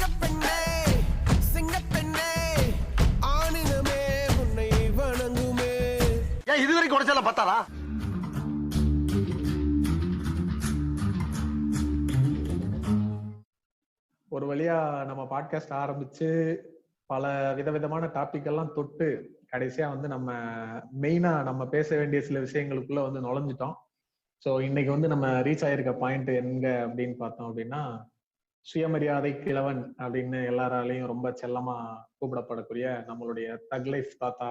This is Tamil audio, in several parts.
சிங்கப்பெண்ணே சிங்கப்பெண்ணே ஆணினமே உன்னை வணங்குமே. ஏன் இதுவரைக்கும் உடைச்சால பத்தாளா? ஒரு வழியா நம்ம பாட்காஸ்ட் ஆரம்பிச்சு பல விதவிதமான டாபிக் எல்லாம் தொட்டு கடைசியா வந்து நம்ம மெயினா நம்ம பேச வேண்டிய சில விஷயங்களுக்குள்ள வந்து நுழைஞ்சிட்டோம். ஸோ இன்னைக்கு வந்து நம்ம ரீச் ஆயிருக்க பாயிண்ட் எங்க அப்படின்னு பார்த்தோம் அப்படின்னா, சுயமரியாதை கிழவன் அப்படின்னு எல்லாராலையும் ரொம்ப செல்லமா கூப்பிடப்படக்கூடிய நம்மளுடைய தக் லைஃப் தாத்தா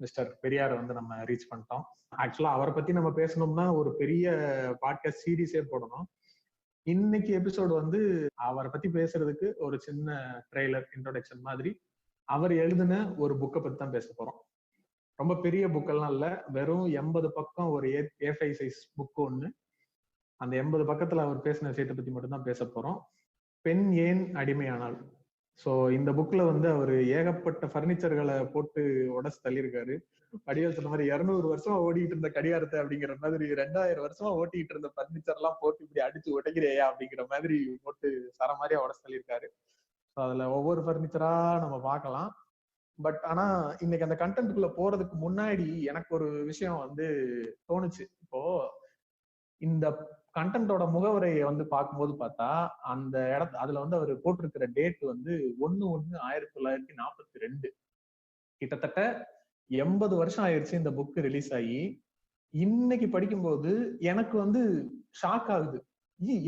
மிஸ்டர் பெரியார் வந்து நம்ம ரீச் பண்ணிட்டோம். ஆக்சுவலா அவரை பத்தி நம்ம பேசணும்னா ஒரு பெரிய பாட்காஸ்ட் சீரீஸே போடணும். இன்னைக்கு எபிசோடு வந்து அவரை பத்தி பேசுறதுக்கு ஒரு சின்ன ட்ரெய்லர் இன்ட்ரோடக்ஷன் மாதிரி அவர் எழுதின ஒரு புக்கை பத்தி தான் பேச போறோம். ரொம்ப பெரிய புக்கெல்லாம் இல்ல, வெறும் 80 பக்கம் ஒரு A5 சைஸ் புக் ஒண்ணு. அந்த 80 பக்கத்துல அவர் பேசின விஷயத்தை பத்தி மட்டும் தான் பேச போறோம். பெண் ஏன் அடிமையானால். ஸோ இந்த புக்ல வந்து அவர் ஏகப்பட்ட பர்னிச்சர்களை போட்டு உடச்சு தள்ளியிருக்காரு. வடிவேல் சொன்ன மாதிரி 200 வருஷமா ஓடிட்டு இருந்த கடிகாரத்தை அப்படிங்கிற மாதிரி 2000 வருஷமா ஓட்டிட்டு இருந்த பர்னிச்சர் எல்லாம் போட்டு இப்படி அடிச்சு உடைக்கிறையா அப்படிங்கிற மாதிரி போட்டு சர மாதிரியா உடச்சு தள்ளியிருக்காரு. ஸோ அதுல ஒவ்வொரு பர்னிச்சரா நம்ம பார்க்கலாம். பட் ஆனா இன்னைக்கு அந்த கண்டென்ட்டுக்குள்ள போறதுக்கு முன்னாடி எனக்கு ஒரு விஷயம் வந்து தோணுச்சு. இப்போ இந்த கண்டென்ட்டோட முகவரையை வந்து பார்க்கும்போது பார்த்தா அந்த அதுல வந்து அவர் போட்டிருக்கிற டேட் வந்து 1/1/1942. கிட்டத்தட்ட 80 வருஷம் ஆயிடுச்சு இந்த புக் ரிலீஸ் ஆகி. இன்னைக்கு படிக்கும்போது எனக்கு வந்து ஷாக் ஆகுது.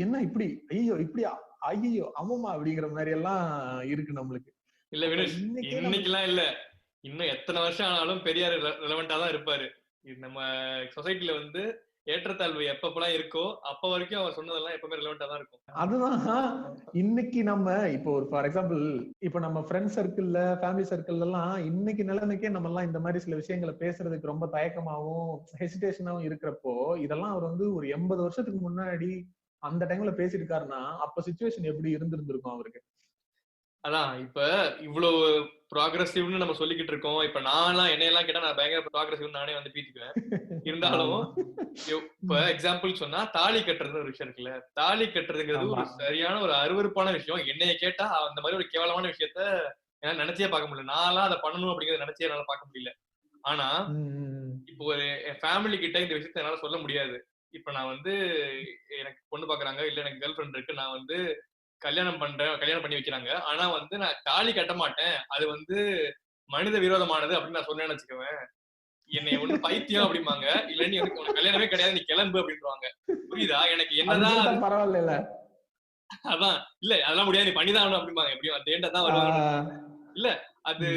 என்ன இப்படி, ஐயோ இப்படியா, ஐயோ அம்மம்மா அப்படிங்கிற மாதிரி எல்லாம் இருக்கு நம்மளுக்கு. இல்ல வினுஷ், இன்னைக்கெல்லாம் இல்ல, இன்னும் எத்தனை வருஷம் ஆனாலும் பெரியார் ரெலவெண்டா தான் இருப்பாரு. இது நம்ம சொசைட்டில வந்து ஏற்றத்தாழ்வு எப்பப்பெல்லாம் இருக்கோ அப்ப வரைக்கும் அவர் சொன்னதெல்லாம் எப்பவுமே ரெலவெண்டா தான் இருக்கும். அதுதான் இன்னைக்கு நம்ம இப்போ ஒரு ஃபார் எக்ஸாம்பிள் இப்ப நம்ம ஃப்ரெண்ட் சர்க்கிள்ல ஃபேமிலி சர்க்கிள்ல எல்லாம் இன்னைக்கு நிலைமைக்கே நம்ம எல்லாம் இந்த மாதிரி சில விஷயங்களை பேசுறதுக்கு ரொம்ப தயக்கமாவும் ஹெசிடேஷனாவும் இருக்கிறப்போ, இதெல்லாம் அவர் வந்து ஒரு 80 வருஷத்துக்கு முன்னாடி அந்த டைம்ல பேசியிருக்காருன்னா அப்ப சிச்சுவேஷன் எப்படி இருந்திருந்திருக்கும் அவருக்கு. அதான் இப்ப இவ்வளவு ப்ராக்ரஸிவ்னு நம்ம சொல்லிக்கிட்டு இருக்கோம். இப்ப நான்லாம் என்னையெல்லாம் கேட்டா நான் பயங்கர ப்ராக்ரஸிவ் நானே வந்து பீத்திக்குவேன். இருந்தாலும் இப்ப எக்ஸாம்பிள் சொன்னா தாலி கட்டுறதுன்னு ஒரு விஷயம் இருக்குல்ல, தாலி கட்டுறதுங்கிறது ஒரு சரியான ஒரு அருவருப்பான விஷயம். என்னைய கேட்டா அந்த மாதிரி ஒரு கேவலமான விஷயத்த என்னால நினைச்சே பார்க்க முடியல. நான்லாம் அதை பண்ணணும் அப்படிங்கறத நினைச்சே என்னால பார்க்க முடியல. ஆனா இப்போ ஒரு ஃபேமிலி கிட்ட இந்த விஷயத்த என்னால சொல்ல முடியாது. இப்ப நான் வந்து எனக்கு பொண்ணு பாக்குறாங்க, இல்ல எனக்கு கேர்ள் ஃப்ரெண்ட் இருக்கு, நான் வந்து கல்யாணம் பண்ணி வைக்கிறாங்க. ஆனா வந்து நான் தாலி கட்ட மாட்டேன், அது வந்து மனித விரோதமானது அப்படின்னு நான் சொன்னேன்னு வச்சுக்குவேன், என்னை ஒண்ணு பைத்தியம் அப்படிம்பாங்க, இல்ல நீ வந்து உனக்கு கல்யாணமே கிடையாது, நீ கிளம்பு அப்படின்றாங்க. புரியுதா? எனக்கு என்னதான் பரவாயில்ல, அதான் இல்ல அதெல்லாம் முடியாது, நீ பண்ணிதான் ஆகணும் அப்படிம்பாங்க. எப்படியும் அந்த ஏண்டா தான் வருவாங்க. இல்ல அது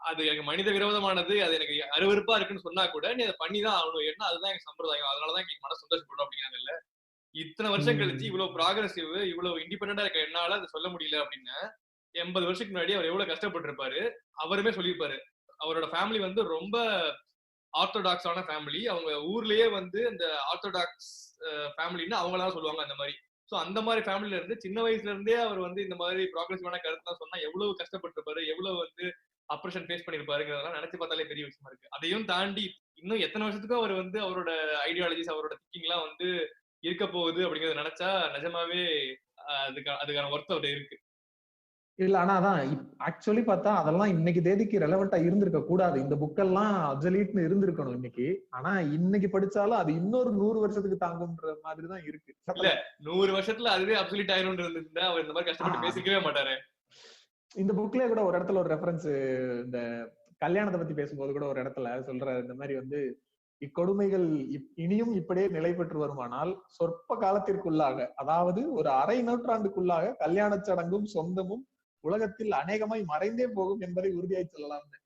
அது எனக்கு மனித விரோதமானது, அது எனக்கு அருவருப்பா இருக்குன்னு சொன்னா கூட நீ அதை பண்ணிதான் ஆகணும், ஏன்னா அதுதான் எனக்கு சம்பிரதாயம், அதனாலதான் எனக்கு மன சந்தோஷப்படும் அப்படிங்கிறாங்கல்ல. இத்தனை வருஷம் கழிச்சு இவ்வளவு ப்ராக்ரஸிவ், இவ்வளவு இண்டிபெண்டா இருக்க என்னால அதை சொல்ல முடியல அப்படின்னு 80 வருஷத்துக்கு முன்னாடி அவர் எவ்வளவு கஷ்டப்பட்டு இருப்பாரு அவருமே சொல்லியிருப்பாரு. அவரோட ஃபேமிலி வந்து ரொம்ப ஆர்த்தோடாக்ஸான ஃபேமிலி. அவங்க ஊர்லயே வந்து இந்த ஆர்த்தோடாக்ஸ் ஃபேமிலின்னு அவங்களாம் சொல்லுவாங்க அந்த மாதிரி. சோ அந்த மாதிரி ஃபேமிலில இருந்து சின்ன வயசுல இருந்தே அவர் வந்து இந்த மாதிரி ப்ராக்ரஸிவான கருத்துலாம் சொன்னா எவ்வளவு கஷ்டப்பட்டிருப்பாரு, எவ்வளவு வந்து அப்ரேஷன் ஃபேஸ் பண்ணிருப்பாருங்கிறதெல்லாம் நினைச்சு பார்த்தாலே பெரிய விஷயமா இருக்கு. அதையும் தாண்டி இன்னும் எத்தனை வருஷத்துக்கும் அவர் வந்து அவரோட ஐடியாலஜிஸ், அவரோட திங்கிங் எல்லாம் வந்து இருக்க போகுது அப்படிங்கறத நினைச்சா நிஜமாவே அதுக்கான ஒர்த் அவுட் இருக்கு. இல்ல ஆனா அதான் ஆக்சுவலி பார்த்தா அதெல்லாம் இன்னைக்கு தேதிக்கு ரெலவெண்டா இருந்திருக்க கூடாது. இந்த புக்கெல்லாம் அப்சல்யூட்னு இருந்திருக்கணும் இன்னைக்கு. ஆனா இன்னைக்கு படிச்சாலும் அது இன்னொரு 100 வருஷத்துக்கு தாங்கும்ன்ற மாதிரி தான் இருக்கு. இல்ல 100 வருஷத்துல அதுவே அப்சல்யூட் ஆயிரும் இருந்திருந்தா அவர் இந்த மாதிரி கஷ்டப்பட்டு பேசிக்கவே மாட்டாரு. இந்த புக்லயே கூட ஒரு இடத்துல ஒரு ரெஃபரன்ஸ், இந்த கல்யாணத்தை பத்தி பேசும்போது கூட ஒரு இடத்துல சொல்ற இந்த மாதிரி வந்து, இக்கொடுமைகள் இனியும் இப்படியே நிலை பெற்று வருமானால் சொற்ப காலத்திற்குள்ளாக, அதாவது ஒரு அரை நூற்றாண்டுக்குள்ளாக கல்யாண சடங்கும் சொந்தமும் உலகத்தில் அநேகமாய் மறைந்தே போகும் என்பதை உறுதியாய் சொல்லலாம்னு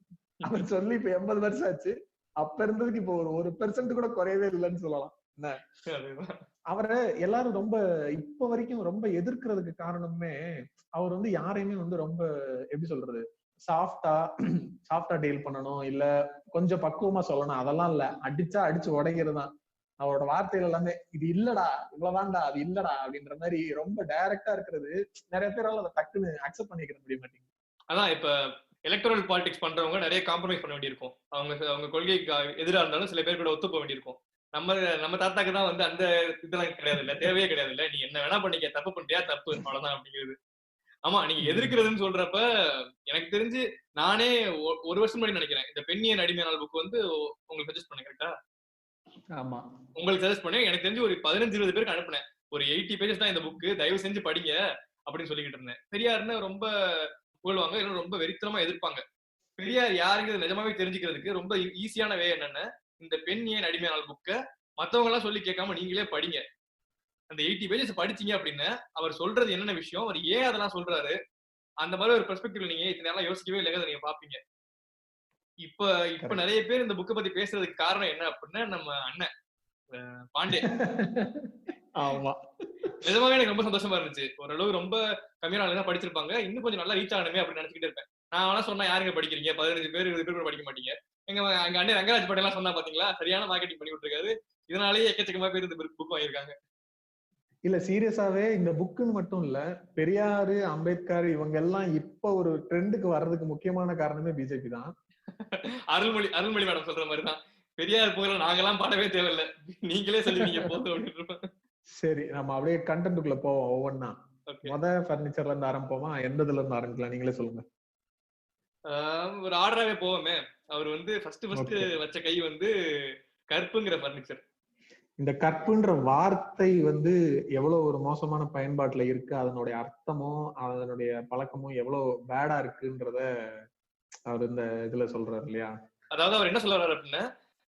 அவர் சொல்லி இப்ப 80 வருஷம் ஆச்சு. அப்ப இருந்ததுக்கு இப்போ ஒரு 1% கூட குறையவே இல்லைன்னு சொல்லலாம். என்ன அவரை எல்லாரும் ரொம்ப இப்ப வரைக்கும் ரொம்ப எதிர்க்கிறதுக்கு காரணமே, அவர் வந்து யாரையுமே வந்து ரொம்ப எப்படி சொல்றது, சாஃப்டா டீல் பண்ணணும், இல்ல கொஞ்சம் பக்குவமா சொல்லணும், அதெல்லாம் இல்ல. அடிச்சா அடிச்சு உடைக்கிறது தான் அவரோட வார்த்தைகள் எல்லாமே. இது இல்லடா, இவ்வளவுதான்டா, அது இல்லடா அப்படின்ற மாதிரி ரொம்ப டைரக்டா இருக்கிறது நிறைய பேரால அதை டக்குன்னு அக்செப்ட் பண்ணிக்கிற முடிய மாட்டேங்குது. அதான் இப்ப எலக்ட்ரல் பாலிடிக்ஸ் பண்றவங்க நிறைய காம்ப்ரமைஸ் பண்ண வேண்டியிருக்கும். அவங்க கொள்கைக்கு எதிராக இருந்தாலும் சில பேர் கூட ஒத்து போக வேண்டியிருக்கும். நம்ம தாத்தாக்கு தான் வந்து அந்த இதெல்லாம் கிடையாது இல்ல, தேவையே கிடையாது இல்ல, நீ என்ன வேணா பண்ணிக்க, தப்பு பண்றியா தப்பு, அவ்வளவுதான் அப்படிங்கிறது. ஆமா, நீங்க எதிர்க்கிறதுன்னு சொல்றப்ப எனக்கு தெரிஞ்சு நானே ஒரு வருஷம் முன்னாடி நினைக்கிறேன் இந்த பெண்ணியன் அடிமையான புக் வந்து உங்களுக்கு சஜஸ்ட் பண்ணேன். கரெக்டா? ஆமா, உங்களுக்கு சஜஸ்ட் பண்ணேன். எனக்கு தெரிஞ்சு ஒரு 15-20 பேருக்கு அனுப்புனேன். ஒரு 80 பேஜஸ் தான் இந்த புக், தயவு செஞ்சு படிங்க அப்படின்னு சொல்லிக்கிட்டு இருந்தேன். பெரியார்னு ரொம்ப புகழ்வாங்க, இல்லைன்னா ரொம்ப வெறித்தனமா எதிர்ப்பாங்க. பெரியார் யாருங்கிறது நிஜமாவே தெரிஞ்சுக்கிறதுக்கு ரொம்ப ஈஸியான வே என்னன்னா, இந்த பெண் ஏன் அடிமையான புக்க மத்தவங்க எல்லாம் சொல்லி கேட்காம நீங்களே படிங்க. அந்த 80 பேஜஸ் படிச்சீங்க அப்படின்னா அவர் சொல்றது என்னென்ன விஷயம், அவர் ஏன் அதெல்லாம் சொல்றாரு, அந்த மாதிரி ஒரு பெர்ஸ்பெக்டிவ்ல நீங்க இத்தனை நாளா யோசிக்கவே இல்லைங்க, நீங்க பாப்பீங்க. இப்ப இப்ப correct. நிறைய பேர் இந்த புக்கை பத்தி பேசுறதுக்கு காரணம் என்ன அப்படின்னா நம்ம அண்ணன் பாண்டே. ஆமா, நிஜமாவே எனக்கு ரொம்ப சந்தோஷமா இருந்துச்சு. ஓரளவு ரொம்ப கம்மியான ஆளுங்க படிச்சிருப்பாங்க, இன்னும் கொஞ்சம் நல்லா ரீச் ஆகணுமே அப்படின்னு நினைச்சுக்கிட்டே இருப்பேன். நான் வேணா சொன்னா யாருங்க படிக்கிறீங்க, 15 பேர் 20 பேர் கூட படிக்க மாட்டீங்க. எங்க அண்ணன் ரங்கராஜ் பட்டேல் சொன்னா பாத்தீங்களா, சரியான மார்க்கெட்டிங் பண்ணி விட்டுருக்காரு. இதனாலேயே எக்கச்சக்கமா பேர் இந்த புக் வாங்கியிருக்காங்க. இல்ல சீரியஸாவே இந்த புக்குன்னு மட்டும் இல்ல, பெரியாரு, அம்பேத்கர் இவங்க எல்லாம் இப்ப ஒரு ட்ரெண்டுக்கு வர்றதுக்கு முக்கியமான காரணமே பிஜேபி தான். அருள்மொழி மேடம் சொல்ற மாதிரிதான், பெரியார் புகழ நாங்கெல்லாம் பாடவே தேவையில்லை, நீங்களே சொல்லுவீங்க போதும் அப்படின்னு. சரி, நம்ம அப்படியே கண்டென்ட்டுக்குள்ள போவோம் ஒவ்வொன்னா. ஃபர்னிச்சர்ல இருந்து ஆரம்பிப்போமா? எந்ததுல இருந்து ஆரம்பிக்கலாம், நீங்களே சொல்லுங்க. ஒரு ஆர்டராவே போவோமே. அவர் வந்து ஃபர்ஸ்ட் வச்ச கை வந்து கற்புங்கிற பர்னிச்சர். இந்த கற்புன்ற வார்த்தை வந்து எவ்வளவு ஒரு மோசமான பயன்பாட்டுல இருக்கு, அதனுடைய அர்த்தமும் அதனுடைய பழக்கமும் எவ்வளவு பேடா இருக்குன்றத அவர் இந்த இதுல சொல்றாரு இல்லையா? அதாவது அவர் என்ன சொல்றாரு அப்படின்னா,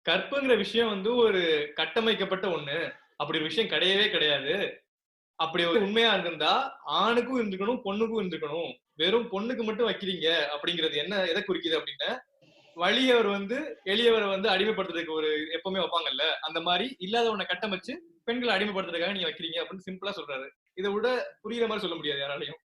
கற்புங்கிற விஷயம் வந்து ஒரு கட்டமைக்கப்பட்ட ஒண்ணு, அப்படி ஒரு விஷயம் கிடையவே கிடையாது. அப்படி ஒரு உண்மையா இருந்திருந்தா ஆணுக்கும் இருந்துக்கணும், பொண்ணுக்கும் இருந்துக்கணும். வெறும் பொண்ணுக்கு மட்டும் வைக்கிறீங்க அப்படிங்கிறது என்ன எதை குறிக்குது அப்படின்னா, வலியவர் வந்து எளியவரை வந்து அடிமைப்படுத்துறதுக்கு ஒரு எப்பவுமே வைப்பாங்கல்ல, அந்த மாதிரி இல்லாதவனை கட்டமைச்சு பெண்களை அடிமைப்படுத்துறதுக்காக நீங்க வைக்கிறீங்க அப்படின்னு சிம்பிளா சொல்றாரு. இதை விட புரியுற மாதிரி சொல்ல முடியாது யாராலையும்.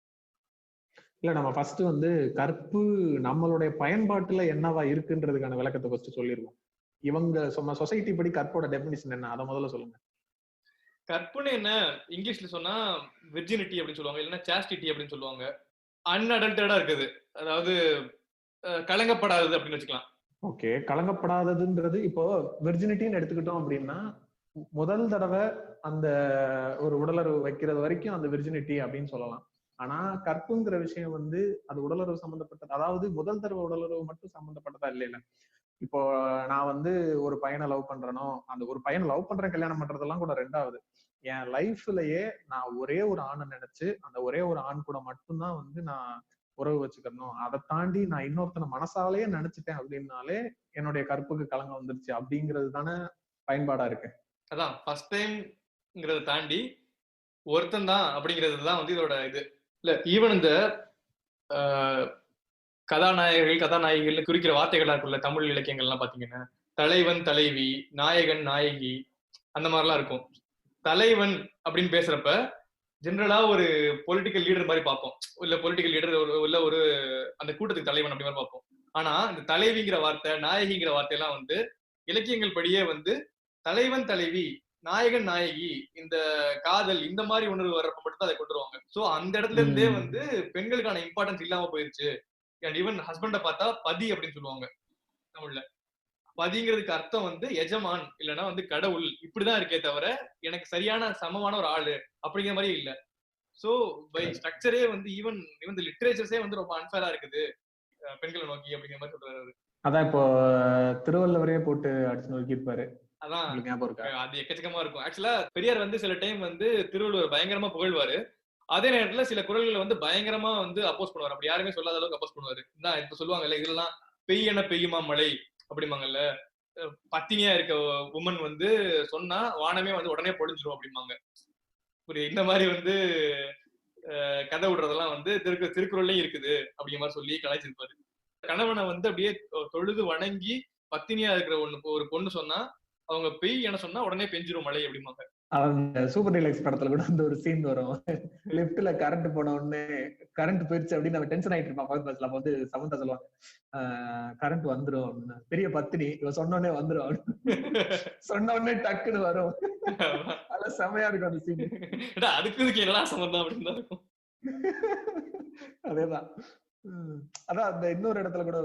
இல்ல, நம்ம ஃபர்ஸ்ட் வந்து கற்பு நம்மளுடைய பயன்பாட்டுல என்னவா இருக்குன்றதுக்கான விளக்கத்தை ஃபர்ஸ்ட் சொல்லிருவோம். இவங்க சொன்ன சொசைட்டி படி கற்போட டெபினிஷன் என்ன, அதை முதல்ல சொல்லுங்க. கற்புன்னு என்ன இங்கிலீஷ்ல சொன்னா விர்ஜினிட்டி அப்படின்னு சொல்லுவாங்க, இல்லைன்னா சாஸ்டிட்டி அப்படின்னு சொல்லுவாங்க. அன்அடல்டடா இருக்குது, அதாவது கலங்கப்படாதது அப்படின்னு வச்சுக்கலாம். ஓகே, கலங்கப்படாததுன்றது இப்போ விர்ஜினிட்டின்னு எடுத்துக்கிட்டோம் அப்படின்னா, முதல் தடவை அந்த ஒரு உடலுறவு வைக்கிறது வரைக்கும் அந்த விர்ஜினிட்டி அப்படின்னு சொல்லலாம். ஆனா கற்புங்கிற விஷயம் வந்து அது உடலுறவு சம்பந்தப்பட்டது, அதாவது முதல் தடவை உடலுறவு மட்டும் சம்பந்தப்பட்டதா இல்லையில. இப்போ நான் வந்து ஒரு பையனை லவ் பண்றேனோ, அந்த ஒரு பையனை லவ் பண்றேன் கல்யாணம் பண்றதெல்லாம் கூட ரெண்டாவது. என் லைஃப்லயே நான் ஒரே ஒரு ஆணை நினைச்சு அந்த ஒரே ஒரு ஆண் கூட மட்டும்தான் வந்து நான் உறவு வச்சுக்கணும். அதை தாண்டி நான் இன்னொருத்தனை மனசாலேயே நினைச்சிட்டேன் அப்படின்னாலே என்னுடைய கற்புக்கு கலங்கம் வந்துருச்சு அப்படிங்கிறது தானே பயன்பாடா இருக்கு. அதான் ஃபர்ஸ்ட் டைம்ங்கிறத தாண்டி ஒருத்தன் தான் அப்படிங்கிறது தான் வந்து இதோட இது. இல்ல ஈவன் இந்த கதாநாயகிகள் குறிக்கிற வார்த்தைகளா இருக்குல்ல தமிழ் இலக்கியங்கள்லாம் பாத்தீங்கன்னா, தலைவன் தலைவி, நாயகன் நாயகி, அந்த மாதிரிலாம் இருக்கும். தலைவன் அப்படின்னு பேசுறப்ப ஜெனரலா ஒரு பொலிட்டிக்கல் லீடர் மாதிரி பார்ப்போம், இல்ல பொலிட்டிக்கல் லீடர் இல்ல ஒரு அந்த கூட்டத்துக்கு தலைவன் அப்படி மாதிரி பார்ப்போம். ஆனா இந்த தலைவிங்கிற வார்த்தை, நாயகிங்கிற வார்த்தையெல்லாம் வந்து இலக்கியங்கள் படியே வந்து தலைவன் தலைவி, நாயகன் நாயகி, இந்த காதல் இந்த மாதிரி உணர்வு வர்றப்ப மட்டும் தான் அதை கொண்டு வருவாங்க. சோ அந்த இடத்துல இருந்தே வந்து பெண்களுக்கான இம்பார்ட்டன்ஸ் இல்லாம போயிருச்சு. அண்ட் ஈவன் ஹஸ்பண்ட பார்த்தா பதி அப்படின்னு சொல்லுவாங்க தமிழ்ல. பதிங்கிறதுக்கு அர்த்தம் வந்து எஜமான் இல்லைன்னா வந்து கடவுள், இப்படிதான் இருக்கே தவிர எனக்கு சரியான சமமான ஒரு ஆளு அப்படிங்கிற மாதிரி இல்ல. சோ பை ஸ்ட்ரக்சரே வந்து ஈவன் லிட்ரேச்சர்ஸே வந்து ரொம்ப அன்ஃபேரா இருக்குது பெண்களை நோக்கி அப்படிங்கிற மாதிரி சொல்றாரு. அதான் இப்போ திருவள்ளுவரே போட்டு அடிச்சு நோக்கி இருப்பாரு. அதான் அது எக்கச்சக்கமா இருக்கும். ஆக்சுவலா பெரியார் வந்து சில டைம் வந்து திருவள்ளுவர் பயங்கரமா புகழ்வாரு, அதே நேரத்துல சில குரல்களை வந்து பயங்கரமா வந்து அப்போஸ் பண்ணுவார். அப்படி யாருமே சொல்லாத அளவுக்கு அப்போஸ் பண்ணுவாரு. இப்ப சொல்லுவாங்கல்ல, இதெல்லாம் பெய்யன பெய்யுமா மழை அப்படிம்பாங்கல்ல, பத்தினியா இருக்க உமன் வந்து சொன்னா வானமே வந்து உடனே பொழிஞ்சிரும் அப்படிம்பாங்க. இந்த மாதிரி வந்து கதை விடுறதெல்லாம் வந்து திருக்குறள்லயும் இருக்குது அப்படிங்கிற மாதிரி சொல்லி கலாய்ச்சிருப்பாரு. கணவனை வந்து அப்படியே தொழுது வணங்கி பத்தினியா இருக்கிற ஒரு பொண்ணு சொன்னா அவங்க பெய் என சொன்னா உடனே பெஞ்சிரும் மழை அப்படிம்பாங்க. அந்த சூப்பர் டீலக்ஸ் படத்துல கூட அந்த ஒரு சீன் வரும், லிப்ட்ல கரண்ட் போன உடனே கரண்ட் போயிருச்சு அப்படின்னு நம்ம டென்ஷன் ஆயிட்டு இருப்பான் பக்கத்து பஸ்ல. அப்ப வந்து சமந்தா சொல்லுவாங்க, கரண்ட் வந்துரும் அப்படின்னு. பெரிய பத்தினி இவ சொன்ன உடனே வந்துரும் அப்படின்னு சொன்ன உடனே டக்குன்னு வரும். அதெல்லாம் செமையா இருக்கும் அந்த சீன். அதுக்கு என்னடா சம்பந்தம் அப்படின்னு தான் இருக்கும். அதேதான். அதான் அந்த இன்னொரு இடத்துல கூட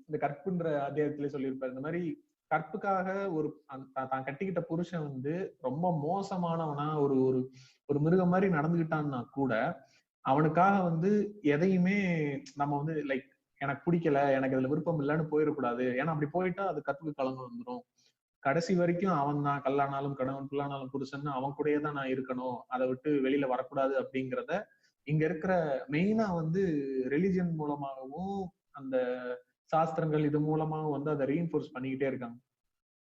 இந்த கற்புன்ற அத்தியாயத்திலே சொல்லியிருப்பாரு, இந்த மாதிரி கற்புக்காக ஒரு தான் கட்டிக்கிட்ட புருஷன் வந்து ரொம்ப மோசமானவனா ஒரு ஒரு மிருகம் மாதிரி நடந்துகிட்டான்னா கூட அவனுக்காக வந்து எதையுமே நம்ம வந்து லைக் எனக்கு பிடிக்கல, எனக்கு அதுல விருப்பம் இல்லைன்னு போயிடக்கூடாது. ஏன்னா அப்படி போயிட்டா அது கத்துக்கு கலங்கம் வந்துடும். கடைசி வரைக்கும் அவன் தான் கல்லானாலும் கணவன், புல்லானாலும் புருஷன், அவன் கூடயே தான் நான் இருக்கணும், அதை விட்டு வெளியில வரக்கூடாது அப்படிங்கிறத இங்க இருக்கிற மெயினா வந்து ரிலிஜன் மூலமாகவும் அந்த சாஸ்திரங்கள் இது மூலமாகவும் வந்து அதை ரீஇன்ஃபோர்ஸ் பண்ணிக்கிட்டே இருக்காங்க.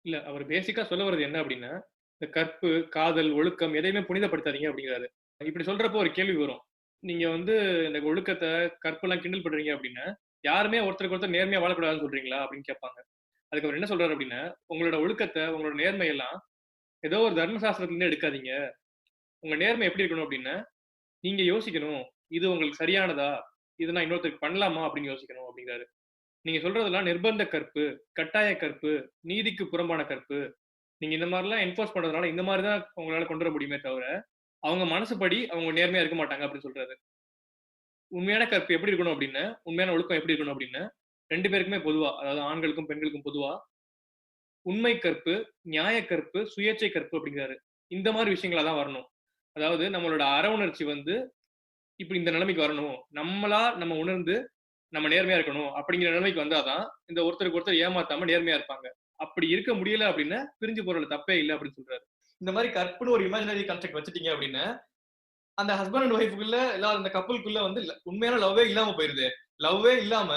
இல்ல அவர் பேசிக்கா சொல்ல வர்றது என்ன அப்படின்னா, இந்த கற்பு, காதல், ஒழுக்கம் எதையுமே புனிதப்படுத்தாதீங்க அப்படிங்கிறாரு. இப்படி சொல்றப்போ ஒரு கேள்வி வரும். நீங்க வந்து இந்த ஒழுக்கத்தை, கற்பெல்லாம் கிண்டல் பண்றீங்க அப்படின்னா, யாருமே ஒருத்தருக்கு ஒருத்தர் நேர்மையா வாழக்கூடாதுன்னு சொல்றீங்களா அப்படின்னு கேட்பாங்க. அதுக்கு அவர் என்ன சொல்றாரு அப்படின்னா, உங்களோட ஒழுக்கத்தை, உங்களோட நேர்மையெல்லாம் ஏதோ ஒரு தர்மசாஸ்திரத்துல இருந்து எடுக்காதீங்க. உங்க நேர்மை எப்படி இருக்கணும் அப்படின்னா, நீங்க யோசிக்கணும். இது உங்களுக்கு சரியானதா? இது நான் இன்னொருத்தருக்கு பண்ணலாமா அப்படின்னு யோசிக்கணும் அப்படிங்கிறாரு. நீங்க சொல்றதெல்லாம் நிர்பந்த கற்பு, கட்டாய கற்பு, நீதிக்கு புறம்பான கற்பு. நீங்க இந்த மாதிரிலாம் என்ஃபோர்ஸ் பண்றதுனால இந்த மாதிரி தான் உங்களால கொண்டு வர முடியுமே தவிர, அவங்க மனசுப்படி அவங்க நேர்மையா இருக்க மாட்டாங்க அப்படின்னு சொல்றாரு. உண்மையான கற்பு எப்படி இருக்கணும் அப்படின்னா, உண்மையான ஒழுக்கம் எப்படி இருக்கணும் அப்படின்னா, 2 பேருக்குமே பொதுவா, அதாவது ஆண்களுக்கும், பெண்களுக்கும் பொதுவா, உண்மை கற்பு, நியாய கற்பு, சுயேச்சை கற்பு அப்படிங்கிறாரு. இந்த மாதிரி விஷயங்களா தான் வரணும். அதாவது நம்மளோட அற உணர்ச்சி வந்து இப்படி இந்த நிலைமைக்கு வரணும். நம்மளா நம்ம உணர்ந்து நம்ம நேர்மையா இருக்கணும் அப்படிங்கிற நிலைமைக்கு வந்தாதான் இந்த ஒருத்தருக்கு ஒருத்தர் ஏமாத்தாம நேர்மையா இருப்பாங்க. அப்படி இருக்க முடியல அப்படின்னா பிரிஞ்சு போறதுல தப்பே இல்லை அப்படின்னு சொல்றாரு. இந்த மாதிரி கற்புன்னு ஒரு இமேஜினரி கன்ஸ்ட்ரக்ட் வச்சுட்டீங்க அப்படின்னா அந்த ஹஸ்பண்ட் அண்ட் ஒய்ஃபுக்குள்ள இல்ல அந்த கப்பலுக்குள்ள வந்து உண்மையான லவ்வே இல்லாம போயிருது. லவ்வே இல்லாம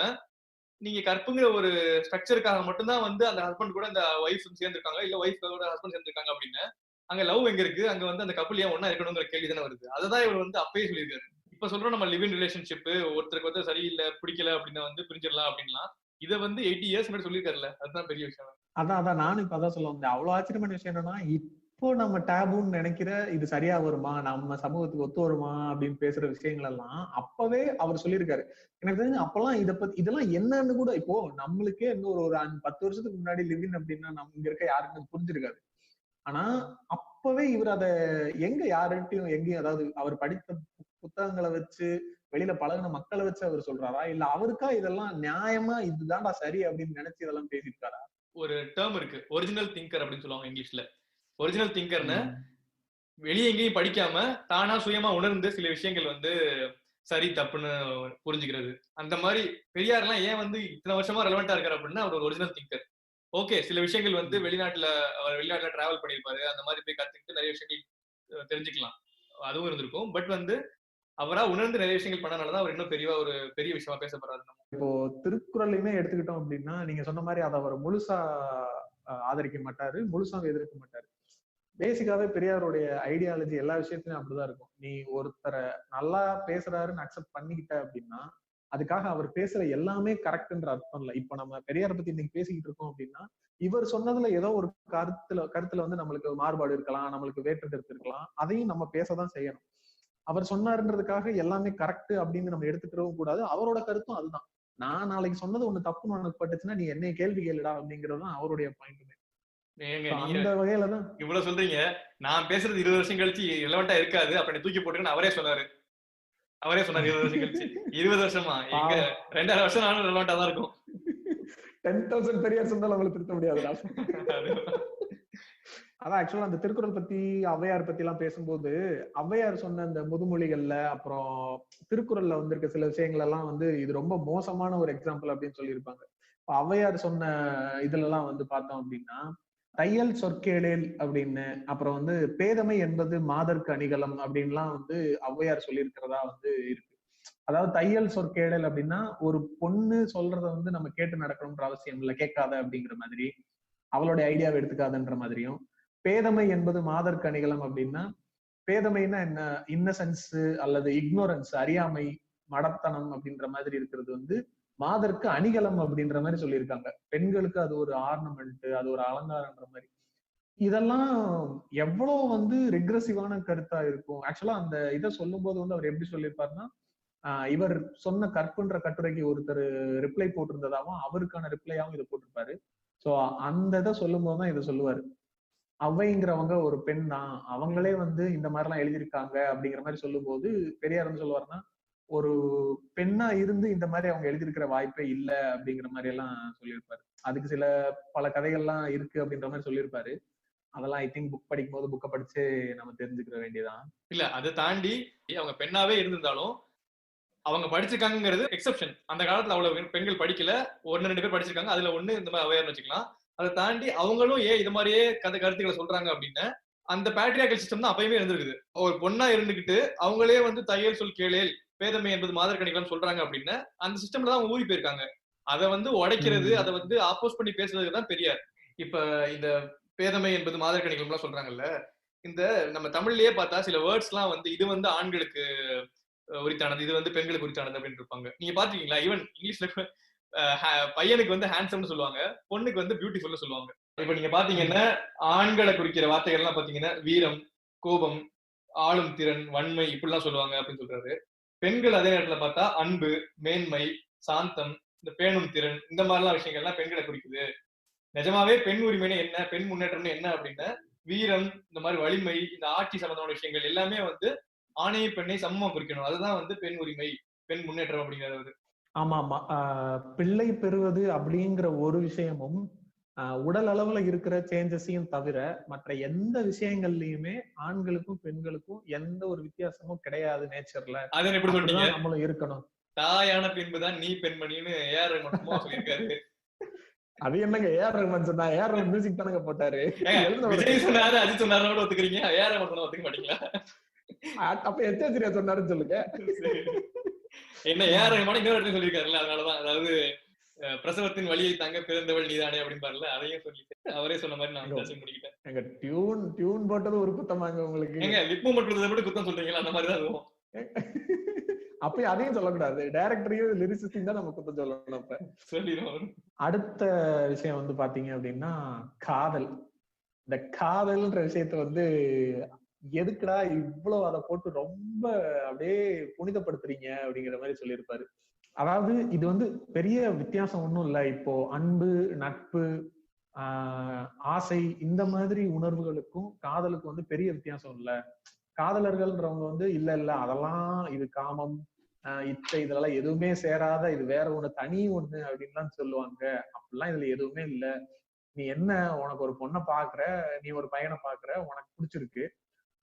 நீங்க கற்புங்கிற ஒரு ஸ்ட்ரக்சருக்காக மட்டும்தான் வந்து அந்த ஹஸ்பண்ட் கூட அந்த ஒய்ஃப் சேர்ந்திருக்காங்க, இல்ல ஒய்ஃப் கூட ஹஸ்பண்ட் சேர்ந்திருக்காங்க அப்படின்னா அங்க லவ் எங்க இருக்கு? அங்க வந்து அந்த கப்பல் ஏன் ஒன்னா இருக்கணுங்கிற கேள்வி தானே வருது. அததான் இவர் வந்து அப்பயே சொல்லியிருக்காரு. இப்ப சொல்றோம் நம்ம லிவ் இன் ரிலேஷன்ஷிப், ஒருத்தருக்கு ஒருத்தர் சரியில்லை, பிடிக்கல அப்படின்னா வந்து பிரிஞ்சிடலாம் அப்படின்லாம். இதை வந்து 80 years முன்னாடி சொல்லியிருக்காருல்ல, அதுதான் பெரிய விஷயம். அதான் நானும் இப்ப அதான் சொல்ல வந்தேன். அவ்வளவு ஆச்சரியமான விஷயம் என்னன்னா, இப்போ நம்ம டேபுன்னு நினைக்கிற இது சரியா வருமா, நம்ம சமூகத்துக்கு ஒத்து வருமா அப்படின்னு பேசுற விஷயங்கள் எல்லாம் அப்பவே அவர் சொல்லியிருக்காரு. எனக்கு தெரிஞ்சு அப்பெல்லாம் இதை பத்தி இதெல்லாம் என்னன்னு கூட இப்போ நம்மளுக்கே இன்னும் ஒரு 10 வருஷத்துக்கு முன்னாடி லிவின் அப்படின்னா நம்ம இங்க இருக்க யாருக்கும் புரிஞ்சிருக்காது. ஆனா அப்பவே இவர் அத எங்க யார்கிட்டயும் எங்கேயும், அதாவது அவர் படித்த புத்தகங்களை வச்சு வெளியில பழகின மக்களை வச்சு அவர் சொல்றாரா, இல்ல அவருக்கா இதெல்லாம் நியாயமா இதுதான்டா சரி அப்படின்னு நினைச்சு இதெல்லாம் பேசியிருக்காரா? ஒரு டேர்ம் இருக்கு, ஒரிஜினல் திங்கர் அப்படின்னு சொல்லுவாங்க இங்கிலீஷ்ல. ஒரிஜினல் திங்கர்னு வெளியே எங்கேயும் படிக்காம தானா சுயமா உணர்ந்து சில விஷயங்கள் வந்து சரி தப்புன்னு புரிஞ்சுக்கிறது. அந்த மாதிரி பெரியார் எல்லாம் ஏன் வந்து இத்தனை வருஷமா ரெலவெண்டா இருக்காரு அப்படின்னா அவர் ஒரு ஒரிஜினல் திங்கர். ஓகே, சில விஷயங்கள் வந்து வெளிநாட்டுல டிராவல் பண்ணிருப்பாரு, அந்த மாதிரி போய் கத்துக்கிட்டு நிறைய விஷயங்கள் தெரிஞ்சுக்கலாம், அதுவும் இருந்திருக்கும். பட் வந்து அவரா உணர்ந்து நிறைய விஷயங்கள் பண்ணனாலதான் அவர் இன்னும் பெரிய விஷயமா பேசப்படுறாரு. இப்போ திருக்குறளையுமே எடுத்துக்கிட்டோம் அப்படின்னா நீங்க சொன்ன மாதிரி அதை அவர் முழுசா ஆதரிக்க மாட்டாரு, முழுசா எதிர்க்க மாட்டாரு. பேசிக்காவே பெரியாருடைய ஐடியாலஜி எல்லா விஷயத்திலும் அப்படிதான் இருக்கும். நீ ஒருத்தரை நல்லா பேசுறாருன்னு அக்செப்ட் பண்ணிக்கிட்ட அப்படின்னா அதுக்காக அவர் பேசுற எல்லாமே கரெக்ட்ன்ற அர்த்தம் இல்லை. இப்ப நம்ம பெரியாரை பத்தி இன்னைக்கு பேசிக்கிட்டு இருக்கோம் அப்படின்னா இவர் சொன்னதுல ஏதோ ஒரு கருத்துல வந்து நம்மளுக்கு மாறுபாடு இருக்கலாம், நம்மளுக்கு வேற்று கருத்து இருக்கலாம், அதையும் நம்ம பேசதான் செய்யணும். அவர் சொன்னாருன்றதுக்காக எல்லாமே கரெக்ட் அப்படின்னு நம்ம எடுத்துக்கிறவும் கூடாது. அவரோட கருத்தும் அதுதான். நான் நாளைக்கு சொன்னது ஒண்ணு தப்புன்னு உனக்கு பட்டுச்சுன்னா நீ என்னைய கேள்வி கேளுடா அப்படிங்கறதுதான் அவருடைய பாயிண்ட்டுமே. அந்த வகையில தான் இவ்வளவு சொல்றீங்க. நான் பேசுறது 20 வருஷம் கழிச்சு ரெலவெண்டா இருக்காது, அப்ப தூக்கி போட்டுன்னு அவரே சொன்னாரு. 20 வருஷம் கழிச்சு. 20 வருஷமா எங்க 2000 வருஷம் நானும் ரெலவெண்டா தான் இருக்கும். 10,000 பெரியார் சொன்னாலும் அவங்களை திருத்த முடியாதுடா. அதான் ஆக்சுவலா அந்த திருக்குறள் பத்தி ஔவையார் பத்தி எல்லாம் பேசும்போது ஔவையார் சொன்ன அந்த முதுமொழிகள்ல அப்புறம் திருக்குறள்ல வந்திருக்க சில விஷயங்கள் எல்லாம் வந்து இது ரொம்ப மோசமான ஒரு எக்ஸாம்பிள் அப்படின்னு சொல்லியிருப்பாங்க. ஔவையார் சொன்ன இதுல எல்லாம் வந்து பார்த்தோம் அப்படின்னா தையல் சொற்கேளில் அப்படின்னு, அப்புறம் வந்து பேதமை என்பது மாதர்க்கு அணிகலம் அப்படின்லாம் வந்து ஔவையார் சொல்லியிருக்கிறதா வந்து இருக்கு. அதாவது தையல் சொற்கேடல் அப்படின்னா ஒரு பொண்ணு சொல்றத வந்து நம்ம கேட்டு நடக்கணும்ன்ற அவசியம் இல்லை, கேட்காத அப்படிங்கிற மாதிரி, அவளுடைய ஐடியாவை எடுத்துக்காதுன்ற மாதிரியும், பேதமை என்பது மாதர்க்கு அணிகலம் அப்படின்னா பேதமைன்னா என்ன, இன்னசென்ஸ் அல்லது இக்னோரன்ஸ், அறியாமை, மடத்தனம் அப்படின்ற மாதிரி இருக்கிறது வந்து மாதர்க்கு அணிகலம் அப்படின்ற மாதிரி சொல்லியிருக்காங்க. பெண்களுக்கு அது ஒரு ஆர்னமெண்ட், அது ஒரு அலங்காரம்ன்ற மாதிரி. இதெல்லாம் எவ்வளவு வந்து ரிக்ரெசிவான கருத்தா இருக்கும். ஆக்சுவலா அந்த இதை சொல்லும் போது வந்து அவர் எப்படி சொல்லியிருப்பாருன்னா இவர் சொன்ன கற்புன்ற கட்டுரைக்கு ஒருத்தர் ரிப்ளை போட்டிருந்ததாவும் அவருக்கான ரிப்ளையாவும் இதை போட்டிருப்பாரு. சோ அந்த இதை சொல்லும் போதுதான் இதை சொல்லுவாரு. ஔவைங்கிறவங்க ஒரு பெண் தான், அவங்களே வந்து இந்த மாதிரி எல்லாம் எழுதியிருக்காங்க அப்படிங்கிற மாதிரி சொல்லும் போது பெரியார் வந்து சொல்லுவாருன்னா ஒரு பெண்ணா இருந்து இந்த மாதிரி அவங்க எழுதியிருக்கிற வாய்ப்பே இல்லை அப்படிங்கிற மாதிரி எல்லாம் சொல்லியிருப்பாரு. அதுக்கு பல கதைகள்லாம் இருக்கு அப்படின்ற மாதிரி சொல்லியிருப்பாரு. அதெல்லாம் ஐ திங்க் புக் படிக்கும் போது புக்கை படிச்சு நம்ம தெரிஞ்சுக்கிற வேண்டியதான். இல்ல அதை தாண்டி அவங்க பெண்ணாவே இருந்திருந்தாலும் அவங்க படிச்சிருக்காங்கிறது எக்ஸெப்ஷன். அந்த காலத்துல அவ்வளவு பெண்கள் படிக்கல, 1-2 பேர் படிச்சிருக்காங்க, அதுல ஒண்ணு இந்த மாதிரி அவேர்னு வச்சுக்கலாம். அதை தாண்டி அவங்களும் ஏன் இது மாதிரியே கருத்துக்களை சொல்றாங்க அப்படின்னு அந்த பேட்ரியார்கல் சிஸ்டம் தான் அப்பயுமே இருந்திருக்குது. ஒரு பொண்ணா இருந்துகிட்டு அவங்களே வந்து தையல் சொல் கேளேல், பேதமை என்பது மாதர்கணிக்கலாம் சொல்றாங்க அப்படின்னு அந்த சிஸ்டம்ல தான் ஊறி போயிருக்காங்க. அதை வந்து உடைக்கிறது, அதை வந்து ஆப்போஸ் பண்ணி பேசுறதுக்கு தான் பெரியார். இப்ப இந்த பேதமை என்பது மாதர்கணிக்கலாம் எல்லாம் சொல்றாங்கல்ல, இந்த நம்ம தமிழ்லயே பார்த்தா சில வேர்ட்ஸ் எல்லாம் வந்து இது வந்து ஆண்களுக்கு உரித்தானது, இது வந்து பெண்களுக்கு உரித்தானது அப்படின்னு இருப்பாங்க. நீங்க பாத்துக்கீங்களா? ஈவன் இங்கிலீஷ்ல பையனுக்கு வந்து ஹேண்ட்ஸம்னு சொல்லுவாங்க, பொண்ணுக்கு வந்து பியூட்டிஃபுல்னு சொல்லுவாங்க. இப்ப நீங்க பாத்தீங்கன்னா ஆண்களை குறிக்கிற வார்த்தைகள் எல்லாம் பாத்தீங்கன்னா வீரம், கோபம், ஆளும் திறன், வன்மை இப்படிலாம் சொல்லுவாங்க அப்படின்னு சொல்றாரு. பெண்கள் அதே நேரத்துல பார்த்தா அன்பு, மேன்மை, சாந்தம், இந்த பேணும் திறன், இந்த மாதிரிலாம் விஷயங்கள்லாம் பெண்களை குறிக்குது. நிஜமாவே பெண் உரிமைன்னு என்ன, பெண் முன்னேற்றம்னு என்ன அப்படின்னா வீரம், இந்த மாதிரி வலிமை, இந்த ஆட்சி சம்பந்தமான விஷயங்கள் எல்லாமே வந்து ஆணையை பெண்ணை சமமா குறிக்கணும். அதுதான் வந்து பெண் உரிமை, பெண் முன்னேற்றம் அப்படிங்கிறது. ஆமா ஆமா. பிள்ளை பெறுவது அப்படிங்கிற ஒரு விஷயமும் உடல் அளவுல இருக்கிற சேஞ்சஸையும் தவிர மற்ற எந்த விஷயங்கள்லயுமே ஆண்களுக்கும் பெண்களுக்கும் எந்த ஒரு வித்தியாசமும் கிடையாது நேச்சர்ல. அதை எப்படி சொல்றீங்க? நம்மளும் இருக்கணும். தாயான பின்புதான் நீ பெண்மணின்னு ஏஆர் ரஹ்மான் சொல்லியிருக்காரு. அது என்னங்க ஏஆர் ரஹ்மான் சொன்னா? ஏஆர் ரஹ்மான் மியூசிக் தானங்க போட்டாரு. விஜய் சொன்னாரு, அஜித் சொன்னாரு ஒத்துக்கிறீங்க, ஏஆர் ரஹ்மான் சொன்னா ஒத்துக்க மாட்டீங்களா? அப்ப எச்சாசிரியா சொன்னாருன்னு சொல்லுங்க. என்ன ஏஆர் ரஹ்மான் இன்னொரு இடத்துல சொல்லியிருக்காருல்ல, அதனாலதான். அதாவது பிரசவத்தின் வழியை தாங்க பிறந்தவள் நீதானே அப்படின்னு பாருல, அதையும் சொல்லிட்டு அவரே சொன்ன மாதிரி நான் பேச முடிக்கிட்டேன். எங்க டியூன் போட்டது ஒரு குத்தமாங்க உங்களுக்கு? எங்க லிப் மூவ்மெண்ட் கொடுத்ததை மட்டும் குத்தம் சொல்றீங்களா? அந்த மாதிரி தான் இருக்கும். அப்ப அதையும் சொல்லக்கூடாது, டைரக்டரையும் லிரிசிஸ்டையும் தான் நம்ம குத்தம் சொல்லணும். அப்ப சொல்லிடுவோம். அடுத்த விஷயம் வந்து பாத்தீங்க அப்படின்னா காதல். இந்த காதல்ன்ற விஷயத்த வந்து எதுக்குடா இவ்வளவு அதை போட்டு ரொம்ப அப்படியே புனிதப்படுத்துறீங்க அப்படிங்கிற மாதிரி சொல்லியிருப்பாரு. அதாவது இது வந்து பெரிய வித்தியாசம் ஒண்ணும் இல்லை. இப்போ அன்பு, நட்பு, ஆசை இந்த மாதிரி உணர்வுகளுக்கும் காதலுக்கும் வந்து பெரிய வித்தியாசம் இல்லை. காதலர்கள்ன்றவங்க வந்து இல்ல அதெல்லாம் இது காமம், இதெல்லாம் எதுவுமே சேராத, இது வேற ஒண்ணு, தனி ஒண்ணு அப்படின்லாம் சொல்லுவாங்க. அப்படிலாம் இதுல எதுவுமே இல்லை. நீ என்ன, உனக்கு ஒரு பொண்ணை பாக்குற, நீ ஒரு பையனை பாக்குற, உனக்கு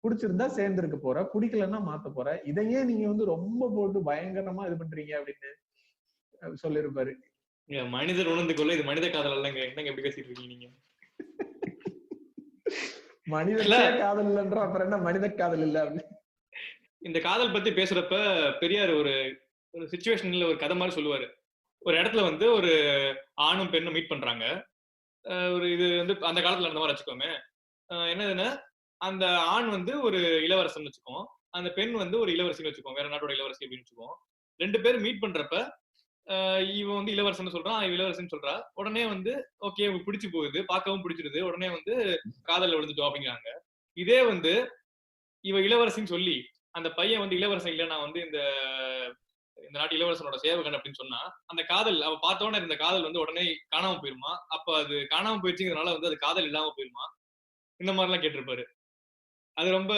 பிடிச்சிருந்தா சேர்ந்துருக்க போற, பிடிக்கலன்னா மாத்த போற, இதையே நீங்க வந்து ரொம்ப போட்டு பயங்கரமா இது பண்றீங்க அப்படின்னு சொல்லிருப்பாரு. மனிதர் உணர்ந்து கொள்ள இது மனித காதல் இல்லைங்க. என்னங்க எப்படி பேசிட்டு இருக்கீங்க நீங்க? மனித காதல் இல்லன்ற அப்புறம் என்ன மனித காதல் இல்ல? இந்த காதல் பத்தி பேசுறப்ப பெரியார் ஒரு சிச்சுவேஷன்ல ஒரு கதை மாதிரி சொல்லுவாரு. ஒரு இடத்துல வந்து ஒரு ஆணும் பெண்ணும் மீட் பண்றாங்க. ஒரு இது வந்து அந்த காலத்துல இருந்த மாதிரி வச்சுக்கோமே. என்னதுன்னா அந்த ஆண் வந்து ஒரு இளவரசன் வச்சுக்கோம், அந்த பெண் வந்து ஒரு இளவரசின்னு வச்சுக்கோம், வேற நாட்டோட இளவரசி அப்படின்னு வச்சுக்கோம். 2 பேரும் மீட் பண்றப்ப இவன் வந்து இளவரசன் சொல்றான், இளவரசன் சொல்றா. உடனே வந்து ஓகே பிடிச்சு போகுது, பார்க்கவும் பிடிச்சிருது, உடனே வந்து காதல்ல விழுந்துட்டோம் அப்படிங்கிறாங்க. இதே வந்து இவ இளவரசின்னு சொல்லி அந்த பையன் வந்து இளவரசன் இல்ல, நான் வந்து இந்த நாட்டு இளவரசனோட சேவகன் அப்படின்னு சொன்னா அந்த காதல் அவ பார்த்தோன்னே இருந்த காதல் வந்து உடனே காணாம போயிருமா? அப்ப அது காணாம போயிடுச்சுங்கிறதுனால வந்து அது காதல் இல்லாம போயிருமா? இந்த மாதிரி எல்லாம் கேட்டிருப்பாரு. அது ரொம்ப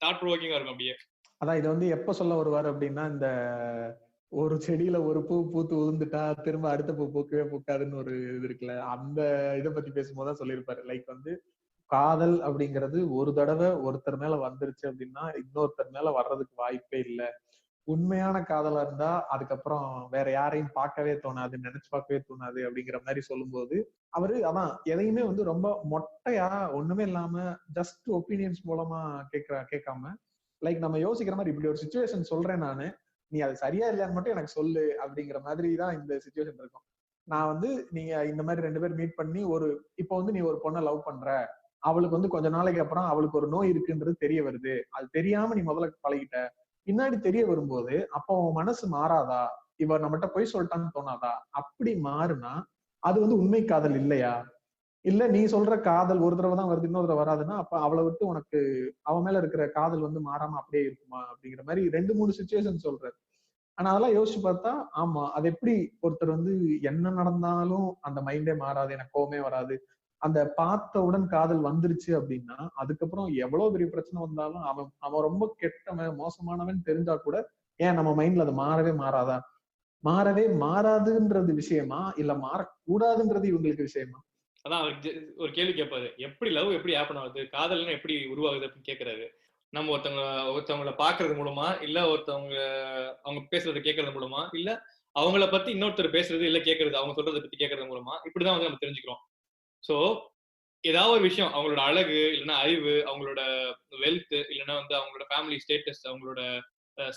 தாட் ப்ரோவோக்கிங்கா இருக்கும் அப்படியே. அதான் இது வந்து எப்ப சொல்ல வருவாரு அப்படின்னா, இந்த ஒரு செடியில ஒரு பூ பூத்து உதிர்ந்துட்டா திரும்ப அடுத்த பூ பூக்கவே பூக்காதுன்னு ஒரு இது இருக்குல்ல, அந்த இதை பத்தி பேசும்போதுதான் சொல்லியிருப்பாரு. லைக் வந்து காதல் அப்படிங்கிறது ஒரு தடவை ஒருத்தர் மேல வந்துருச்சு அப்படின்னா இன்னொருத்தர் மேல வர்றதுக்கு வாய்ப்பே இல்லை. உண்மையான காதலா இருந்தா அதுக்கப்புறம் வேற யாரையும் பார்க்கவே தோணாது, நினைச்சு பார்க்கவே தோணாது அப்படிங்கிற மாதிரி சொல்லும்போது அவரு அதான் எதையுமே வந்து ரொம்ப மொட்டையா ஒண்ணுமே இல்லாம ஜஸ்ட் ஒப்பீனியன்ஸ் மூலமா கேட்காம லைக் நம்ம யோசிக்கிற மாதிரி இப்படி ஒரு சிச்சுவேஷன் சொல்றேன் நானு, நீ அது சரியா இல்லையான்னு மட்டும் எனக்கு சொல்லு அப்படிங்கிற மாதிரி தான் இந்த சிச்சுவேஷன் இருக்கும். நான் வந்து நீங்க இந்த மாதிரி 2 பேர் மீட் பண்ணி இப்போ வந்து நீ ஒரு பொண்ணை லவ் பண்ற, அவளுக்கு வந்து கொஞ்ச நாளைக்கு அப்புறம் அவளுக்கு ஒரு நோய் இருக்குன்றது தெரிய வருது, அது தெரியாம நீ முதல்ல பழகிட்ட, பின்னாடி தெரிய வரும்போது அப்போ உன் மனசு மாறாதா, இவ நம்மகிட்ட போய் சொல்லிட்டான்னு தோணாதா? அப்படி மாறுனா அது வந்து உண்மை காதல் இல்லையா? இல்ல நீ சொல்ற காதல் ஒரு தடவை தான் வருது, இன்னொரு தடவை வராதுன்னா அப்ப அவளை விட்டு உனக்கு அவன் மேல இருக்கிற காதல் வந்து மாறாம அப்படியே இருக்குமா அப்படிங்கிற மாதிரி 2-3 சிச்சுவேஷன் சொல்றாரு. ஆனா அதெல்லாம் யோசிச்சு பார்த்தா ஆமா, அது எப்படி ஒருத்தர் வந்து என்ன நடந்தாலும் அந்த மைண்டே மாறாது, எனக்கு கோவமே வராது, அந்த பார்த்தவுடன் காதல் வந்துருச்சு அப்படின்னா அதுக்கப்புறம் எவ்வளவு பெரிய பிரச்சனை வந்தாலும் அவன் ரொம்ப கெட்டவன் மோசமானவன் தெரிஞ்சா கூட ஏன் நம்ம மைண்ட்ல அது மாறவே மாறாதா? மாறவே மாறாதுன்றது விஷயமா இல்ல மாறக்கூடாதுன்றது இவங்களுக்கு விஷயமா? அதான் அவர் ஒரு கேள்வி கேட்பாரு, எப்படி லவ் எப்படி ஹேப்பன் ஆகுது, காதல்னா எப்படி உருவாகுது அப்படின்னு கேட்கறாரு. நம்ம ஒருத்தவங்களை பாக்குறது மூலமா, இல்ல ஒருத்தவங்க அவங்க பேசுறதை கேட்கறது மூலமா, இல்ல அவங்கள பத்தி இன்னொருத்தர் பேசுறது இல்ல கேட்கறது, அவங்க சொல்றதை பத்தி கேட்கறது மூலமா இப்படிதான் வந்து நம்ம தெரிஞ்சுக்கிறோம். சோ ஏதாவது ஒரு விஷயம், அவங்களோட அழகு இல்லைன்னா அறிவு, அவங்களோட வெல்த் இல்லைன்னா வந்து அவங்களோட ஃபேமிலி ஸ்டேட்டஸ், அவங்களோட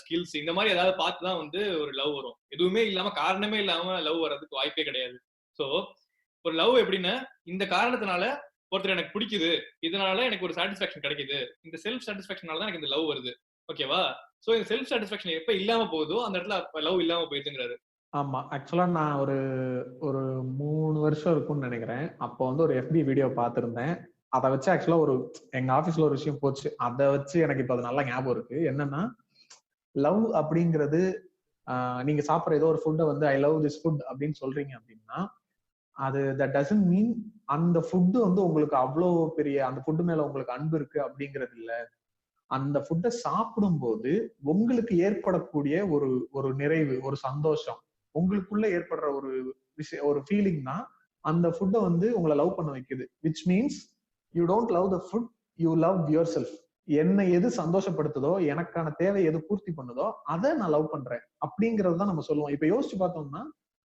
ஸ்கில்ஸ், இந்த மாதிரி ஏதாவது பார்த்துதான் வந்து ஒரு லவ் வரும். எதுவுமே இல்லாம, காரணமே இல்லாம லவ் வர்றதுக்கு வாய்ப்பே கிடையாது. சோ ஒரு லவ் எப்படின்னா, இந்த காரணத்தினால ஒருத்தர் எனக்கு பிடிக்குது, இதனால எனக்கு ஒரு சாட்டிஸ்பாக்சன் கிடைக்குது, இந்த செல்ஃப் சாட்டிஸ்பாக்சனால தான் எனக்கு இந்த லவ் வருது. ஓகேவா? சோ இந்த செல்ஃப் சாட்டிஸ்பாக்சன் எப்ப இல்லாம போகுதோ அந்த இடத்துல லவ் இல்லாம போயிடுதுங்கிறாரு. ஆமா. ஆக்சுவலா நான் ஒரு ஒரு 3 வருஷம் இருக்கும்னு நினைக்கிறேன். அப்போ வந்து ஒரு FB வீடியோ பார்த்திருந்தேன். அத வச்சு ஆக்சுவலா எங்க ஆபீஸ்ல ஒரு விஷயம் போச்சு. அத வச்சு எனக்கு இப்ப அது நல்லா ஞாபகம் இருக்கு. என்னன்னா, லவ் அப்படிங்கிறது நீங்க சாப்பிடுற ஏதோ ஒரு ஃபுட்ட வந்து ஐ லவ் திஸ் ஃபுட் அப்படின்னு சொல்றீங்க அப்படின்னா, அது தட் டசன்ட் மீன் அந்த ஃபுட் வந்து உங்களுக்கு அவ்வளவு பெரிய அந்த ஃபுட் மேல உங்களுக்கு அன்பு இருக்கு அப்படிங்கிறது இல்ல. அந்த ஃபுட்டை சாப்பிடும்போது உங்களுக்கு ஏற்படக்கூடிய ஒரு ஒரு நிறைவு, ஒரு சந்தோஷம், உங்களுக்குள்ள ஏற்படுற ஒரு விஷயம், ஒரு ஃபீலிங் தான் அந்த ஃபுட்டை வந்து உங்களை லவ் பண்ண வைக்குது. Which means you don't love the food, you love your self. என்ன எது சந்தோஷப்படுத்துதோ, எனக்கான தேவை எது பூர்த்தி பண்ணுதோ அதை நான் லவ் பண்றேன் அப்படிங்கறது தான் நம்ம சொல்லுவோம். இப்ப யோசிச்சு பார்த்தோம்னா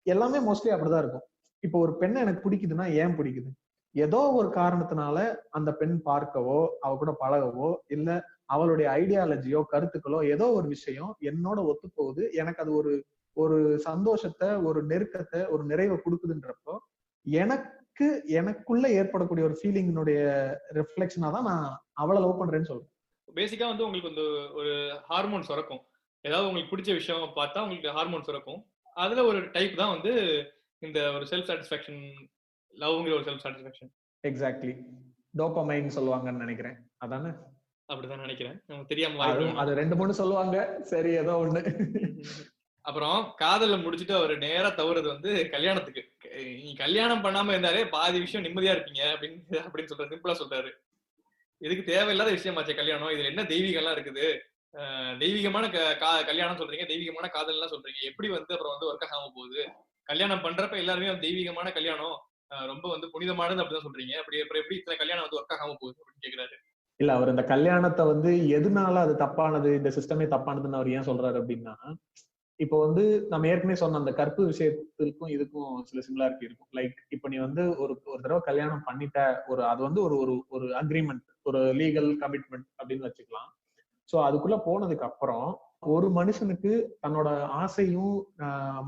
எல்லாமே மோஸ்ட்லி அப்படிதான் இருக்கும். இப்போ ஒரு பெண்ணை எனக்கு பிடிக்குதுன்னா ஏன் பிடிக்குது? ஏதோ ஒரு காரணத்தினால அந்த பெண் பார்க்கவோ, அவ கூட பழகவோ, இல்ல அவளுடைய ஐடியாலஜியோ கருத்துக்களோ ஏதோ ஒரு விஷயம் என்னோட ஒத்து போகுது, எனக்கு அது ஒரு ஒரு சந்தோஷத்தை, ஒரு நெருக்கத்தை, ஒரு நிறைவை கொடுக்குதுன்றப்போ எனக்கு எனக்குள்ள ஏற்படக்கூடிய ஒரு ஃபீலிங்கினுடைய ரிஃப்ளெக்ஷனா தான் நான் அவளை லவ் பண்றேன்னு சொல்றேன். பேசிக்கா வந்து உங்களுக்கு வந்து ஒரு ஹார்மோன் சுரக்கும். ஏதாவது உங்களுக்கு பிடிச்ச விஷயம் பார்த்தா உங்களுக்கு ஹார்மோன் சுரக்கும். அதுல ஒரு டைப் தான் வந்து இந்த ஒரு செல்ஃப் சாட்டிஸ்பாக்சன், லவ்ங்கிற ஒரு செல்ஃப் சாட்டிஸ்பாக்சன். எக்ஸாக்ட்லி. டோபமைன் சொல்லுவாங்கன்னு நினைக்கிறேன். அதானே? அப்படிதான் நினைக்கிறேன். நமக்கு தெரியாம அது 2-3 சொல்லுவாங்க. சரி, ஏதோ ஒண்ணு. அப்புறம் காதல்ல முடிச்சுட்டு அவர் நேரா தவறுது வந்து கல்யாணத்துக்கு. நீ கல்யாணம் பண்ணாம இருந்தாலே பாதி விஷயம் நிம்மதியா இருப்பீங்க அப்படின்னு சொல்றாரு. சிம்பிளா சொல்றாரு. இதுக்கு தேவையில்லாத விஷயமாச்சே கல்யாணம், இதுல என்ன தெய்வீகம் எல்லாம் இருக்குது, தெய்வீகமான கல்யாணம் சொல்றீங்க, தெய்வீகமான காதல் எல்லாம் சொல்றீங்க, எப்படி வந்து அப்புறம் வந்து ஒர்க் ஆகாம போகுது? கல்யாணம் பண்றப்ப எல்லாருமே தெய்வீகமான கல்யாணம், ரொம்ப வந்து புனிதமானது அப்படிதான் சொல்றீங்க, அப்படி அப்புறம் எப்படி இத்தனை கல்யாணம் வந்து ஒர்க் ஆகாம போகுது அப்படின்னு கேக்குறாரு. இல்ல, அவர் இந்த கல்யாணத்தை வந்து எதனால அது தப்பானது, இந்த சிஸ்டமே தப்பானதுன்னு அவர் ஏன் சொல்றாரு அப்படின்னா, இப்போ வந்து நம்ம ஏற்கனவே சொன்ன அந்த கற்பு விஷயத்திற்கும் இதுக்கும் சில சிமிலாரிட்டி இருக்கும். லைக் இப்போ நீ வந்து ஒரு ஒரு தடவை கல்யாணம் பண்ணிட்ட, அது வந்து ஒரு ஒரு ஒரு அக்ரிமெண்ட், ஒரு லீகல் கமிட்மெண்ட் அப்படின்னு வச்சுக்கலாம். சோ அதுக்குள்ள போனதுக்கு அப்புறம் ஒரு மனுஷனுக்கு தன்னோட ஆசையும்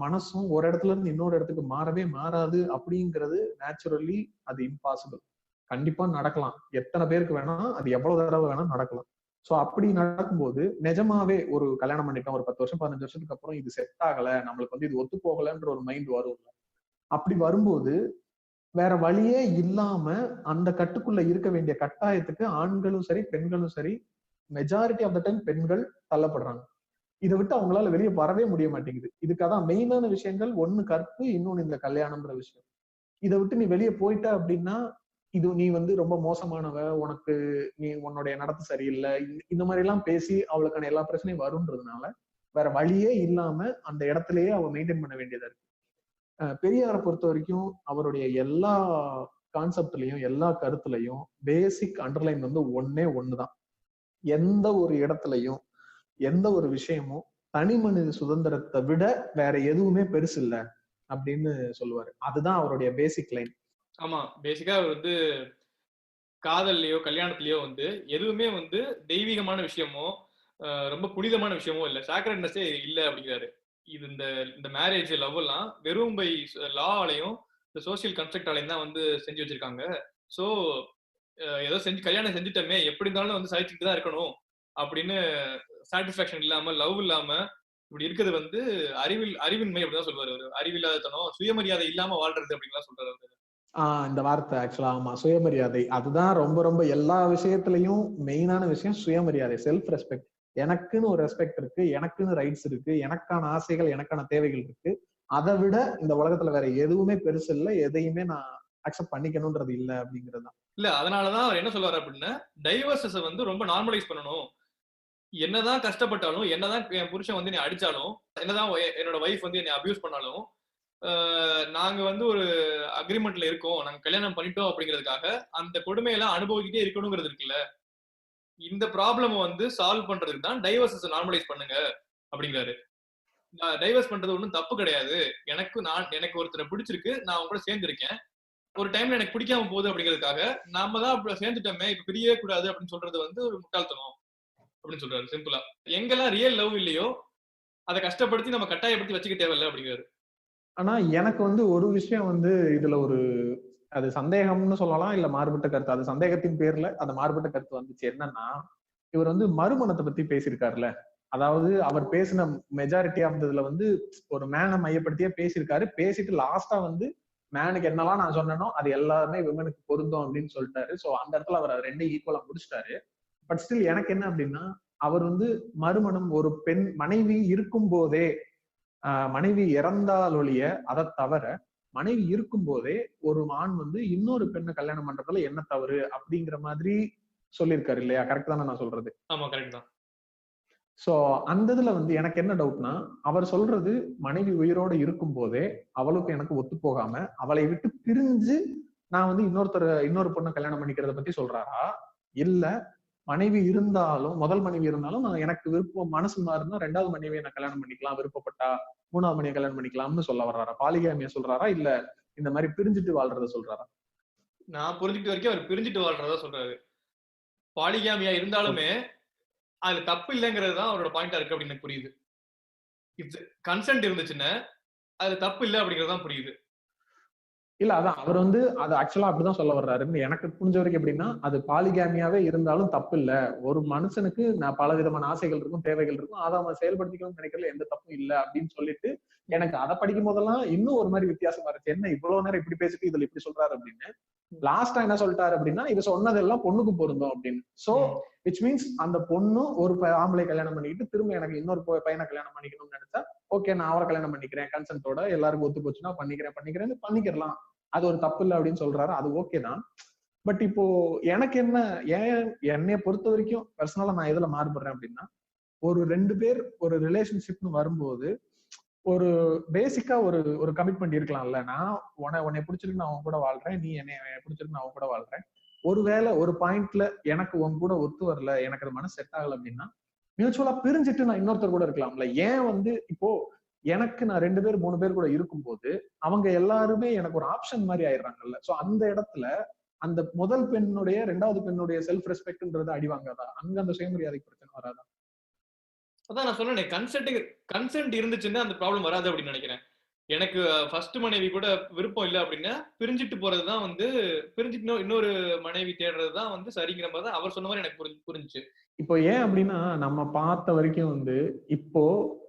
மனசும் ஒரு இடத்துல இருந்து இன்னொரு இடத்துக்கு மாறவே மாறாது அப்படிங்கிறது நேச்சுரலி அது இம்பாசிபிள். கண்டிப்பா நடக்கலாம், எத்தனை பேருக்கு வேணா, அது எவ்வளவு தடவை வேணா நடக்கலாம். சோ அப்படி நடக்கும்போது நிஜமாவே ஒரு கல்யாணம் பண்ணிட்டோம், ஒரு 10 வருஷம் 15 வருஷத்துக்கு அப்புறம் இது செட் ஆகல, நம்மளுக்கு வந்து இது ஒத்து போகலன்ற ஒரு மைண்ட் வரும். அப்படி வரும்போது வேற வழியே இல்லாம அந்த கட்டுக்குள்ள இருக்க வேண்டிய கட்டாயத்துக்கு ஆண்களும் சரி பெண்களும் சரி, மெஜாரிட்டி ஆஃப் த டைம் பெண்கள் தள்ளப்படுறாங்க. இதை விட்டு அவங்களால வெளியே வரவே முடிய மாட்டேங்குது. இதுக்காக மெயினான விஷயங்கள், ஒண்ணு கற்பு, இன்னொன்னு இந்த கல்யாணம்ன்ற விஷயம். இதை விட்டு நீ வெளியே போயிட்ட அப்படின்னா இது நீ வந்து ரொம்ப மோசமானவ, உனக்கு நீ உன்னுடைய நடத்தை சரியில்லை, இந்த மாதிரி எல்லாம் பேசி அவளுக்கான எல்லா பிரச்சனையும் வரும்ன்றதுனால வேற வழியே இல்லாம அந்த இடத்துலயே அவ மெயின்டைன் பண்ண வேண்டியதா இருக்கு. பெரியாரை பொறுத்த வரைக்கும் அவருடைய எல்லா கான்செப்ட்லயும் எல்லா கருத்துலையும் பேசிக் அண்டர்லைன் வந்து ஒண்ணுதான். எந்த ஒரு இடத்துலயும் எந்த ஒரு விஷயமும் தனி மனித சுதந்திரத்தை விட வேற எதுவுமே பெருசு இல்ல அப்படின்னு சொல்லுவாரு. அதுதான் அவருடைய பேசிக் லைன். ஆமா, பேசிக்கா அவர் வந்து காதல்லையோ கல்யாணத்திலயோ வந்து எதுவுமே வந்து தெய்வீகமான விஷயமோ ரொம்ப புனிதமான விஷயமோ இல்ல, சாக்ரெட்னஸே இல்ல அப்படிங்கிறாரு. இது இந்த மேரேஜ் லவ் எல்லாம் வெறும் பை லாவாலையும் இந்த சோசியல் கன்ஸ்ட்ரக்டாலையும் தான் வந்து செஞ்சு வச்சிருக்காங்க. சோ ஏதோ செஞ்சு கல்யாணம் செஞ்சுட்டோமே, எப்படி இருந்தாலும் வந்து சகிச்சுட்டு தான் இருக்கணும் அப்படின்னு சாட்டிஸ்பாக்சன் இல்லாம, லவ் இல்லாம இப்படி இருக்கிறது வந்து அறிவின்மை அப்படிதான் சொல்லுவாரு அவரு. அறிவில்லாதத்தனம், சுயமரியாதை இல்லாம வாழ்றது அப்படின்லாம் சொல்றாரு அவரு. இந்த வார்த்தை ஆக்சுவலா ஆமா, சுயமரியாதை. அதுதான் ரொம்ப ரொம்ப எல்லா விஷயத்திலையும் மெயினான விஷயம், சுயமரியாதை, செல்ஃப் ரெஸ்பெக்ட். எனக்குன்னு ஒரு ரெஸ்பெக்ட் இருக்கு, எனக்குன்னு ரைட்ஸ் இருக்கு, எனக்கான ஆசைகள், எனக்கான தேவைகள் இருக்கு. அதை விட இந்த உலகத்துல வேற எதுவுமே பெருசு இல்லை, எதையுமே நான் அக்செப்ட் பண்ணிக்கணும்ன்றது இல்ல அப்படிங்கிறது. இல்ல, அதனாலதான் அவர் என்ன சொல்லுவாரு அப்படின்னா, டைவர்சஸ் வந்து ரொம்ப நார்மலைஸ் பண்ணணும். என்னதான் கஷ்டப்பட்டாலும், என்னதான் என் புருஷன் வந்து என்னை அடிச்சாலும், என்னதான் என்னோட வைஃப் வந்து என்னை அபியூஸ் பண்ணாலும், நாங்க வந்து ஒரு அக்ரிமெண்ட்ல இருக்கோம், நாங்க கல்யாணம் பண்ணிட்டோம் அப்படிங்கிறதுக்காக அந்த கொடுமையெல்லாம் அனுபவிக்கிட்டே இருக்கணுங்கிறது இருக்குல்ல. இந்த ப்ராப்ளம் வந்து சால்வ் பண்றதுக்கு தான் டைவர்ஸஸ் நார்மலைஸ் பண்ணுங்க அப்படிங்கிறாரு. டைவர்ஸ் பண்றது ஒன்றும் தப்பு கிடையாது. எனக்கு ஒருத்தரை பிடிச்சிருக்கு, நான் அவங்க கூட சேர்ந்திருக்கேன். ஒரு டைம்ல எனக்கு பிடிக்காம போகுது அப்படிங்கிறதுக்காக நாம தான் அப்படி சேர்ந்துட்டோமே, இப்ப பிரியவே கூடாது அப்படின்னு சொல்றது வந்து ஒரு முட்டாள்தனம் அப்படின்னு சொல்றாரு சிம்பிளா. எங்கெல்லாம் ரியல் லவ் இல்லையோ அதை கஷ்டப்படுத்தி நம்ம கட்டாயப்படுத்தி வச்சுக்க தேவையில்ல அப்படிங்கிறாரு. ஆனா எனக்கு வந்து ஒரு விஷயம் வந்து இதுல ஒரு அது சந்தேகம்னு சொல்லலாம், இல்ல மாறுபட்ட கருத்து. அது சந்தேகத்தின் பேர்ல அந்த மாறுபட்ட கருத்து வந்துச்சு. என்னன்னா, இவர் வந்து மறுமணத்தை பத்தி பேசியிருக்காருல்ல. அதாவது அவர் பேசின மெஜாரிட்டி ஆஃப் இதுல வந்து ஒரு மேனை மையப்படுத்தியே பேசியிருக்காரு. பேசிட்டு லாஸ்டா வந்து மேனுக்கு என்னெல்லாம் நான் சொன்னேனோ அது எல்லாமே விமனுக்கு பொருந்தும் அப்படின்னு சொல்லிட்டாரு. சோ அந்த இடத்துல அவர் ரெண்டையும் ஈக்குவலா முடிச்சிட்டாரு. பட் ஸ்டில் எனக்கு என்ன அப்படின்னா, அவர் வந்து மறுமணம் ஒரு பெண் மனைவி இருக்கும் போதே, மனைவி இறந்தால் ஒழிய அதை தவிர மனைவி இருக்கும் போதே ஒரு ஆண் வந்து இன்னொரு பெண்ணை கல்யாணம் பண்றதுல என்ன தவறு அப்படிங்கிற மாதிரி சொல்லியிருக்காரு இல்லையா? கரெக்ட் தானே நான் சொல்றது? ஆமா, கரெக்ட் தான். சோ அந்த இதுல வந்து எனக்கு என்ன டவுட்னா, அவர் சொல்றது மனைவி உயிரோட இருக்கும் போதே அவளுக்கு எனக்கு ஒத்து போகாம அவளை விட்டு பிரிஞ்சு நான் வந்து இன்னொரு பொண்ணை கல்யாணம் பண்ணிக்கிறத பத்தி சொல்றாரா, இல்ல மனைவி இருந்தாலும் முதல் மனைவி இருந்தாலும் நான் எனக்கு விருப்பம் மனசு மாறினா ரெண்டாவது மனைவியை நான் கல்யாணம் பண்ணிக்கலாம், விருப்பப்பட்டா மூணாவது மனைவியை கல்யாணம் பண்ணிக்கலாம்னு சொல்ல வர்றாரா? பாலிகாமியா சொல்றாரா, இல்ல இந்த மாதிரி பிரிஞ்சுட்டு வாழ்றத சொல்றாரா? நான் புரிஞ்சுக்கிட்ட வரைக்கும் அவர் பிரிஞ்சுட்டு வாழ்றதா சொல்றாரு. பாலிகாமியா இருந்தாலுமே அதுல தப்பு இல்லைங்கிறது தான் அவரோட பாயிண்டா இருக்கு அப்படின்னு எனக்கு புரியுது. கன்சென்ட் இருந்துச்சுன்னா அது தப்பு இல்லை அப்படிங்கிறது தான் புரியுது. இல்ல அதான் அவர் வந்து அது ஆக்சுவலா அப்படிதான் சொல்ல வர்றாருன்னு எனக்கு புரிஞ்ச வரைக்கும். எப்படின்னா, அது பாலிகாமியாவே இருந்தாலும் தப்பு இல்ல. ஒரு மனுஷனுக்கு பல விதமான ஆசைகள் இருக்கும், தேவைகள் இருக்கும், அதை அவன் செயல்படுத்திக்கணும்னு நினைக்கிறதுல எந்த தப்பும் இல்லை அப்படின்னு சொல்லிட்டு எனக்கு அதை படிக்கும் போதெல்லாம் இன்னும் ஒரு மாதிரி வித்தியாசமா இருந்துச்சு. என்ன இவ்வளவு நேரம் இப்படி பேசிட்டு இதுல இப்படி சொல்றாரு அப்படின்னு. லாஸ்டா என்ன சொல்லிட்டாரு அப்படின்னா, இது சொன்னதெல்லாம் பொண்ணுக்கு பொருந்தும் அப்படின்னு. சோ விச் மீன்ஸ் அந்த பொண்ணும் ஒரு ஆம்பளை கல்யாணம் பண்ணிக்கிட்டு திரும்ப எனக்கு இன்னொரு பையனை கல்யாணம் பண்ணிக்கணும்னு நினைச்சா ஓகே நான் அவரை கல்யாணம் பண்ணிக்கிறேன், கன்சென்ட்டோட எல்லாருக்கும் ஒத்து போச்சுன்னா பண்ணிக்கிறலாம், அது ஒரு தப்பு இல்லை அப்படின்னு சொல்றாரு. அது ஓகே தான். பட் இப்போ எனக்கு என்னைய பொறுத்த வரைக்கும் பர்சனலா நான் எதுல மாறுபடுறேன் அப்படின்னா, ஒரு 2 பேர் ஒரு ரிலேஷன்ஷிப்னு வரும்போது ஒரு பேசிக்கா ஒரு கமிட்மெண்ட் இருக்கலாம்ல. நான் உன்னை பிடிச்சிருக்கு, நான் உன் கூட வாழ்றேன், நீ என்னை பிடிச்சிருக்கு, நான் உன் கூட வாழ்றேன். ஒருவேளை ஒரு பாயிண்ட்ல எனக்கு உன் கூட ஒத்து வரல, எனக்கு அது மனசு செட் ஆகல அப்படின்னா மியூச்சுவலா பிரிஞ்சுட்டு நான் இன்னொருத்தர் கூட இருக்கலாம்ல. ஏன் வந்து இப்போ எனக்கு நான் 2 பேர் 3 பேர் கூட இருக்கும்போது அவங்க எல்லாருமே எனக்கு ஒரு ஆப்ஷன் மாதிரி ஆயிடுறாங்கல்ல. சோ அந்த இடத்துல அந்த முதல் பெண்ணுடைய ரெண்டாவது பெண்ணுடைய செல்ஃப் ரெஸ்பெக்ட்ன்றது அடிவாங்காதா? அங்க அந்த சுயமரியாதை பிரச்சனை வராதா? அதான் நான் சொன்னேன், கன்சென்ட் இருந்துச்சுன்னா அந்த ப்ராப்ளம் வராது அப்படின்னு நினைக்கிறேன். எனக்கு ஃபர்ஸ்ட் மனைவி கூட விருப்பம் இல்லை அப்படின்னா பிரிஞ்சுட்டு போறதுதான் வந்து பிரிஞ்சுட்டு இன்னொரு மனைவி தேடுறதுதான் வந்து சரிங்கிற மாதிரி தான் அவர் சொன்ன மாதிரி எனக்கு புரிஞ்சுச்சு. இப்போ ஏன் அப்படின்னா, நம்ம பார்த்த வரைக்கும் வந்து இப்போ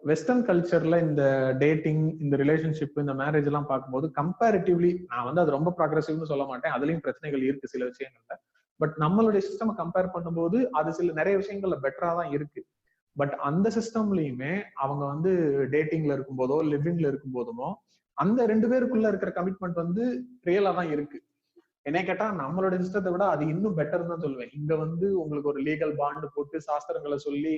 வெஸ்டர்ன் கல்ச்சர்ல இந்த டேட்டிங், இந்த ரிலேஷன்ஷிப், இந்த மேரேஜ் எல்லாம் பார்க்கும்போது கம்பேரிட்டிவ்லி நான் வந்து அது ரொம்ப ப்ராக்ரெசிவ்னு சொல்ல மாட்டேன், அதுலயும் பிரச்சனைகள் இருக்கு சில விஷயங்கள்ல. பட் நம்மளுடைய சிஸ்டம் கம்பேர் பண்ணும்போது அது நிறைய விஷயங்கள்ல பெட்டரா தான் இருக்கு. பட் அந்த சிஸ்டம்லயுமே அவங்க வந்து டேட்டிங்ல இருக்கும் போதோ லிவிங்ல இருக்கும் போதுமோ அந்த 2 பேருக்குள்ள இருக்கிற கமிட்மெண்ட் வந்து ரியலா தான் இருக்கு. என்ன கேட்டா நம்மளோட சிஸ்டத்தை விட அது இன்னும் பெட்டர் தான் சொல்லுவேன். இங்க வந்து உங்களுக்கு ஒரு லீகல் பாண்ட் போட்டு சாஸ்திரங்களை சொல்லி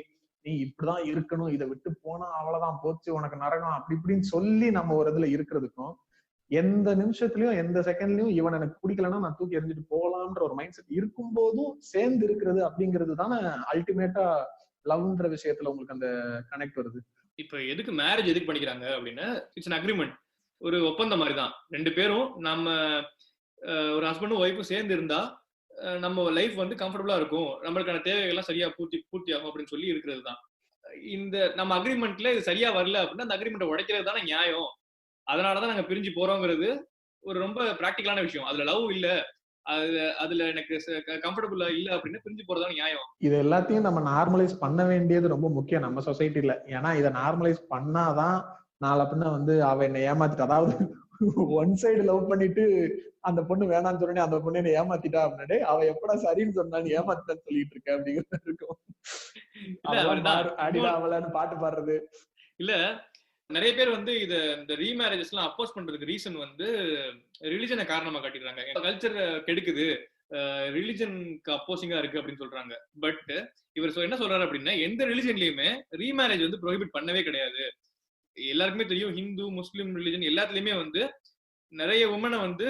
நீ இப்படிதான் இருக்கணும், இதை விட்டு போனா அவ்வளவுதான் போச்சு உனக்கு நரகம் அப்படி இப்படின்னு சொல்லி நம்ம ஒரு இதுல இருக்கிறதுக்கும், எந்த நிமிஷத்துலயும் எந்த செகண்ட்லயும் இவன் எனக்கு பிடிக்கலன்னா நான் தூக்கி எறிஞ்சிட்டு போகலாம்ன்ற ஒரு மைண்ட் செட் இருக்கும் போதும் சேர்ந்து இருக்கிறது அப்படிங்கிறது தானே அல்டிமேட்டா லவ்ன்ற விஷயத்துல உங்களுக்கு அந்த கனெக்ட் வருது. இப்ப எதுக்கு மேரேஜ் எதுக்கு பண்ணிக்கிறாங்க அப்படின்னா, இட்ஸ் an agreement, ஒரு ஒப்பந்தம் மாதிரி தான். 2 பேரும் நம்ம ஒரு ஹஸ்பண்டும் ஒய்ஃபும் சேர்ந்து இருந்தா நம்ம லைஃப் வந்து கம்ஃபர்டபுளா இருக்கும், நம்மளுக்கான தேவைகள்லாம் சரியா பூர்த்தி ஆகும் அப்படின்னு சொல்லி இருக்கிறது தான். இந்த நம்ம அக்ரிமெண்ட்ல இது சரியா வரல அப்படின்னா அந்த அக்ரிமெண்ட்டை உடைக்கிறது தானே நியாயம். அதனாலதான் நாங்க பிரிஞ்சு போறோங்கிறது ஒரு ரொம்ப பிராக்டிகலான விஷயம். அதுல லவ் இல்ல, அதுல எனக்கு கம்ஃபர்டபுளா இல்ல அப்படின்னு பிரிஞ்சு போறதுதான் நியாயம். இது எல்லாத்தையும் நம்ம நார்மலைஸ் பண்ண வேண்டியது ரொம்ப முக்கியம் நம்ம சொசைட்டில. ஏன்னா இதை நார்மலைஸ் பண்ணாதான் நாளை பின்ன வந்து அவ என்னை ஏமாத்திட்டு, அதாவது ஒன் சைடு லவ் பண்ணிட்டு அந்த பொண்ணு வேணான்னு சொன்னே அந்த பொண்ணு என்ன ஏமாத்திட்டா அப்படின்னே அவ எப்படா சரின்னு சொன்னான்னு ஏமாத்திட்டான்னு சொல்லிட்டு இருக்க அப்படிங்கிறது இருக்கும். அடிடா அவளன்னு பாட்டு பாடுறது இல்ல. நிறைய பேர் வந்து இந்த ரீமேரேஜஸ் எல்லாம் அப்போஸ் பண்றதுக்கு ரீசன் வந்து ரிலிஜனை காரணமா காட்டிடுறாங்க. கல்ச்சர் கெடுக்குது, ரிலிஜனுக்கு அப்போசிங்கா இருக்கு அப்படின்னு சொல்றாங்க. பட் இவர் என்ன சொல்றாரு அப்படின்னா, எந்த ரிலிஜன்லயுமே ரீமேரேஜ் வந்து ப்ரோஹிபிட் பண்ணவே கிடையாது. எல்லாருக்குமே தெரியும், ஹிந்து முஸ்லீம் ரிலிஜன் எல்லாத்துலயுமே வந்து நிறைய உமனை வந்து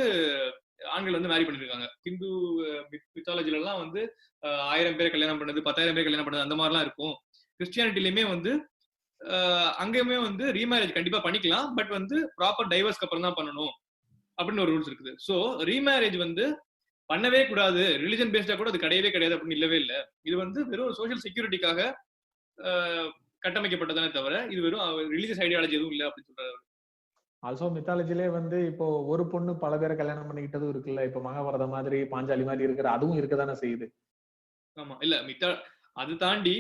ஆண்கள் வந்து மேரி பண்ணிருக்காங்க. ஹிந்து மித்தாலஜில எல்லாம் வந்து 1000 பேரை கல்யாணம் பண்ணது, 10,000 பேர் கல்யாணம் பண்ணது அந்த மாதிரிலாம் இருக்கும். கிறிஸ்டியானிட்டிலயுமே வந்து அங்கேயுமே வந்து ரீமேரேஜ் கண்டிப்பா பண்ணிக்கலாம், பட் வந்து ப்ராப்பர் டைவர்ஸ்க்கு அப்புறம் தான் பண்ணணும் அப்படின்னு ஒரு ரூல்ஸ் இருக்குது. ஸோ ரீமேரேஜ் வந்து பண்ணவே கூடாது, ரிலிஜன் பேஸ்டா கூட அது கிடையவே கிடையாது அப்படின்னு இல்லவே இல்லை. இது வந்து வெறும் சோஷியல் செக்யூரிட்டிக்காக கட்டமைக்கப்பட்டதானே தவிர இது வெறும் ரிலீஜியஸ் ஐடியாலஜி எதுவும் இல்லை அப்படின்னு சொல்றாரு. ஆல்சோ மித்தாலஜிலே வந்து இப்போ ஒரு பொண்ணு பல பேரை கல்யாணம் பண்ணிக்கிட்டதும் இருக்குல்ல. இப்போ மகாபாரதம் மாதிரி பாஞ்சாலி மாதிரி இருக்கிற அதுவும் இருக்கதானே செய்யுது. ஆமா, இல்ல அது தாண்டி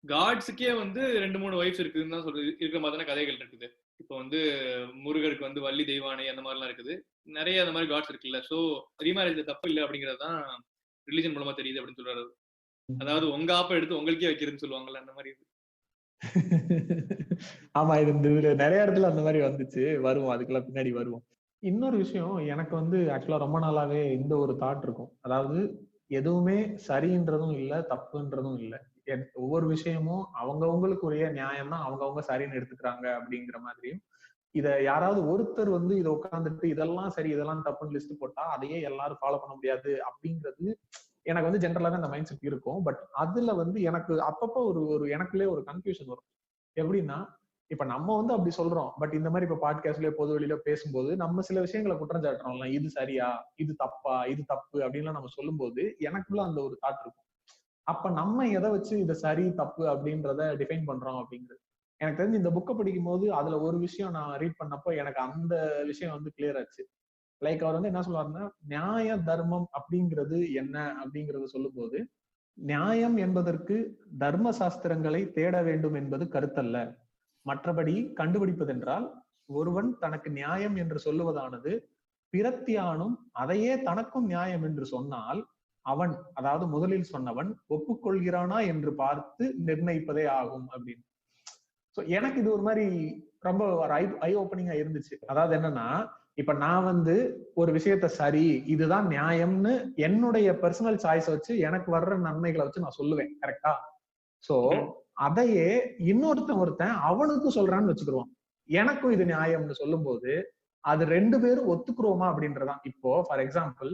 காட்ஸுக்கே வந்து 2-3 வைஃப்ஸ் இருக்குதுன்னு தான் சொல்றது, இருக்கிற மாதிரியான கதைகள் இருக்குது. இப்போ வந்து முருகருக்கு வந்து வள்ளி தெய்வானை அந்த மாதிரிலாம் இருக்குது, நிறைய அந்த மாதிரி காட்ஸ் இருக்குல்ல. ஸோ ரீமேரேஜ் தப்பு இல்லை அப்படிங்கிறது தான் ரிலிஜன் மூலமா தெரியுது அப்படின்னு சொல்றாரு. அதாவது உங்க ஆப்ப எடுத்து உங்களுக்கே வைக்கிறதுன்னு சொல்லுவாங்கல்ல, அந்த மாதிரி. ஆமா, இது இதுல நிறைய இடத்துல அந்த மாதிரி வந்துச்சு, வருவோம் அதுக்கெல்லாம் பின்னாடி வருவோம். இன்னொரு விஷயம் எனக்கு வந்து ஆக்சுவலா ரொம்ப நாளாவே இந்த ஒரு தாட் இருக்கும். அதாவது எதுவுமே சரின்றதும் இல்ல தப்புன்றதும் இல்ல. ஒவ்வொரு விஷயமும் அவங்கவுங்களுக்கு உரிய நியாயம்னா அவங்கவுங்க சரின்னு எடுத்துக்கிறாங்க அப்படிங்கிற மாதிரியும், இத யாராவது ஒருத்தர் வந்து இதை உட்காந்துட்டு இதெல்லாம் சரி இதெல்லாம் தப்புன்னு லிஸ்ட் போட்டா அதையே எல்லாரும் ஃபாலோ பண்ண முடியாது அப்படிங்கிறது எனக்கு வந்து ஜென்ரலாவே அந்த மைண்ட் செட் இருக்கும். பட் அதுல வந்து எனக்கு அப்பப்போ ஒரு எனக்குள்ளே ஒரு கன்ஃபியூஷன் வரும். எப்படின்னா, இப்ப நம்ம வந்து அப்படி சொல்றோம், பட் இந்த மாதிரி இப்ப பாட்காஸ்ட்லயோ பொது வெளியில பேசும்போது நம்ம சில விஷயங்களை குற்றம் சாட்டுறோம்ல, இது சரியா இது தப்பா இது தப்பு அப்படின்லாம் நம்ம சொல்லும் போது எனக்குள்ள அந்த ஒரு தாட் இருக்கும். அப்ப நம்ம எதை வச்சு இதை சரி தப்பு அப்படின்றத டிஃபைன் பண்றோம் அப்படிங்கிறது எனக்கு தெரிஞ்சு இந்த புக்கை படிக்கும் போது அதுல ஒரு விஷயம் நான் ரீட் பண்ணப்போ எனக்கு அந்த விஷயம் வந்து கிளியர் ஆச்சு. லைக் அவர் வந்து என்ன சொல்லுவாருன்னா, நியாய தர்மம் அப்படிங்கிறது என்ன அப்படிங்கறத சொல்லும் போது, நியாயம் என்பதற்கு தர்ம சாஸ்திரங்களை தேட வேண்டும் என்பது கருத்தல்ல. மற்றபடி கண்டுபிடிப்பதென்றால் ஒருவன் தனக்கு நியாயம் என்று சொல்லுவதானது பிறத்தியானும் அதையே தனக்கும் நியாயம் என்று சொன்னால் அவன், அதாவது முதலில் சொன்னவன் ஒப்புக்கொள்கிறானா என்று பார்த்து நிர்ணயிப்பதே ஆகும் அப்படின்னு. சோ எனக்கு இது ஒரு மாதிரி ரொம்ப ஒரு ஐ ஓப்பனிங்கா இருந்துச்சு. அதாவது என்னன்னா, இப்ப நான் வந்து ஒரு விஷயத்த சரி இதுதான் நியாயம்னு என்னுடைய பர்சனல் சாய்ஸ் வச்சு எனக்கு வர்ற நன்மைகளை வச்சு நான் சொல்லுவேன், கரெக்டா? சோ அதையே ஒருத்தன் அவனுக்கும் சொல்றான்னு வச்சுக்கிடுவான், எனக்கும் இது நியாயம்னு சொல்லும் போது அது 2 பேரும் ஒத்துக்குறோமா அப்படின்றதான். இப்போ ஃபார் எக்ஸாம்பிள்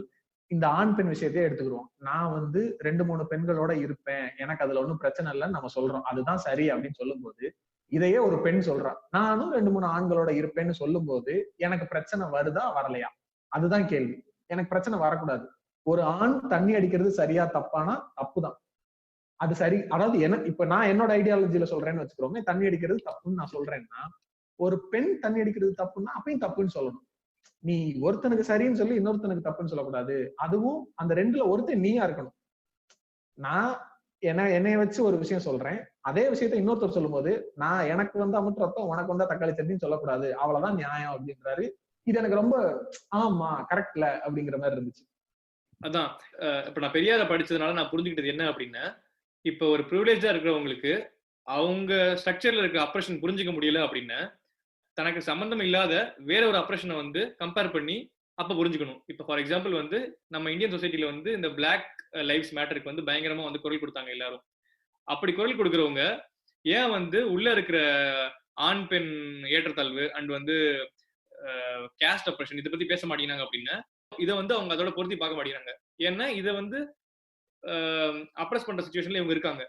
இந்த ஆண் பெண் விஷயத்தையே எடுத்துக்கிறோம். நான் வந்து 2-3 பெண்களோட இருப்பேன், எனக்கு அதுல ஒன்றும் பிரச்சனை இல்லைன்னு நம்ம சொல்றோம், அதுதான் சரி அப்படின்னு சொல்லும் போது, இதையே ஒரு பெண் சொல்றான் நானும் 2-3 ஆண்களோட இருப்பேன்னு சொல்லும் போது எனக்கு பிரச்சனை வருதா வரலையா? அதுதான் கேள்வி. எனக்கு பிரச்சனை வரக்கூடாது. ஒரு ஆண் தண்ணி அடிக்கிறது சரியா தப்பானா தப்புதான், அது சரி. அதாவது என்ன, இப்ப நான் என்னோட ஐடியாலஜில சொல்றேன்னு வச்சுக்கிறோமே, தண்ணி அடிக்கிறது தப்புன்னு நான் சொல்றேன்னா, ஒரு பெண் தண்ணி அடிக்கிறது தப்புன்னா அப்பயும் தப்புன்னு சொல்லணும். நீ ஒருத்தனுக்கு சரின்னு சொல்லி இன்னொருத்தனுக்கு தப்புன்னு சொல்லக்கூடாது. அதுவும் அந்த 2ல ஒருத்தன் நீயா இருக்கணும். நான் என்னைய வச்சு ஒரு விஷயம் சொல்றேன், அதே விஷயத்த இன்னொருத்தர் சொல்லும் போது நான் எனக்கு வந்தா மட்டும் ரத்தம் உனக்கு வந்தா தக்காளி சட்னின்னு சொல்லக்கூடாது, அவ்வளவுதான் நியாயம் அப்படின்றாரு. இது எனக்கு ரொம்ப ஆமா கரெக்ட்ல அப்படிங்கிற மாதிரி இருந்துச்சு. அதான் இப்ப நான் பெரியார படிச்சதுனால நான் புரிஞ்சுக்கிட்டது என்ன அப்படின்னா, இப்ப ஒரு ப்ரிவிலேஜா இருக்கிறவங்களுக்கு அவங்க ஸ்ட்ரக்சர்ல இருக்க அப்ரேஷன் புரிஞ்சுக்க முடியல அப்படின்னா, தனக்கு சம்பந்தம் இல்லாத வேற ஒரு அப்ரேஷனை வந்து கம்பேர் பண்ணி அப்ப புரிஞ்சுக்கணும். இப்ப ஃபார் எக்ஸாம்பிள் வந்து நம்ம இந்தியன் சொசைட்டில வந்து இந்த பிளாக் லைஃப்ஸ் மேட்டருக்கு வந்து பயங்கரமா வந்து குரல் கொடுத்தாங்க எல்லாரும். அப்படி குரல் கொடுக்கறவங்க ஏன் வந்து உள்ள இருக்கிற ஆண் பெண் ஏற்றத்தாழ்வு அண்ட் வந்து கேஸ்ட் அப்ரேஷன் இதை பத்தி பேச மாட்டேங்கிறாங்க அப்படின்னா, இதை வந்து அவங்க அதோட பொருத்தி பார்க்க மாட்டேங்கிறாங்க. ஏன்னா இதை வந்து அப்ரஸ் பண்ற சிச்சுவேஷன்ல இவங்க இருக்காங்க.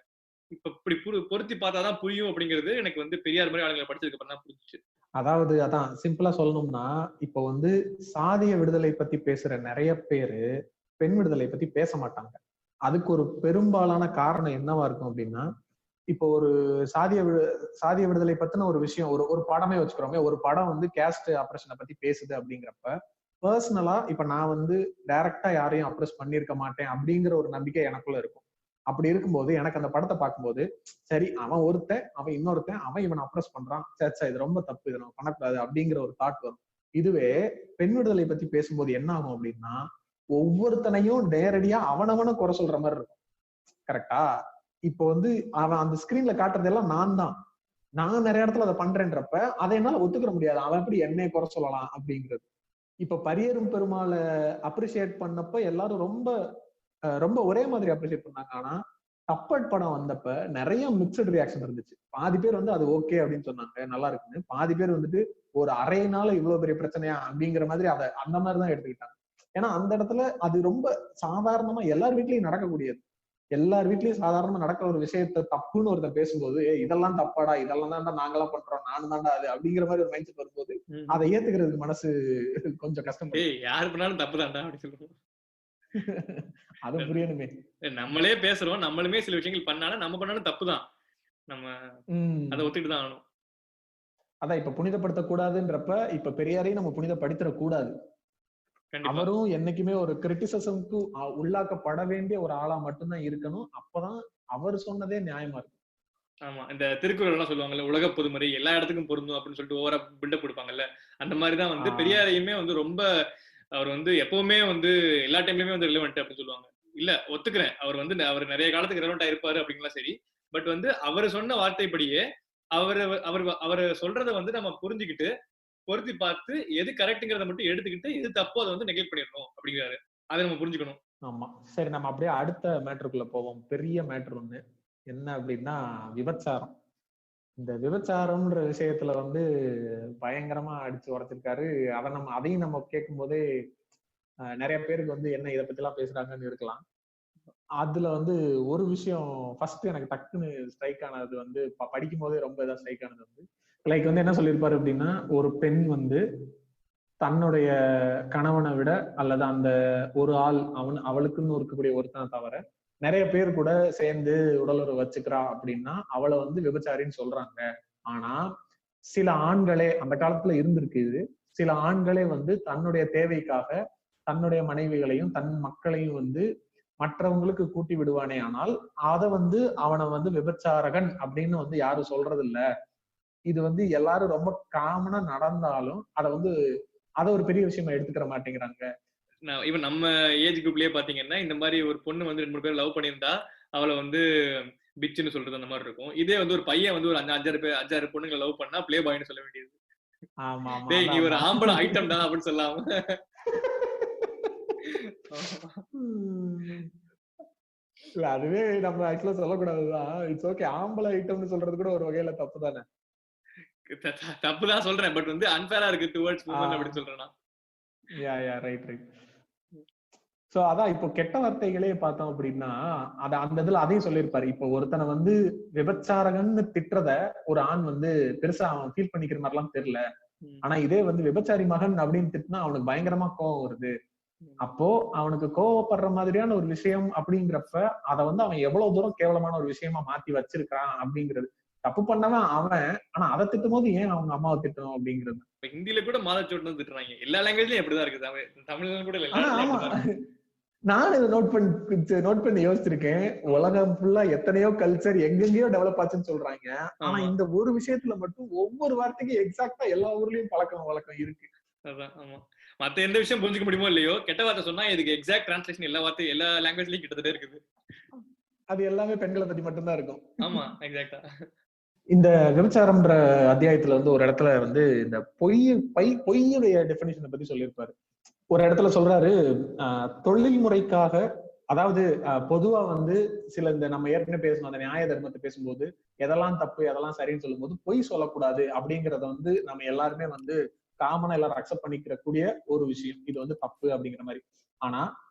இப்ப இப்படி பொருத்தி பார்த்தாதான் புரியும் அப்படிங்கிறது எனக்கு வந்து பெரியார் மாதிரி ஆளுங்களை படிச்சதுக்கு அப்புறம் தான் புரிஞ்சுச்சு. அதாவது அதான் சிம்பிளா சொல்லணும்னா, இப்ப வந்து சாதிய விடுதலை பத்தி பேசுற நிறைய பேரு பெண் விடுதலை பத்தி பேச மாட்டாங்க. அதுக்கு ஒரு பெரும்பாலான காரணம் என்னவா இருக்கும் அப்படின்னா, இப்போ ஒரு சாதிய விடுதலை பத்தின ஒரு விஷயம் ஒரு படமே வச்சுக்கிறோமே, ஒரு படம் வந்து கேஸ்ட் ஆப்ரேஷனை பத்தி பேசுது அப்படிங்கிறப்ப பர்சனலா இப்ப நான் வந்து டைரக்டா யாரையும் அப்ரஸ் பண்ணிருக்க மாட்டேன் அப்படிங்கிற ஒரு நம்பிக்கை எனக்குள்ள இருக்கும். அப்படி இருக்கும்போது எனக்கு அந்த படத்தை பார்க்கும்போது, சரி அவன் அவன் இன்னொருத்தன் அவன் இவனை அப்ரஸ் பண்றான், சேச்சா இது ரொம்ப தப்பு, இதை நம்ம பண்ணக்கூடாது அப்படிங்கிற ஒரு தாட் வரும். இதுவே பெண் விடுதலை பத்தி பேசும்போது என்ன ஆகும் அப்படின்னா, ஒவ்வொருத்தனையும் நேரடியா அவனவன குறை சொல்ற மாதிரி இருக்கும், கரெக்டா? இப்போ வந்து அவன் அந்த ஸ்கிரீன்ல காட்டுறதெல்லாம் நான் நிறைய இடத்துல அதை பண்றேன்றப்ப அதை என்னால ஒத்துக்கிற முடியாது, அவன் எப்படி என்னைய குறை சொல்லலாம் அப்படிங்கிறது. இப்ப பரியரும் பெருமாளை அப்ரிசியேட் பண்ணப்ப எல்லாரும் ரொம்ப ரொம்ப ஒரே மாதிரி அப்ரிசியேட் பண்ணாங்க. ஆனா தப்பட் படம் வந்தப்ப நிறைய மிக்சட் ரியாக்ஷன் இருந்துச்சு. பாதி பேர் வந்து அது ஓகே அப்படின்னு சொன்னாங்க, நல்லா இருக்குன்னு. பாதி பேர் வந்துட்டு ஒரு அரை நாள் இவ்வளவு பெரிய பிரச்சனையா அப்படிங்கிற மாதிரி அதை அந்த மாதிரிதான் எடுத்துக்கிட்டாங்க. ஏன்னா அந்த இடத்துல அது ரொம்ப சாதாரணமா எல்லார் வீட்லயும் நடக்கக்கூடியது. எல்லார் வீட்லயும் சாதாரணமா நடக்கிற ஒரு விஷயத்த தப்புன்னு ஒருத்தர் பேசும்போது, இதெல்லாம் தப்பாடா, இதெல்லாம் தான்டா நாங்கெல்லாம் பண்றோம், நானும் தான்டா அது அப்படிங்கிற மாதிரி ஒரு மைண்ட் செட் வரும்போது அதை ஏத்துக்கிறதுக்கு மனசு கொஞ்சம் கஷ்டம். யாரு பண்ணாலும் தப்பு தான்டா அப்படி சொல்லுவோம். அது புரியணுமே. நம்மளே பேசுறோம், நம்மளுமே சில விஷயங்கள் பண்ணாலும் நம்ம பண்ணாலும் தப்புதான், நம்ம அதை ஒத்துக்கிட்டு தான் ஆகணும். அதான் இப்ப புனிதப்படுத்த கூடாதுன்றப்ப இப்ப பெரியாரையும் நம்ம புனிதப்படுத்திட கூடாது. அவரும் என்னைக்குமே ஒரு கிரிட்டிசிசம்க்கு உள்ளாக்கப்பட வேண்டிய ஒரு ஆளா மட்டும்தான் இருக்கணும். அப்பதான் அவர் சொன்னதே நியாயமா இருக்கும். ஆமா, இந்த திருக்குறள் எல்லாம் சொல்லுவாங்கல்ல, உலக பொதுமறை எல்லா இடத்துக்கும் பொருந்தும் அப்படின்னு சொல்லிட்டு ஓவரா பில்டப் கொடுப்பாங்கல்ல, அந்த மாதிரிதான் வந்து பெரியாரையுமே வந்து ரொம்ப அவர் வந்து எப்பவுமே வந்து எல்லா டைம்லயுமே வந்து ரிலவெண்ட் அப்படின்னு சொல்லுவாங்க. இல்ல ஒத்துக்கிறேன், அவர் வந்து அவர் நிறைய காலத்துக்கு ரிலவெண்டா இருப்பாரு அப்படிங்களா சரி. பட் வந்து அவர் சொன்ன வார்த்தைப்படியே அவர் சொல்றதை வந்து நம்ம புரிஞ்சுக்கிட்டு பொருத்தி பார்த்து எது கரெக்ட்ங்கிறத மட்டும் எடுத்துக்கிட்டு எது தப்போ அதை வந்து நெக்லெக்ட் பண்ணிடணும் அப்படிங்கிறாரு. அதை நம்ம புரிஞ்சுக்கணும். ஆமா, சரி, நம்ம அப்படியே அடுத்த மேட்டருக்குள்ள போவோம். பெரிய மேட்டர் ஒண்ணு என்ன அப்படின்னா விபச்சாரம். இந்த விபச்சாரம்ன்ற விஷயத்துல வந்து பயங்கரமா அடிச்சு உடைச்சிருக்காரு. அதையும் நம்ம கேட்கும் போதே நிறைய பேருக்கு வந்து என்ன இதை பத்தி எல்லாம் பேசுறாங்கன்னு இருக்கலாம். அதுல வந்து ஒரு விஷயம் ஃபர்ஸ்ட் எனக்கு டக்குன்னு ஸ்ட்ரைக் ஆனது வந்து படிக்கும் போதே ரொம்ப இதா ஸ்ட்ரைக் ஆனது வந்து லைக் வந்து என்ன சொல்லியிருப்பாரு அப்படின்னா, ஒரு பெண் வந்து தன்னுடைய கணவனை விட அல்லது அந்த ஒரு ஆள் அவளுக்குன்னு இருக்கக்கூடிய ஒருத்தனை தவிர நிறைய பேர் கூட சேர்ந்து உடலுறவு வச்சுக்கிறா அப்படின்னா அவளை வந்து விபச்சாரின்னு சொல்றாங்க. ஆனா சில ஆண்களே அந்த காலத்துல இருந்திருக்கு இது, சில ஆண்களே வந்து தன்னுடைய தேவைக்காக தன்னுடைய மனைவிகளையும் தன் மக்களையும் வந்து மற்றவங்களுக்கு கூட்டி விடுவானே, ஆனால் அதை வந்து அவனை வந்து விபச்சாரகன் அப்படின்னு வந்து யாரும் சொல்றது இல்ல. இது வந்து எல்லாரும் ரொம்ப காமனா நடந்தாலும் அதை ஒரு பெரிய விஷயமா எடுத்துக்கிற மாட்டேங்கிறாங்க. இவன் நம்ம ஏஜ் குரூப்லயே பாத்தீங்கன்னா இந்த மாதிரி ஒரு பொண்ணு வந்து 2-3 பேர் லவ் பண்ணியிருந்தா அவளை வந்து பிச்சுன்னு சொல்றது அந்த மாதிரி இருக்கும். இதே வந்து ஒரு பையன் வந்து ஒரு 5-6 பொண்ணுங்களை லவ் பண்ணா பிளே பாய்னு சொல்ல வேண்டியது. டேய் நீ ஒரு ஆம்பளை ஐட்டம் தான் அப்படின்னு சொல்லாம இல்ல அதுவே நம்ம ஆக்சுவலா சொல்லக்கூடாதுதான். இட்ஸ் ஓகே, ஆம்பளை ஐட்டம்னு சொல்றது கூட ஒரு வகையில தப்பு தானே. தப்புதான் சொல்றேன், பட் வந்து அன்பேரா இருக்கு டுவர்ட்ஸ் வுமன் அப்படின்னு சொல்றேன். ரைட். சோ அதான் இப்போ கெட்ட வார்த்தைகளே பார்த்தோம் அப்படின்னா அந்த இதுல அதையும் சொல்லியிருப்பாரு. இப்போ ஒருத்தனை வந்து விபச்சாரகன்னு திட்டுறத ஒரு ஆண் வந்து பெருசா அவன் ஃபீல் பண்ணிக்கிற மாதிரி எல்லாம் தெரியல. ஆனா இதே வந்து விபச்சாரி மகன் அப்படின்னு திட்டினா அவனுக்கு பயங்கரமா கோவம் வருது. அப்போ அவனுக்கு கோவப்படுற மாதிரியான ஒரு விஷயம் அப்படிங்கிறப்ப அதை வந்து அவன் எவ்வளவு தூரம் கேவலமான ஒரு விஷயமா மாத்தி வச்சிருக்கான் அப்படிங்கிறது. தப்பு பண்ணவன் அவன், ஆனா அதை திட்டும் போது ஏன் அவங்க அம்மாவை திட்டணும் அப்படிங்கிறது. ஹிந்தில கூட மாதச்சோட்டு திட்டுறாங்க, எல்லா லாங்குவேஜ்லயும் எப்படிதான் இருக்கு, தமிழ்ல கூட. நான் இதை நோட் பண்ணி யோசிச்சிருக்கேன். உலகம் ஃபுல்லா எத்தனையோ கல்ச்சர் எங்கெங்கயோ டெவலப் ஆச்சுன்னு சொல்றாங்க. ஆனா இந்த ஒரு விஷயத்துல மட்டும் ஒவ்வொரு வார்த்தைக்கும் எக்ஸாக்டா எல்லா ஊர்லயும் வழக்கம் இருக்கு. அதான் ஆமா, மத்த எந்த விஷயம் புரிஞ்சுக்க முடியுமோ இல்லையோ கெட்ட வார்த்தை சொன்னா இதுக்கு எக்ஸாக்ட் டிரான்ஸ்லேஷன் எல்லா வார்த்தையும் எல்லா லாங்குவேஜ்லயும் கிட்டத்தட்ட இருக்குது. அது எல்லாமே பெண்களை பத்தி மட்டும்தான் இருக்கும். ஆமா எக்ஸாக்டா. இந்த விபச்சாரம்ன்ற அத்தியாயத்துல வந்து ஒரு இடத்துல வந்து இந்த பொய்யுடைய டெபினிஷனை பத்தி சொல்லியிருப்பாரு. ஒரு இடத்துல சொல்றாரு, தொழில் முறைக்காக, அதாவது பொதுவா வந்து சில இந்த நம்ம ஏற்கனவே பேசணும் அந்த நியாய தர்மத்தை பேசும்போது எதெல்லாம் தப்பு எதெல்லாம் சரின்னு சொல்லும் போது பொய் சொல்லக்கூடாது அப்படிங்கறத வந்து நம்ம எல்லாருமே வந்து காமனா எல்லாரும் அக்செப்ட் பண்ணிக்கிற கூடிய ஒரு விஷயம். இது வந்து தப்பு அப்படிங்கிற மாதிரி. ஆனா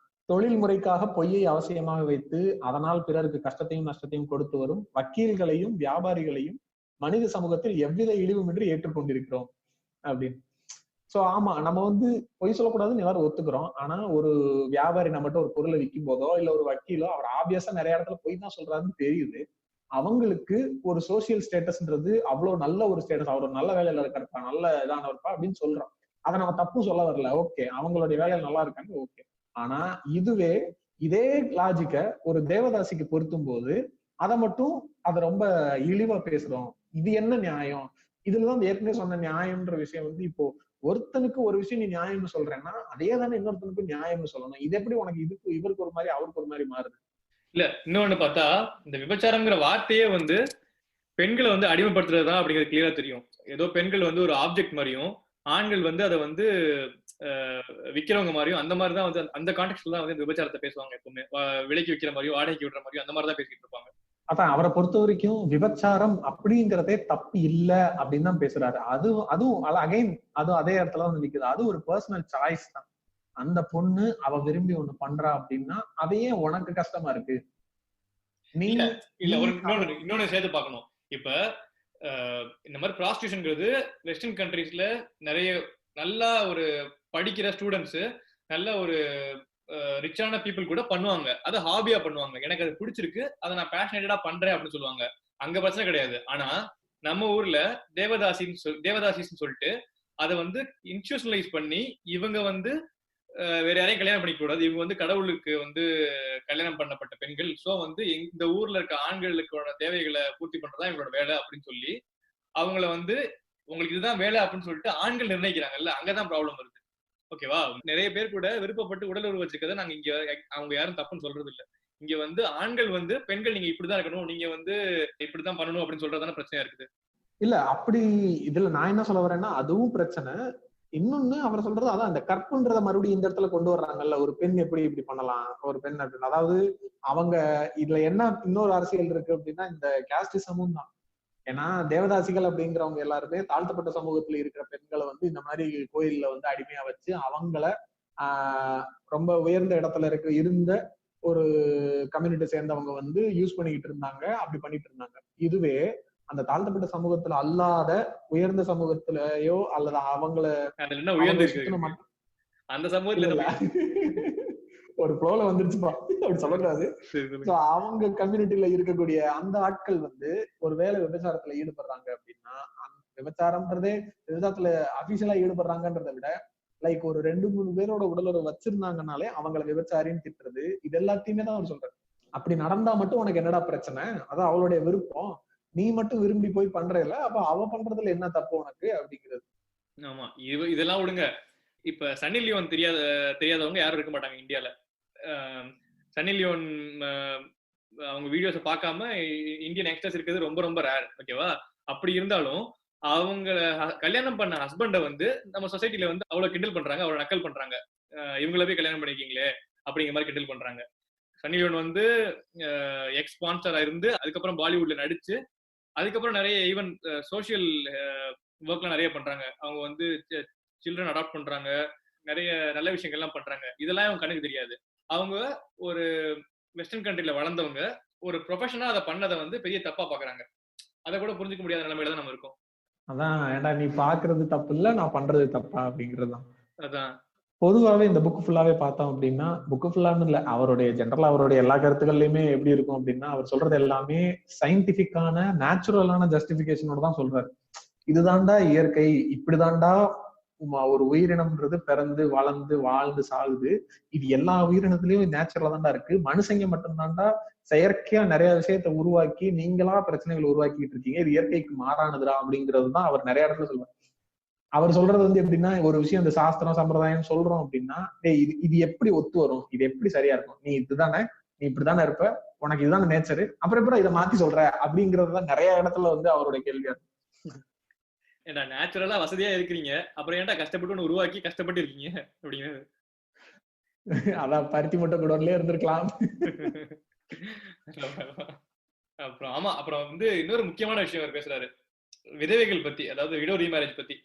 தொழில் முறைக்காக பொய்யை அவசியமாக வைத்து அதனால் பிறருக்கு கஷ்டத்தையும் நஷ்டத்தையும் கொடுத்து வரும் வக்கீல்களையும் வியாபாரிகளையும் மனித சமூகத்தில் எவ்வித இழிவுமின்றி ஏற்றுக்கொண்டிருக்கிறோம் அப்படின்னு. சோ ஆமா, நம்ம வந்து பொய் சொல்லக்கூடாதுன்னு எல்லாரும் ஒத்துக்கிறோம். ஆனா ஒரு வியாபாரி நம்மகிட்ட ஒரு பொருளை விற்கும் போதோ இல்ல ஒரு வக்கீலோ அவர் ஆப்வியஸா நிறைய இடத்துல பொய் தான் சொல்றாருன்னு தெரியுது. அவங்களுக்கு ஒரு சோசியல் ஸ்டேட்டஸ்ன்றது அவ்வளவு நல்ல ஒரு ஸ்டேட்டஸ், அவர் ஒரு நல்ல வேலையில இருக்கிறப்பா, நல்ல இதானவர்ப்பா அப்படின்னு சொல்றோம். அதை நம்ம தப்பு சொல்ல வரல, ஓகே, அவங்களுடைய வேலையில நல்லா இருக்காங்க, ஓகே. ஆனா இதே லாஜிக்க ஒரு தேவதாசிக்கு பொருத்தும் போது அதை ரொம்ப இழிவா பேசுறோம். இது என்ன நியாயம்? இதுலதான் ஏற்கனவே சொன்ன நியாயம்ன்ற விஷயம் வந்து இப்போ ஒருத்தனுக்கு ஒரு விஷயம் நீ நியாயம்னு சொல்றேன்னா அதே தானே இன்னொருத்தனுக்கு நியாயம்னு சொல்லணும். இது எப்படி உனக்கு இவருக்கு ஒரு மாதிரி அவருக்கு ஒரு மாதிரி மாறுது? இல்ல இன்னொன்னு பார்த்தா இந்த விபச்சாரம்ங்கிற வார்த்தையே வந்து பெண்களை வந்து அடிமைப்படுத்துறதுதான் அப்படிங்கிறது கிளியரா தெரியும். ஏதோ பெண்கள் வந்து ஒரு ஆப்ஜெக்ட் மாதிரியும் ஆண்கள் வந்து அதை வந்து விக்கிறவங்க மாதிரியும் அந்த மாதிரிதான் வந்து அந்த கான்டெக்ட்ல தான் வந்து விபச்சாரத்தை பேசுவாங்க. எப்பவுமே விலைக்கு விக்கிற மாதிரியும் வாடகைக்கு விடுற மாதிரியும் அந்த மாதிரிதான் பேசிட்டு இருப்பாங்க. அதான் அவரை பொறுத்த வரைக்கும் விபச்சாரம் அப்படிங்கறதே தப்பு இல்ல அப்படின்னு தான் பேசுறாரு. அதுவும் அகைன் அதுவும் அதே இடத்துல வந்து நிக்குது. அது ஒரு பர்சனல் சாய்ஸ் தான். அந்த பொண்ணு அவ விரும்பி ஒண்ணு பண்றா அப்படின்னா அதையே உனக்கு கஷ்டமா இருக்கு. நீங்க இல்ல ஒரு இன்னொன்னு சேர்த்து பார்க்கணும். இப்ப இந்த மாதிரி ப்ராஸ்டியூஷன்ங்கிறது வெஸ்டர்ன் கண்ட்ரீஸ்ல நிறைய நல்லா ஒரு படிக்கிற ஸ்டூடெண்ட்ஸ், நல்ல ஒரு ரிச்சான பீப்புள் கூட பண்ணுவாங்க. அதை ஹாபியா பண்ணுவாங்க. எனக்கு அது பிடிச்சிருக்கு, அதை நான் பேஷனேட்டடா பண்றேன் அப்படின்னு சொல்லுவாங்க. அங்க பிரச்சனை கிடையாது. ஆனா நம்ம ஊர்ல தேவதாசின்னு சொல்லிட்டு அதை வந்து இன்ஸ்டிடியூஷனலைஸ் பண்ணி இவங்க வந்து வேற யாரையும் கல்யாணம் பண்ணிக்க கூடாது, இவங்க வந்து கடவுளுக்கு வந்து கல்யாணம் பண்ணப்பட்ட பெண்கள், சோ வந்து இந்த ஊர்ல இருக்க ஆண்களுக்கான தேவைகளை பூர்த்தி பண்றதா இவங்களோட வேலை அப்படின்னு சொல்லி அவங்கள வந்து உங்களுக்கு இதுதான் வேலை அப்படின்னு சொல்லிட்டு ஆண்கள் நிர்ணயிக்கிறாங்கல்ல, அங்கதான் ப்ராப்ளம் வருது. ஓகேவா? நிறைய பேர் கூட விருப்பப்பட்டு உடல் உறவு வச்சுக்கதை நாங்க இங்க அவங்க யாரும் தப்புன்னு சொல்றது இல்ல. இங்க வந்து ஆண்கள் வந்து பெண்கள் நீங்க இப்படிதான் இருக்கணும், நீங்க வந்து இப்படிதான் பண்ணணும் அப்படின்னு சொல்றதான பிரச்சனையா இருக்குது. இல்ல அப்படி இதுல நான் என்ன சொல்ல வரேன்னா அதுவும் பிரச்சனை. இன்னொன்னு அவர் சொல்றது அதான் இந்த கற்புன்றத மறுபடியும் இந்த இடத்துல கொண்டு வர்றாங்கல்ல. ஒரு பெண் எப்படி இப்படி பண்ணலாம், ஒரு பெண் அப்படின்னு. அதாவது அவங்க இதுல என்ன இன்னொரு அரசியல் இருக்கு அப்படின்னா இந்த கேஸ்டிசமும் தான். ஏன்னா தேவதாசிகள் அப்படிங்கிறவங்க எல்லாருமே தாழ்த்தப்பட்ட சமூகத்துல இருக்கிற பெண்களை வந்து இந்த மாதிரி கோயில்ல வந்து அடிமையா வச்சு அவங்கள ரொம்ப உயர்ந்த இடத்துல இருந்த ஒரு கம்யூனிட்டி சேர்ந்தவங்க வந்து யூஸ் பண்ணிக்கிட்டு இருந்தாங்க, அப்படி பண்ணிட்டு இருந்தாங்க. இதுவே அந்த தாழ்த்தப்பட்ட சமூகத்துல அல்லாத உயர்ந்த சமூகத்திலயோ அல்லது அவங்கள அந்த சமூகத்துல ஒரு ஃப்ளோல வந்துருச்சுப்பா அப்படி சொல்லக்கூடாது. அவங்க கம்யூனிட்டில இருக்கக்கூடிய அந்த ஆட்கள் வந்து ஒருவேளை விபச்சாரத்துல ஈடுபடுறாங்க அப்படின்னா, அந்த விபச்சாரம்ன்றதே விபச்சாரத்துல அபிஷியலா ஈடுபடுறாங்கன்றதை விட லைக் ஒரு 2-3 பேரோட உடலுறவு வச்சிருந்தாங்கனாலே அவங்கள விபச்சாரின்னு திட்டுறது, இது எல்லாத்தையுமே தான் அவர் சொல்றாரு. அப்படி நடந்தா மட்டும் உனக்கு என்னடா பிரச்சனை, அதான் அவளுடைய விருப்பம், நீ மட்டும் விரும்பி போய் பண்றல, அப்ப அவ பண்றதுல என்ன தப்பு உனக்கு அப்படிங்கிறது. ஆமா, இதெல்லாம் விடுங்க. இப்ப சன்னி லியோன் தெரியாதவங்க யாரும் இருக்க மாட்டாங்க இந்தியால. சன்னி லியோன் அவங்க வீடியோஸை பார்க்காம இந்தியன் யங்ஸ்டர்ஸ் இருக்கிறது ரொம்ப ரொம்ப ரேர். ஓகேவா? அப்படி இருந்தாலும் அவங்க கல்யாணம் பண்ண ஹஸ்பண்டை வந்து நம்ம சொசைட்டில வந்து அவ்வளவு கிண்டல் பண்றாங்க, அவ்வளவு நக்கல் பண்றாங்க. இவங்களவே கல்யாணம் பண்ணிருக்கீங்களே அப்படிங்கிற மாதிரி கிண்டல் பண்றாங்க. சன்னி லியோன் வந்து எக்ஸ் ஸ்பான்சரா இருந்து அதுக்கப்புறம் பாலிவுட்ல நடிச்சு அதுக்கப்புறம் நிறைய ஈவன் சோசியல் ஒர்க்லாம் நிறைய பண்றாங்க. அவங்க வந்து சில்ட்ரன் அடாப்ட் பண்றாங்க, நிறைய நல்ல விஷயங்கள்லாம் பண்றாங்க. இதெல்லாம் அவங்க கணக்கு தெரியாது. அவங்க ஒரு வெஸ்டர்ன் கண்ட்ரில வளர்ந்தவங்க ஒரு ப்ரொஃபஷனா அதை பண்ணதை வந்து பெரிய தப்பா பாக்குறாங்க. அதை கூட புரிஞ்சுக்க முடியாத நிலைமையில தான் நம்ம இருக்கோம். அதான் ஏன்டா நீ பாக்குறது தப்பு இல்ல, நான் பண்றது தப்பா அப்படிங்கறதுதான். அதான் பொதுவாவே இந்த புக் ஃபுல்லாவே பார்த்தோம் அப்படின்னா, புக் ஃபுல்லான்னு இல்ல, அவருடைய ஜெனரலா அவருடைய எல்லா கருத்துக்கள்லயுமே எப்படி இருக்கும் அப்படின்னா, அவர் சொல்றது எல்லாமே சயின்டிபிக்கான நேச்சுரலான ஜஸ்டிபிகேஷனோட தான் சொல்றாரு. இதுதான்டா இயற்கை, இப்படிதான்டா ஒரு உயிரினம்ன்றது பிறந்து வளர்ந்து வாழ்ந்து சாகுது, இது எல்லா உயிரினத்திலயும் நேச்சுரலா தான்டா இருக்கு, மனுஷங்க மட்டும்தான்டா செயற்கையா நிறைய விஷயத்த உருவாக்கி நீங்களா பிரச்சனைகள் உருவாக்கிட்டு இருக்கீங்க, இது இயற்கைக்கு மாறானதுடா அப்படிங்கிறது தான் அவர் நிறைய இடத்துல சொல்லுவார். அவர் சொல்றது வந்து எப்படின்னா, ஒரு விஷயம் இந்த சாஸ்திரம் சம்பிரதாயம் சொல்றோம் அப்படின்னா, இது எப்படி ஒத்து வரும், இது எப்படி சரியா இருக்கும், நீ இதுதானே, நீ இப்படித்தானே இருப்ப, உனக்கு இதுதானே நேச்சரு, அப்புறம் எப்படி இதை மாத்தி சொல்ற அப்படிங்கறதுதான் நிறைய இடத்துல வந்து அவருடைய கேள்வியா இருக்கும். ஏன்டா நேச்சுரலா வசதியா இருக்கிறீங்க, அப்புறம் ஏன்டா கஷ்டப்பட்டு ஒண்ணு உருவாக்கி கஷ்டப்பட்டு இருக்கீங்க அப்படிங்கிறது. அதான் பருத்தி மட்டும் குடோன்லயே இருந்திருக்கலாம். அப்புறம் ஆமா, அப்புறம் வந்து இன்னொரு முக்கியமான விஷயம் அவர் பேசுறாரு, விதவைகள் பத்தி, அதாவது விடோ ரீமேரேஜ் பத்தி.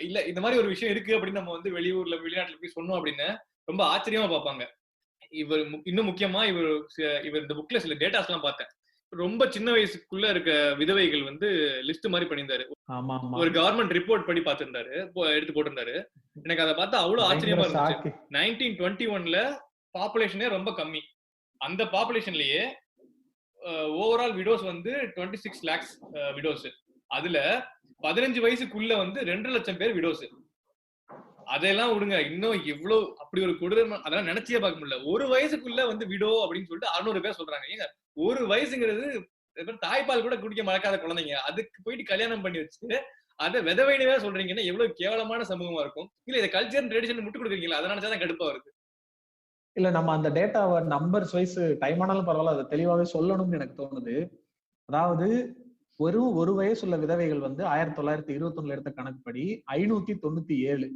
இல்ல இந்த மாதிரி ஒரு விஷயம் இருக்கு அப்படின்னு நம்ம வந்து வெளிநாட்டுல போய் சொன்னோம் அப்படின்னு ரொம்ப ஆச்சரியமா பார்ப்பாங்க. இவர் இன்னும் முக்கியமா இவர் இந்த புக்ல சில டேட்டாஸ் எல்லாம் பார்த்தேன். ரொம்ப சின்ன வயசுக்குள்ள இருக்க விதவைகள் வந்து லிஸ்ட் மாதிரி பண்ணியிருந்தாரு. ஒரு கவர்மெண்ட் ரிப்போர்ட் படி பார்த்திருந்தாரு, எடுத்து போட்டிருந்தாரு. எனக்கு அதை பார்த்தா அவ்வளவு ஆச்சரியமா இருந்துச்சு. 1921ல பாப்புலேஷனே ரொம்ப கம்மி. அந்த பாப்புலேஷன்லயே ஓவரால் விடோஸ் வந்து 26 lakhs விடோஸ். அதுல 15 வயசுக்குள்ள வந்து 2 லட்சம் பேர் விடோஸ். அதெல்லாம் விடுங்க, இன்னும் எவ்வளவு அப்படி ஒரு கொடூரம் அதெல்லாம் நினைச்சே பார்க்க முடியல. ஒரு வயசுக்குள்ள வந்து விடோ அப்படின்னு சொல்லிட்டு 600 பேர் சொல்றாங்க. ஏங்க, ஒரு வயசுங்கிறது தாய்ப்பால் கூட குடிக்க மறக்காத குழந்தைங்க, அதுக்கு போயிட்டு கல்யாணம் பண்ணி வச்சுட்டு அதை விதவைனவே சொல்றீங்கன்னா எவ்வளவு கேவலமான சமூகமா இருக்கும். இல்ல இதை கல்ச்சர் ட்ரெடிஷன் முட்டு கொடுக்குறீங்களா, அதை நினைச்சாதான் கடுப்பா வருது. இல்ல நம்ம அந்த டேட்டாவை நம்பர்ஸ் வைஸ் டைம் ஆனாலும் பரவாயில்ல, அதை தெளிவாவே சொல்லணும்னு எனக்கு தோணுது. அதாவது வெறும் ஒரு வயசுள்ள விதவைகள் வந்து 1921 எடுத்த கணக்குப்படி 597.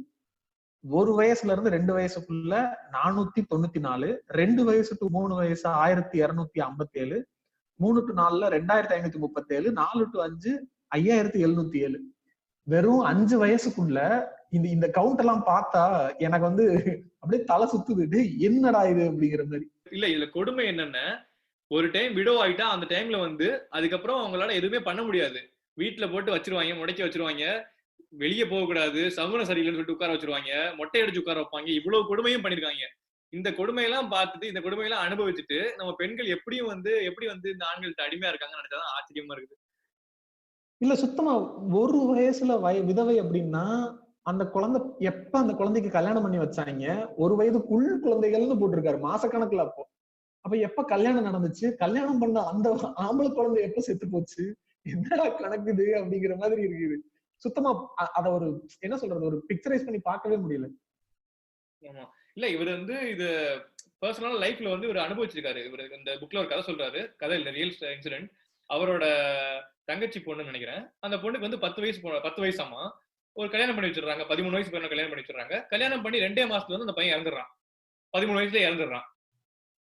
ஒரு வயசுல இருந்து 2 வயசுக்குள்ள 494, 2 வயசு டு 3 வயசு 1257, 3 டு 4ல 2537, 4 டு 5 5707. வெறும் 5 வயசுக்குள்ள இந்த கவுண்ட் எல்லாம் பார்த்தா எனக்கு வந்து அப்படியே தலை சுத்துது. என்னடா இது அப்படிங்கிற மாதிரி. இல்ல இதுல கொடுமை என்னன்னா, ஒரு டைம் விடோ ஆயிட்டா அந்த டைம்ல வந்து அதுக்கப்புறம் அவங்களால எதுவுமே பண்ண முடியாது. வீட்டுல போட்டு வச்சிருவாங்க, முடக்கி வச்சிருவாங்க, வெளியே போக கூடாது, சகுனம் சரியில்லைன்னு சொல்லிட்டு உட்கார வச்சிருவாங்க, மொட்டை அடிச்சு உட்கார வைப்பாங்க. இவ்வளவு கொடுமையும் பண்ணிருக்காங்க. இந்த கொடுமையெல்லாம் பார்த்துட்டு, இந்த கொடுமையெல்லாம் அனுபவிச்சுட்டு நம்ம பெண்கள் எப்படி வந்து இந்த ஆண்கள்ட்ட அடிமையா இருக்காங்கன்னு நினைச்சாதான் ஆச்சரியமா இருக்குது. இல்ல சுத்தமா ஒரு வயசுல விதவை அப்படின்னா அந்த குழந்தை எப்ப அந்த குழந்தைக்கு கல்யாணம் பண்ணி வச்சாங்க, ஒரு வயதுக்குள் குழந்தைகள்னு போட்டிருக்காரு மாசக்கணக்குல. அப்ப எப்ப கல்யாணம் நடந்துச்சு, கல்யாணம் பண்ண அந்த ஆம்பளை குழந்தை எப்ப செத்து போச்சு, என்னடா கணக்குது அப்படிங்கிற மாதிரி இருக்குது. சுத்தமா அத ஒரு என்ன சொல்றது, ஒரு பிக்சரைஸ் பண்ணி பார்க்கவே முடியல. ஆமா, இல்ல இவர் வந்து இது பர்சனல் லைஃப்ல வந்து இவர் அனுபவிச்சிருக்காரு. இவர் இந்த புக்ல ஒரு கதை சொல்றாரு, கதை இல்ல ரியல் இன்சிடென்ட். அவரோட தங்கச்சி பொண்ணுன்னு நினைக்கிறேன், அந்த பொண்ணுக்கு வந்து 10 வயசாமா, ஒரு கல்யாணம் பண்ணி வச்சிடறாங்க. 13 வயசு பையனை கல்யாணம் பண்ணி வச்சிடறாங்க. கல்யாணம் பண்ணி 2 மாசத்துல வந்து அந்த பையன் இறந்துடுறான். 13 வயசுல இறந்துடுறான்.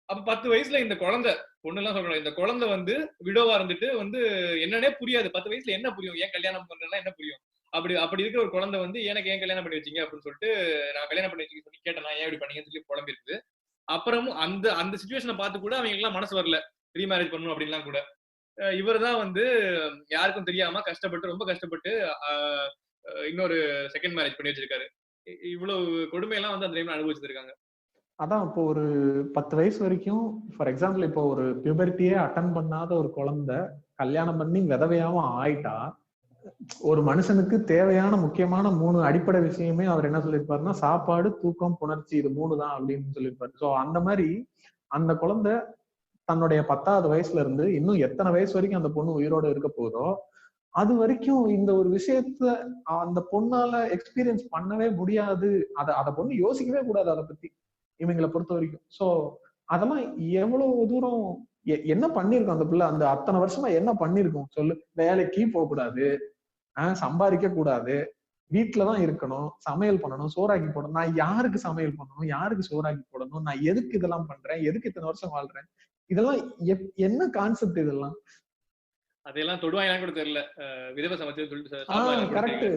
அப்ப 10 வயசுல இந்த குழந்தை, பொண்ணு எல்லாம் சொல்றாங்க, இந்த குழந்தை வந்து விடோவா இருந்துட்டு வந்து என்னன்னே புரியாது. 10 வயசுல என்ன புரியும், ஏன் கல்யாணம் பண்றதுலாம் என்ன புரியும்? அப்படி இருக்கிற ஒரு குழந்தை வந்து எனக்கு ஏன் கல்யாணம் பண்ணி வச்சீங்க அப்படின்னு சொல்லிட்டு, நான் கல்யாணம் பண்ணி வச்சுக்க சொல்லி கேட்டேன், ஏன் இப்படி பண்ணீங்கன்னு சொல்லி புலம்பி இருக்குது. அப்புறமும் அந்த சிச்சுவேஷனை பார்த்து கூட அவங்க எல்லாம் மனசு வரல ரீமேரேஜ் பண்ணணும் அப்படின்லாம் கூட. இவர் தான் வந்து யாருக்கும் தெரியாம கஷ்டப்பட்டு, ரொம்ப கஷ்டப்பட்டு இன்னொரு செகண்ட் மேரேஜ் பண்ணி வச்சிருக்காரு. இவ்வளவு கொடுமையெல்லாம் வந்து அந்த டைம்ல அனுபவிச்சிருக்காங்க. அதான் இப்போ ஒரு 10 வயசு வரைக்கும், ஃபார் எக்ஸாம்பிள் இப்போ ஒரு பியூபர்ட்டியே அட்டன் பண்ணாத ஒரு குழந்தை கல்யாணம் பண்ணி விதவையாவும் ஆயிட்டா, ஒரு மனுஷனுக்கு தேவையான முக்கியமான 3 அடிப்படை விஷயமே அவர் என்ன சொல்லியிருப்பாருன்னா, சாப்பாடு, தூக்கம், புணர்ச்சி, இது 3 தான் அப்படின்னு சொல்லியிருப்பாரு. சோ அந்த மாதிரி அந்த குழந்தை தன்னுடைய 10வது வயசுல இருந்து இன்னும் எத்தனை வயசு வரைக்கும் அந்த பொண்ணு உயிரோட இருக்க போதோ அது வரைக்கும் இந்த ஒரு விஷயத்த அந்த பொண்ணால எக்ஸ்பீரியன்ஸ் பண்ணவே முடியாது. அத பொண்ணு யோசிக்கவே கூடாது அதை பத்தி, இவங்களை பொறுத்த வரைக்கும். சோ அதெல்லாம் எவ்வளவு தூரம் என்ன பண்ணிருக்கோம் அந்த பிள்ளை, அந்த அத்தனை வருஷமா என்ன பண்ணிருக்கோம் சொல்லு. வேலைக்கு போக கூடாது, சம்பாதிக்க கூடாது, வீட்டுலதான் இருக்கணும், சமையல் பண்ணணும், சோறாக்கி போடணும். நான் யாருக்கு சமையல் பண்ணணும், யாருக்கு சோறாக்கி போடணும், நான் எதுக்கு இதெல்லாம் பண்றேன், எதுக்கு இத்தனை வருஷம் வாழ்றேன், இதெல்லாம் என்ன கான்செப்ட் இதெல்லாம்? அதெல்லாம் தொடுவாங்கன்னு கூட தெரியல, விதவை சமைச்சு சொல்லிட்டு. கரெக்ட்.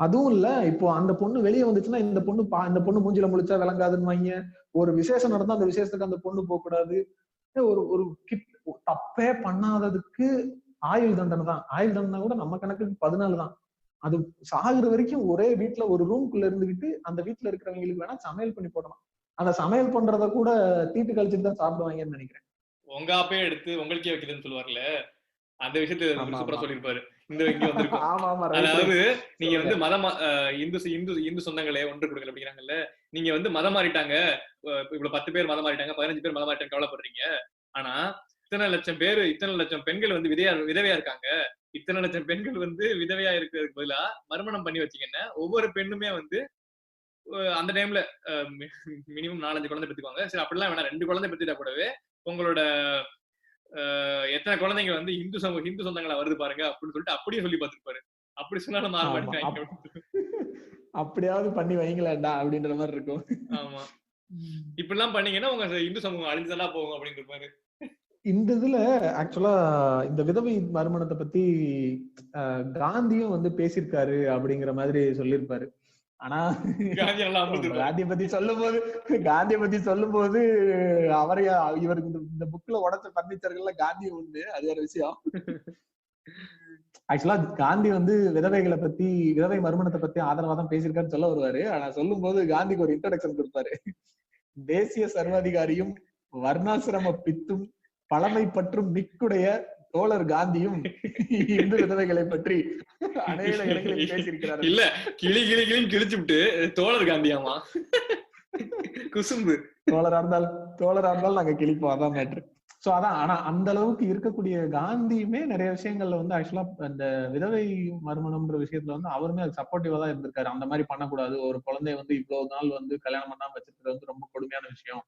அதுவும் இல்ல, இப்போ அந்த பொண்ணு வெளியே வந்துச்சுன்னா இந்த பொண்ணு மூஞ்சில முழிச்சா விளங்காதுன்னு வாங்க, ஒரு விசேஷம் நடந்தா அந்த விசேஷத்துக்கு அந்த பொண்ணு போக கூடாது. ஒரு தப்பே பண்ணாததுக்கு ஆயுள் தண்டனை தான். ஆயுள் தண்டனை கூட நம்ம கணக்குக்கு 14 தான். அது சாகுற வரைக்கும் ஒரே வீட்டுல ஒரு ரூம்குள்ள இருந்துகிட்டு அந்த வீட்டுல இருக்கிறவங்களுக்கு வேணா சமையல் பண்ணி போடலாம். அந்த சமையல் பண்றத கூட தீட்டு கழிச்சுட்டு தான் சாப்பிடுவாங்கன்னு நினைக்கிறேன். உங்க ஆப்பே எடுத்து உங்களுக்கே வைக்குதுன்னு சொல்லுவார்ல, அந்த விஷயத்த சூப்பரா சொல்லியிருப்பாரு. இங்க வந்திருக்கும். அதாவது நீங்க வந்து மதமா இந்து சொந்தங்களே ஒன்று கொடுக்கல அப்படிங்கிறாங்கல்ல, நீங்க வந்து மதம் மாறிட்டாங்க, இவ்வளவு 10 பேர் மதம் மாறிட்டாங்க, 15 பேர் மதம் மாறிட்டாங்க கவலைப்படுறீங்க. ஆனா இத்தனை லட்சம் பெண்கள் வந்து விதவையா இருக்காங்க. இத்தனை லட்சம் பெண்கள் வந்து விதவையா இருக்கிறதுக்கு பதிலா மறுமணம் பண்ணி வச்சீங்கன்னா ஒவ்வொரு பெண்ணுமே வந்து அந்த டைம்ல மினிமம் 4-5 குழந்தை பெற்றுக்குவாங்க. சரி அப்படிலாம் வேணா 2 குழந்தை பெற்றுட்டா கூடவே உங்களோட எத்தனை குழந்தைங்க வந்து இந்து சொந்தங்களா வருது பாருங்க அப்படின்னு சொல்லிட்டு அப்படியே சொல்லி பார்த்திருப்பாரு. அப்படி சொன்னாலும் அப்படியாவது பண்ணி வைங்களேன்டா அப்படின்ற மாதிரி இருக்கும். ஆமா, இப்படி எல்லாம் பண்ணீங்கன்னா உங்க இந்து சமூகம் அழிஞ்சதெல்லாம் போகும் அப்படின்னு இருப்பாரு. இந்த இதுல ஆக்சுவலா இந்த விதவை மறுமணத்தை பத்தி காந்தியும் வந்து பேசியிருக்காரு அப்படிங்கிற மாதிரி சொல்லியிருப்பாரு. ஆனா காந்தியை பத்தி சொல்லும் போது இவருக்கு இந்த புக்ல உடைச்ச பர்னிச்சர்கள்ல காந்தி உண்டு, அது ஒரு விஷயம். ஆக்சுவலா காந்தி வந்து விதவை மறுமணத்தை பத்தி ஆதரவா தான் பேசியிருக்காருன்னு சொல்ல வருவாரு. ஆனா சொல்லும் போது காந்திக்கு ஒரு இன்ட்ரோடக்ஷன் கொடுப்பாரு. தேசிய சர்வாதிகாரியும் வர்ணாசிரம பித்தும் பழமை பற்றும் மிக்குடைய தோழர் காந்தியும் இந்து விதவைகளை பற்றி அநேக இடங்களில் பேசியிருக்கிறார். இல்ல கிளின்னு கிழிச்சு விட்டு தோழர் காந்தியாமா குசும்பு. தோழரா இருந்தாலும் நாங்க கிழிப்போம், அதான் மேட்ரு. சோ அதான். ஆனா அந்த அளவுக்கு இருக்கக்கூடிய காந்தியுமே நிறைய விஷயங்கள்ல வந்து ஆக்சுவலா அந்த விதவை மறுமணம்ன்ற விஷயத்துல வந்து அவருமே அது சப்போர்ட்டிவா தான் இருந்திருக்காரு. அந்த மாதிரி பண்ணக்கூடாது, ஒரு குழந்தைய வந்து இவ்வளவு நாள் வந்து கல்யாணம் பண்ணாம வச்சிருக்கிறது வந்து ரொம்ப கொடுமையான விஷயம்,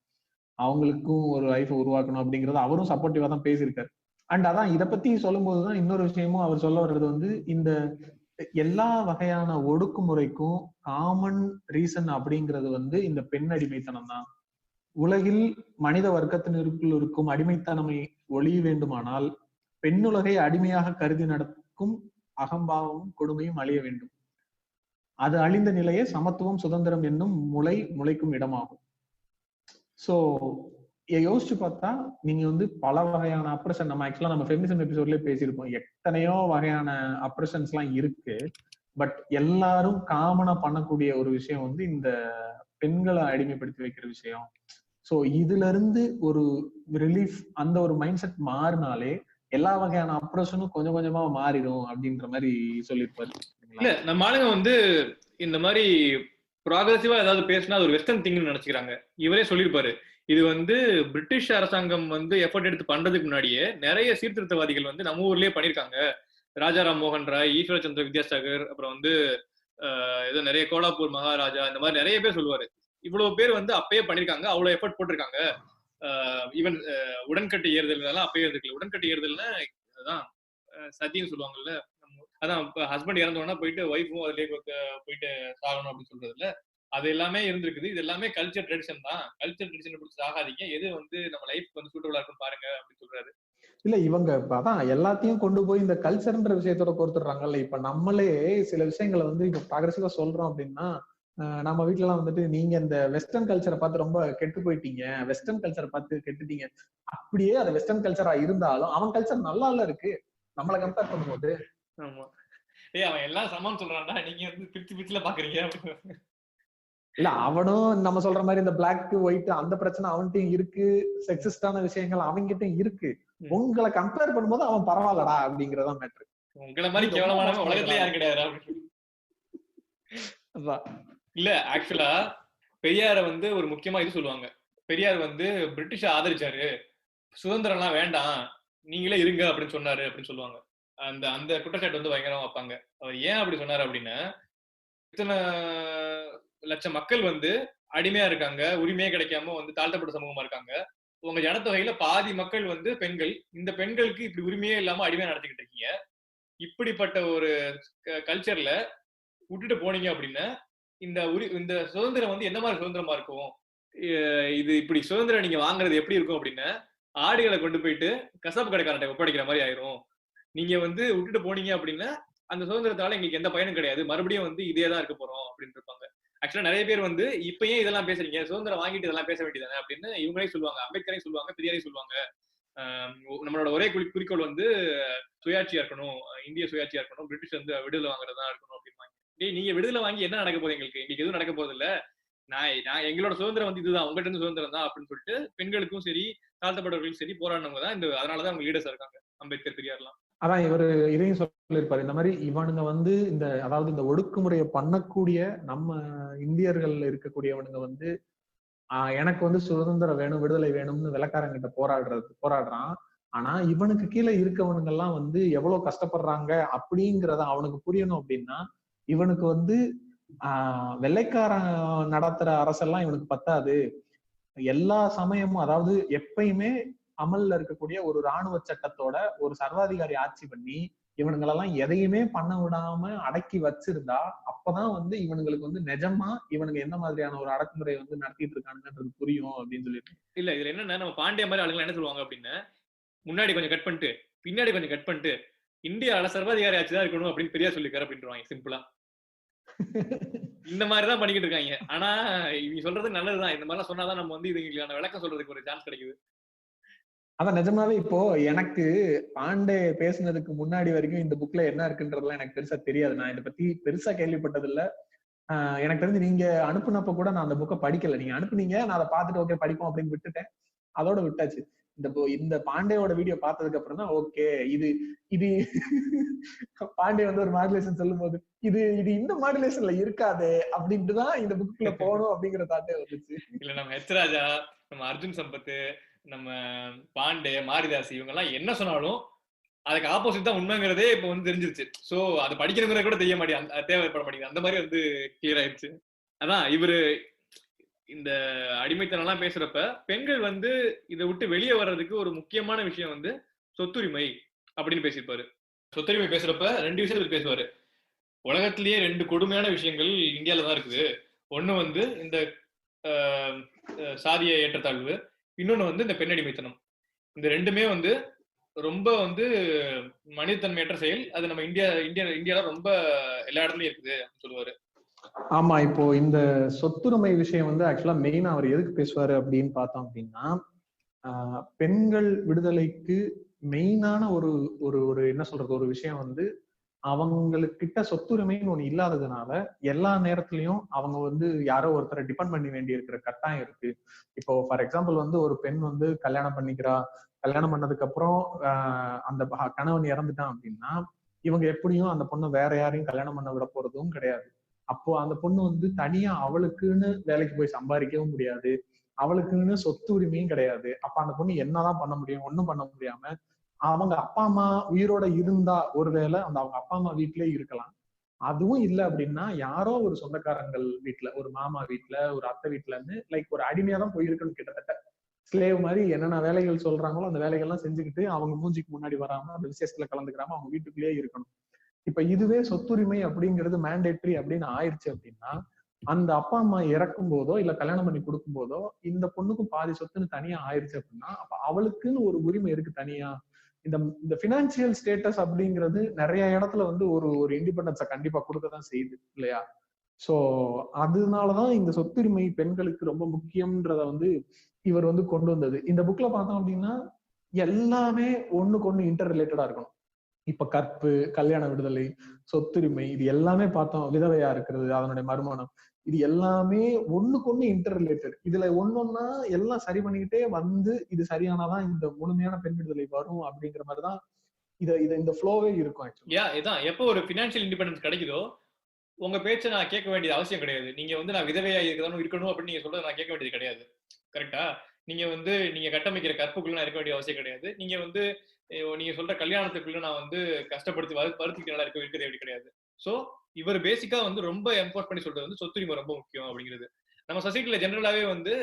அவங்களுக்கும் ஒரு லைஃப் உருவாக்கணும் அப்படிங்கறது அவரும் சப்போர்ட்டிவா தான் பேசியிருக்காரு. அண்ட் அதான் இத பத்தி சொல்லும் போதுதான் இன்னொரு விஷயமும் அவர் சொல்ல வர்றது வந்து, இந்த எல்லா வகையான ஒடுக்குமுறைக்கும் காமன் ரீசன் அப்படிங்கிறது வந்து இந்த பெண் அடிமைத்தனம் தான். உலகில் மனித வர்க்கத்தினருக்குள் இருக்கும் அடிமைத்தனமை ஒழிய வேண்டுமானால் பெண்ணுலகை அடிமையாக கருதி நடக்கும் அகம்பாவமும் கொடுமையும் அழிய வேண்டும். அது அழிந்த நிலையே சமத்துவம் சுதந்திரம் என்னும் முளைக்கும் இடமாகும். சோ யோசிச்சு பார்த்தா நீங்க வந்து பல வகையான அப்ரஷன், நம்ம ஆக்சுவலா நம்ம ஃபெமினிசம் எபிசோட்லயே பேசியிருப்போம், எத்தனையோ வகையான அப்ரஷன்ஸ் எல்லாம் இருக்கு. பட் எல்லாரும் காமனா பண்ணக்கூடிய ஒரு விஷயம் வந்து இந்த பெண்களை அடிமைப்படுத்தி வைக்கிற விஷயம். சோ இதுல இருந்து ஒரு ரிலீஃப், அந்த ஒரு மைண்ட் செட் மாறினாலே எல்லா வகையான அப்ரோஷனும் கொஞ்சம் கொஞ்சமா மாறிடும் அப்படின்ற மாதிரி சொல்லியிருப்பாரு. இல்ல நம்ம ஆளுங்க வந்து இந்த மாதிரி ப்ராக்ரெசிவா ஏதாவது பேசினா அது ஒரு வெஸ்டர்ன் திங்னு நினைச்சுக்கிறாங்க. இவரே சொல்லியிருப்பாரு, இது வந்து பிரிட்டிஷ் அரசாங்கம் வந்து எஃபர்ட் எடுத்து பண்றதுக்கு முன்னாடியே நிறைய சீர்திருத்தவாதிகள் வந்து நம்ம ஊர்லயே பண்ணிருக்காங்க. ராஜாராம் மோகன் ராய், ஈஸ்வர சந்திர வித்யாசாகர், அப்புறம் வந்து ஏதோ நிறைய கோலாப்பூர் மகாராஜா, இந்த மாதிரி நிறைய பேர் சொல்லுவாரு. இவ்வளவு பேர் வந்து அப்பயே பண்ணிருக்காங்க, அவ்வளவு எஃபர்ட் போட்டிருக்காங்க. ஈவன் உடன்கட்டை ஏறுதல் எல்லாம் அப்பயே இருக்குல்ல. உடன்கட்டை ஏறுதல்னா அதான் சத்தின்னு சொல்லுவாங்கல்ல, அதான் ஹஸ்பண்ட் இறந்தோன்னா போயிட்டு ஒய்ஃபும் அதுலயே போயிட்டு சாகணும் அப்படின்னு சொல்றதுல அது எல்லாமே இருந்திருக்குது. இது எல்லாமே கல்ச்சர் ட்ரெடிஷன் தான். கல்ச்சர் ட்ரெடிஷன் பிடிச்சி ஆகாதீங்க, எது வந்து நம்ம லைஃப் வந்து சூட்டபிளா இருக்கும் பாருங்க அப்படின்னு சொல்றாரு. இல்ல இவங்க அதான் எல்லாத்தையும் கொண்டு போய் இந்த கல்ச்சர்ன்ற விஷயத்தோட கொடுத்துடுறாங்கல்ல. இப்ப நம்மளே சில விஷயங்களை வந்து இப்ப ப்ராக்ரெசிவா சொல்றோம் அப்படின்னா, நம்ம வீட்டுல எல்லாம் வந்துட்டு நீங்க இந்த வெஸ்டர்ன் கல்ச்சரை பார்த்து ரொம்ப கெட்டு போயிட்டீங்க, வெஸ்டர்ன் கல்ச்சரை பார்த்து கெட்டுட்டீங்க. அப்படியே அது வெஸ்டர்ன் கல்ச்சரா இருந்தாலும் அவன் கல்ச்சர் நல்லா இல்ல இருக்கு நம்மளை கம்பேர் பண்ணும்போது. ஆமா, அவன் எல்லாம் சமம் சொல்றான்டா, நீங்க வந்து பிரிச்சு பிரிச்சுல பாக்குறீங்க. இல்ல அவனும் நம்ம சொல்ற மாதிரி இந்த பிளாக் ஒயிட் அந்த பிரச்சனை அவன்கிட்டயும் இருக்கு, செக்ஸிஸ்டான விஷயங்கள் அவன்கிட்டயும் இருக்கு. உங்களை கம்பேர் பண்ணும்போது அவன் பரவாயில்லடா அப்படிங்கறதா மேட்ரு. உங்களை மாதிரி கேவலமான உலகத்துல யாரும் கிடையாது. இல்ல ஆக்சுவலா பெரியார வந்து ஒரு முக்கியமா இது சொல்லுவாங்க. பெரியார் வந்து பிரிட்டிஷ ஆதரிச்சாரு, சுதந்திரம் எல்லாம் வேண்டாம் நீங்களே இருங்க அப்படின்னு சொன்னாரு அப்படின்னு சொல்லுவாங்க. அந்த அந்த குற்றச்சாட்டு வந்து பயங்கரமா வைப்பாங்க. அவர் ஏன் அப்படி சொன்னாரு அப்படின்னா, இத்தனை லட்சம் மக்கள் வந்து அடிமையா இருக்காங்க, உரிமையே கிடைக்காம வந்து தாழ்த்தப்பட்ட சமூகமா இருக்காங்க. உங்க ஜனத்தொகையில பாதி மக்கள் வந்து பெண்கள். இந்த பெண்களுக்கு இப்படி உரிமையே இல்லாம அடிமையா நடத்திக்கிட்டு இருக்கீங்க. இப்படிப்பட்ட ஒரு கல்ச்சர்ல விட்டுட்டு போனீங்க அப்படின்னா இந்த சுதந்திரம் வந்து என்ன மாதிரி சுதந்திரமா இருக்கும்? இது இப்படி சுதந்திரம் நீங்க வாங்குறது எப்படி இருக்கும் அப்படின்னா, ஆடுகளை கொண்டு போயிட்டு கசாப்பு கடைக்காரர்கிட்ட ஒப்படைக்கிற மாதிரி ஆயிரும். நீங்க வந்து விட்டுட்டு போனீங்க அப்படின்னா அந்த சுதந்திரத்தால எங்களுக்கு எந்த பயனும் கிடையாது, மறுபடியும் வந்து இதே தான் இருக்க போறோம் அப்படின்னு இருப்பாங்க. ஆக்சுவலா நிறைய பேர் வந்து இப்ப ஏன் இதெல்லாம் பேசுறீங்க, சுதந்திரம் வாங்கிட்டு இதெல்லாம் பேச வேண்டியதானே அப்படின்னு இவங்களே சொல்லுவாங்க. அம்பேத்கரையும் சொல்லுவாங்க, பெரியாரையும் சொல்லுவாங்க. நம்மளோட ஒரே குறிக்கோள் வந்து சுயாட்சியா இருக்கணும், இந்திய சுயாட்சியா இருக்கணும், பிரிட்டிஷ் வந்து விடுதலை வாங்குறதா இருக்கணும் அப்படின்பாங்க. நீங்க விடுதலை வாங்கி என்ன நடக்க போகுது? எங்களுக்கு எதுவும் நடக்க போறது இல்ல. நான் எங்களோட சுதந்திரம் வந்து இதுதான், உங்கள்கிட்ட இருந்து சுதந்திரம் தான் அப்படின்னு சொல்லிட்டு பெண்களுக்கும் சரி தாழ்த்தப்பட்டவர்களுக்கும் சரி போராடினவங்க தான் அதனாலதான் அவங்க லீடர்ஸா இருக்காங்க, அம்பேத்கர் பெரியார்லாம். அதான் இவரு இதையும் சொல்லியிருப்பாரு, இந்த மாதிரி இவனுங்க வந்து அதாவது இந்த ஒடுக்குமுறையை பண்ணக்கூடிய நம்ம இந்தியர்கள் இருக்கக்கூடியவனுங்க வந்து எனக்கு வந்து சுதந்திரம் வேணும், விடுதலை வேணும்னு வெள்ளக்காரங்கிட்ட போராடுறான். ஆனா இவனுக்கு கீழே இருக்கவனுங்க எல்லாம் வந்து எவ்வளவு கஷ்டப்படுறாங்க அப்படிங்கறத அவனுக்கு புரியணும் அப்படின்னா, இவனுக்கு வந்து வெள்ளைக்காரன் நடத்துற அரசெல்லாம் இவனுக்கு பத்தாது. எல்லா சமயமும் அதாவது எப்பயுமே அமல்ல இருக்கக்கூடிய ஒரு இராணுவ சட்டத்தோட ஒரு சர்வாதிகாரி ஆட்சி பண்ணி இவனுங்களெல்லாம் எதையுமே பண்ண விடாம அடக்கி வச்சிருந்தா அப்பதான் வந்து இவனுங்களுக்கு வந்து நிஜமா இவனுங்க எந்த மாதிரியான ஒரு அடக்குமுறையை வந்து நடத்திட்டு இருக்கானுன்றது புரியும் அப்படின்னு சொல்லிட்டு. இல்ல இதுல என்னன்னா, நம்ம பாண்டிய மாதிரி ஆளுங்க என்ன சொல்லுவாங்க அப்படின்னா, முன்னாடி கொஞ்சம் கட் பண்ணிட்டு பின்னாடி கொஞ்சம் கட் பண்ணிட்டு இந்தியாவில சர்வாதிகாரி ஆட்சி தான் இருக்கணும் அப்படின்னு பெரியார் சொல்லிருக்காரு அப்படின்றாங்க சிம்பிளா. இந்த மாதிரிதான் பண்ணிக்கிட்டு இருக்காங்க. ஆனா இவங்க சொல்றது நல்லதுதான். இந்த மாதிரிலாம் சொன்னாதான் நம்ம வந்து இதுக்கான விளக்கம் சொல்றதுக்கு ஒரு சான்ஸ் கிடைக்குது. அதான் நிஜமாவே இப்போ எனக்கு பாண்டே பேசுனதுக்கு முன்னாடி வரைக்கும் இந்த புக்ல என்ன இருக்குன்றதுலாம் எனக்கு பெருசா தெரியாது. நான் இதை பத்தி பெருசா கேள்விப்பட்டது இல்ல. எனக்கு தெரிஞ்சு நீங்க அனுப்புனப்ப கூட நான் அந்த புக்கை படிக்கல. நீங்க அனுப்புனீங்க, நான் அதை பார்த்துட்டு ஓகே படிப்போம் அப்படின்னு விட்டுட்டேன். அதோட விட்டாச்சு. இந்த பாண்டேயோட வீடியோ பார்த்ததுக்கு அப்புறம் தான் ஓகே இது இது பாண்டே வந்து ஒரு மாடுலேஷன் சொல்லும் போது இது இந்த மாடுலேஷன்ல இருக்காது அப்படின்ட்டுதான் இந்த புக்குள்ள போகணும் அப்படிங்கிற தாட்டே வந்துச்சு. இல்ல நம்ம ஹெச் ராஜா, நம்ம அர்ஜுன் சம்பத், நம்ம பாண்டே, மாரிதாஸ் இவங்க எல்லாம் என்ன சொன்னாலும் அதுக்கு ஆப்போசிட் தான் உண்மைங்கிறதே இப்ப வந்து தெரிஞ்சிருச்சு. சோ அது படிக்கிறவங்க கூட தெரிய மாட்டேங்குது, தேவைப்பட மாட்டேங்குது. அந்த மாதிரி வந்து கிளியர் ஆயிடுச்சு. அதான் இவரு இந்த அடிமைத்தனம் எல்லாம் பேசுறப்ப பெண்கள் வந்து இதை விட்டு வெளியே வர்றதுக்கு ஒரு முக்கியமான விஷயம் வந்து சொத்துரிமை அப்படின்னு பேசியிருப்பாரு. சொத்துரிமை பேசுறப்ப 2 விஷயத்துல பேசுவாரு. உலகத்திலேயே 2 கொடுமையான விஷயங்கள் இந்தியால தான் இருக்குது. ஒண்ணு வந்து இந்த சாதிய ஏற்றத்தாழ்வு, இன்னொன்னு வந்து இந்த பெண்ணடிமைத்தனம். இந்த 2மே வந்து ரொம்ப வந்து மனிதத்தன்மையற்ற செயல். அது நம்ம இந்தியால ரொம்ப எல்லா இடத்துலயும் இருக்குது சொல்லுவாரு. ஆமா, இப்போ இந்த சொத்துரிமை விஷயம் வந்து ஆக்சுவலா மெயினா அவர் எதுக்கு பேசுவாரு அப்படின்னு பார்த்தோம் அப்படின்னா, பெண்கள் விடுதலைக்கு மெயினான ஒரு ஒரு ஒரு என்ன சொல்றது ஒரு விஷயம் வந்து அவங்களுக்கிட்ட சொத்துரிமைன்னு ஒண்ணு இல்லாததுனால எல்லா நேரத்திலயும் அவங்க வந்து யாரோ ஒருத்தரை டிபெண்ட் பண்ணி வேண்டி இருக்கிற கட்டாயம் இருக்கு. இப்போ ஃபார் எக்ஸாம்பிள் வந்து ஒரு பெண் வந்து கல்யாணம் பண்ணிக்கிறா, கல்யாணம் பண்ணதுக்கு அப்புறம் அந்த கணவன் இறந்துட்டான் அப்படின்னா இவங்க எப்படியும் அந்த பொண்ணை வேற யாரையும் கல்யாணம் பண்ண விட போறதும் கிடையாது. அப்போ அந்த பொண்ணு வந்து தனியா அவளுக்குன்னு வேலைக்கு போய் சம்பாதிக்கவும் முடியாது, அவளுக்குன்னு சொத்து உரிமையும் கிடையாது. அப்ப அந்த பொண்ணு என்னதான் பண்ண முடியும்? ஒண்ணும் பண்ண முடியாம அவங்க அப்பா அம்மா உயிரோட இருந்தா ஒருவேளை அந்த அவங்க அப்பா அம்மா வீட்லயே இருக்கலாம். அதுவும் இல்லை அப்படின்னா யாரோ ஒரு சொந்தக்காரங்கள் வீட்டுல, ஒரு மாமா வீட்டுல, ஒரு அத்தை வீட்டுலன்னு லைக் ஒரு அடிமையா தான் போயிருக்கணும். கிட்டத்தட்ட ஸ்லேவ் மாதிரி என்னென்ன வேலைகள் சொல்றாங்களோ அந்த வேலைகள்லாம் செஞ்சுக்கிட்டு அவங்க மூஞ்சிக்கு முன்னாடி வராம அந்த விசேஷத்துல கலந்துக்கிறாம அவங்க வீட்டுக்குள்ளேயே இருக்கணும். இப்ப இதுவே சொத்துரிமை அப்படிங்கிறது மேண்டேட்ரி அப்படின்னு ஆயிடுச்சு அப்படின்னா அந்த அப்பா அம்மா இறக்கும் போதோ இல்ல கல்யாணம் பண்ணி கொடுக்கும் போதோ இந்த பொண்ணுக்கும் பாதி சொத்துன்னு தனியா ஆயிடுச்சு அப்படின்னா அப்ப அவளுக்குன்னு ஒரு உரிமை இருக்கு தனியா. இந்த பினான்சியல் ஸ்டேட்டஸ் அப்படிங்கிறது நிறைய இடத்துல வந்து ஒரு ஒரு இண்டிபெண்டன்ஸை கண்டிப்பா கொடுக்கதான் செய்யுது இல்லையா? சோ அதனாலதான் இந்த சொத்துரிமை பெண்களுக்கு ரொம்ப முக்கியம்ன்றத வந்து இவர் வந்து கொண்டு வந்தது. இந்த புக்ல பார்த்தோம் அப்படின்னா எல்லாமே ஒண்ணுக்கு ஒண்ணு இன்டர் ரிலேட்டடா இருக்கணும். இப்ப கற்பு, கல்யாண விடுதலை, சொத்துரிமை இது எல்லாமே பார்த்தோம். விதவையா இருக்கிறது, அதனுடைய மறுமணம், இது எல்லாமே ஒண்ணுக்கு ஒண்ணு இன்டர் ரிலேட்டட். இதுல ஒன்னொன்னா எல்லாம் சரி பண்ணிக்கிட்டே வந்து இது சரியானாதான் இந்த முழுமையான பெண் விடுதலை வரும் அப்படிங்கிற மாதிரிதான் இந்த ஃப்ளோவே இருக்கும். இதான் எப்போ ஒரு பினான்சியல் இண்டிபெண்டன்ஸ் கிடைக்குதோ உங்க பேச்சை நான் கேட்க வேண்டியது அவசியம் கிடையாது. நீங்க வந்து நான் விதவையா இருக்கணும் அப்படின்னு நீங்க சொல்றது நான் கேட்க வேண்டியது கிடையாது. கரெக்டா? நீங்க கட்டமைக்கிற கற்புக்குள்ள நான் இருக்க வேண்டிய அவசியம் கிடையாது. நீங்க சொல்ற கல்யாணத்துக்குள்ள நான் வந்து கஷ்டப்படுத்தி வருத்திக்கு நல்லா இருக்கிறது எப்படி கிடையாது. சோ இவர் பேசிக்கா வந்து ரொம்ப எம்போர்ட் பண்ணி சொல்றது வந்து சொத்துரிமை ரொம்ப முக்கியம் அப்படிங்கிறது. நம்ம சொசைட்டில ஜெனரலாவே வந்து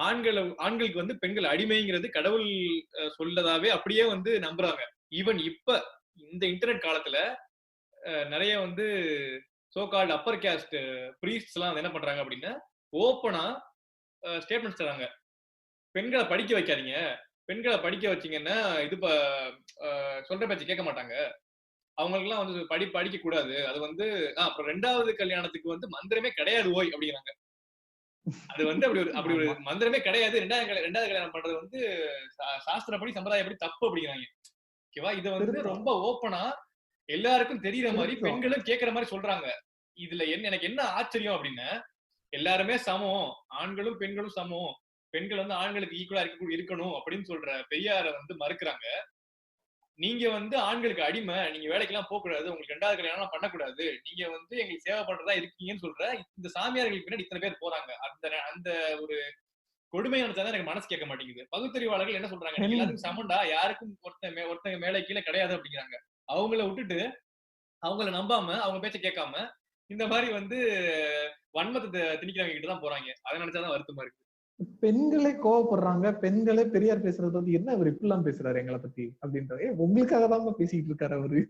ஆண்களுக்கு வந்து பெண்கள் அடிமைங்கிறது கடவுள் சொல்லதாவே அப்படியே வந்து நம்புறாங்க. ஈவன் இப்ப இந்த இன்டர்நெட் காலத்துல நிறைய வந்து சோ கால்ட் அப்பர் கேஸ்ட் பிரீஸ்ட்ஸ் எல்லாம் என்ன பண்றாங்க அப்படின்னா ஓப்பனா ஸ்டேட்மெண்ட்ஸ் தராங்க. பெண்களை படிக்க வைக்காதீங்க, பெண்களை படிக்க வச்சீங்கன்னா இது சொல்ற பேச்சு கேட்க மாட்டாங்க, அவங்களுக்குலாம் வந்து படிக்க கூடாது, அது வந்து அப்புறம் 2வது கல்யாணத்துக்கு வந்து மந்திரமே கிடையாது ஓய் அப்படிங்கிறாங்க. அது வந்து அப்படி ஒரு மந்திரமே கிடையாது. 2வது கல்யாணம் பண்றது வந்து சாஸ்திரப்படி சம்பிரதாயப்படி தப்பு அப்படிங்கிறாங்க. ஓகேவா? இது வந்து ரொம்ப ஓப்பனா எல்லாருக்கும் தெரியற மாதிரி பெண்களும் கேட்கற மாதிரி சொல்றாங்க. இதுல எனக்கு என்ன ஆச்சரியம் அப்படின்னா எல்லாருமே சமம், ஆண்களும் பெண்களும் சமம், பெண்கள் வந்து ஆண்களுக்கு ஈக்குவலா இருக்கணும் அப்படின்னு சொல்ற பெரியார வந்து மறுக்கிறாங்க. நீங்க வந்து ஆண்களுக்கு அடிமை, நீங்க வேலைக்கெல்லாம் போக கூடாது, உங்களுக்கு 2வது கல்யாணம் பண்ணக்கூடாது, நீங்க வந்து எங்களுக்கு சேவை பண்றதா இருக்கீங்கன்னு சொல்ற இந்த சாமியார்களுக்கு பின்னாடி இத்தனை பேர் போறாங்க. அந்த ஒரு கொடுமையானதான் எனக்கு மனசு கேட்க மாட்டேங்குது. பகுத்தறிவாளர்கள் என்ன சொல்றாங்க, நீங்க எல்லாத்துக்கும் சமண்டா, யாருக்கும் ஒருத்தங்க மேல கீழே கிடையாது அப்படிங்கிறாங்க. அவங்கள விட்டுட்டு அவங்கள நம்பாம அவங்க பேச்ச கேட்காம இந்த மாதிரி வந்து வன்மத்தை திணிக்கிறவங்க கிட்ட தான் போறாங்க. அதை நினைச்சாதான் வருத்தமா இருக்கு. பெண்களே கோவப்படுறாங்க, பெண்களே பெரியார் பேசுறது வந்து என்ன அவர் இப்படிலாம் பேசுறாரு எங்களை பத்தி அப்படின்றது உங்களுக்காக தான் பேசிட்டு இருக்காரு அவரு.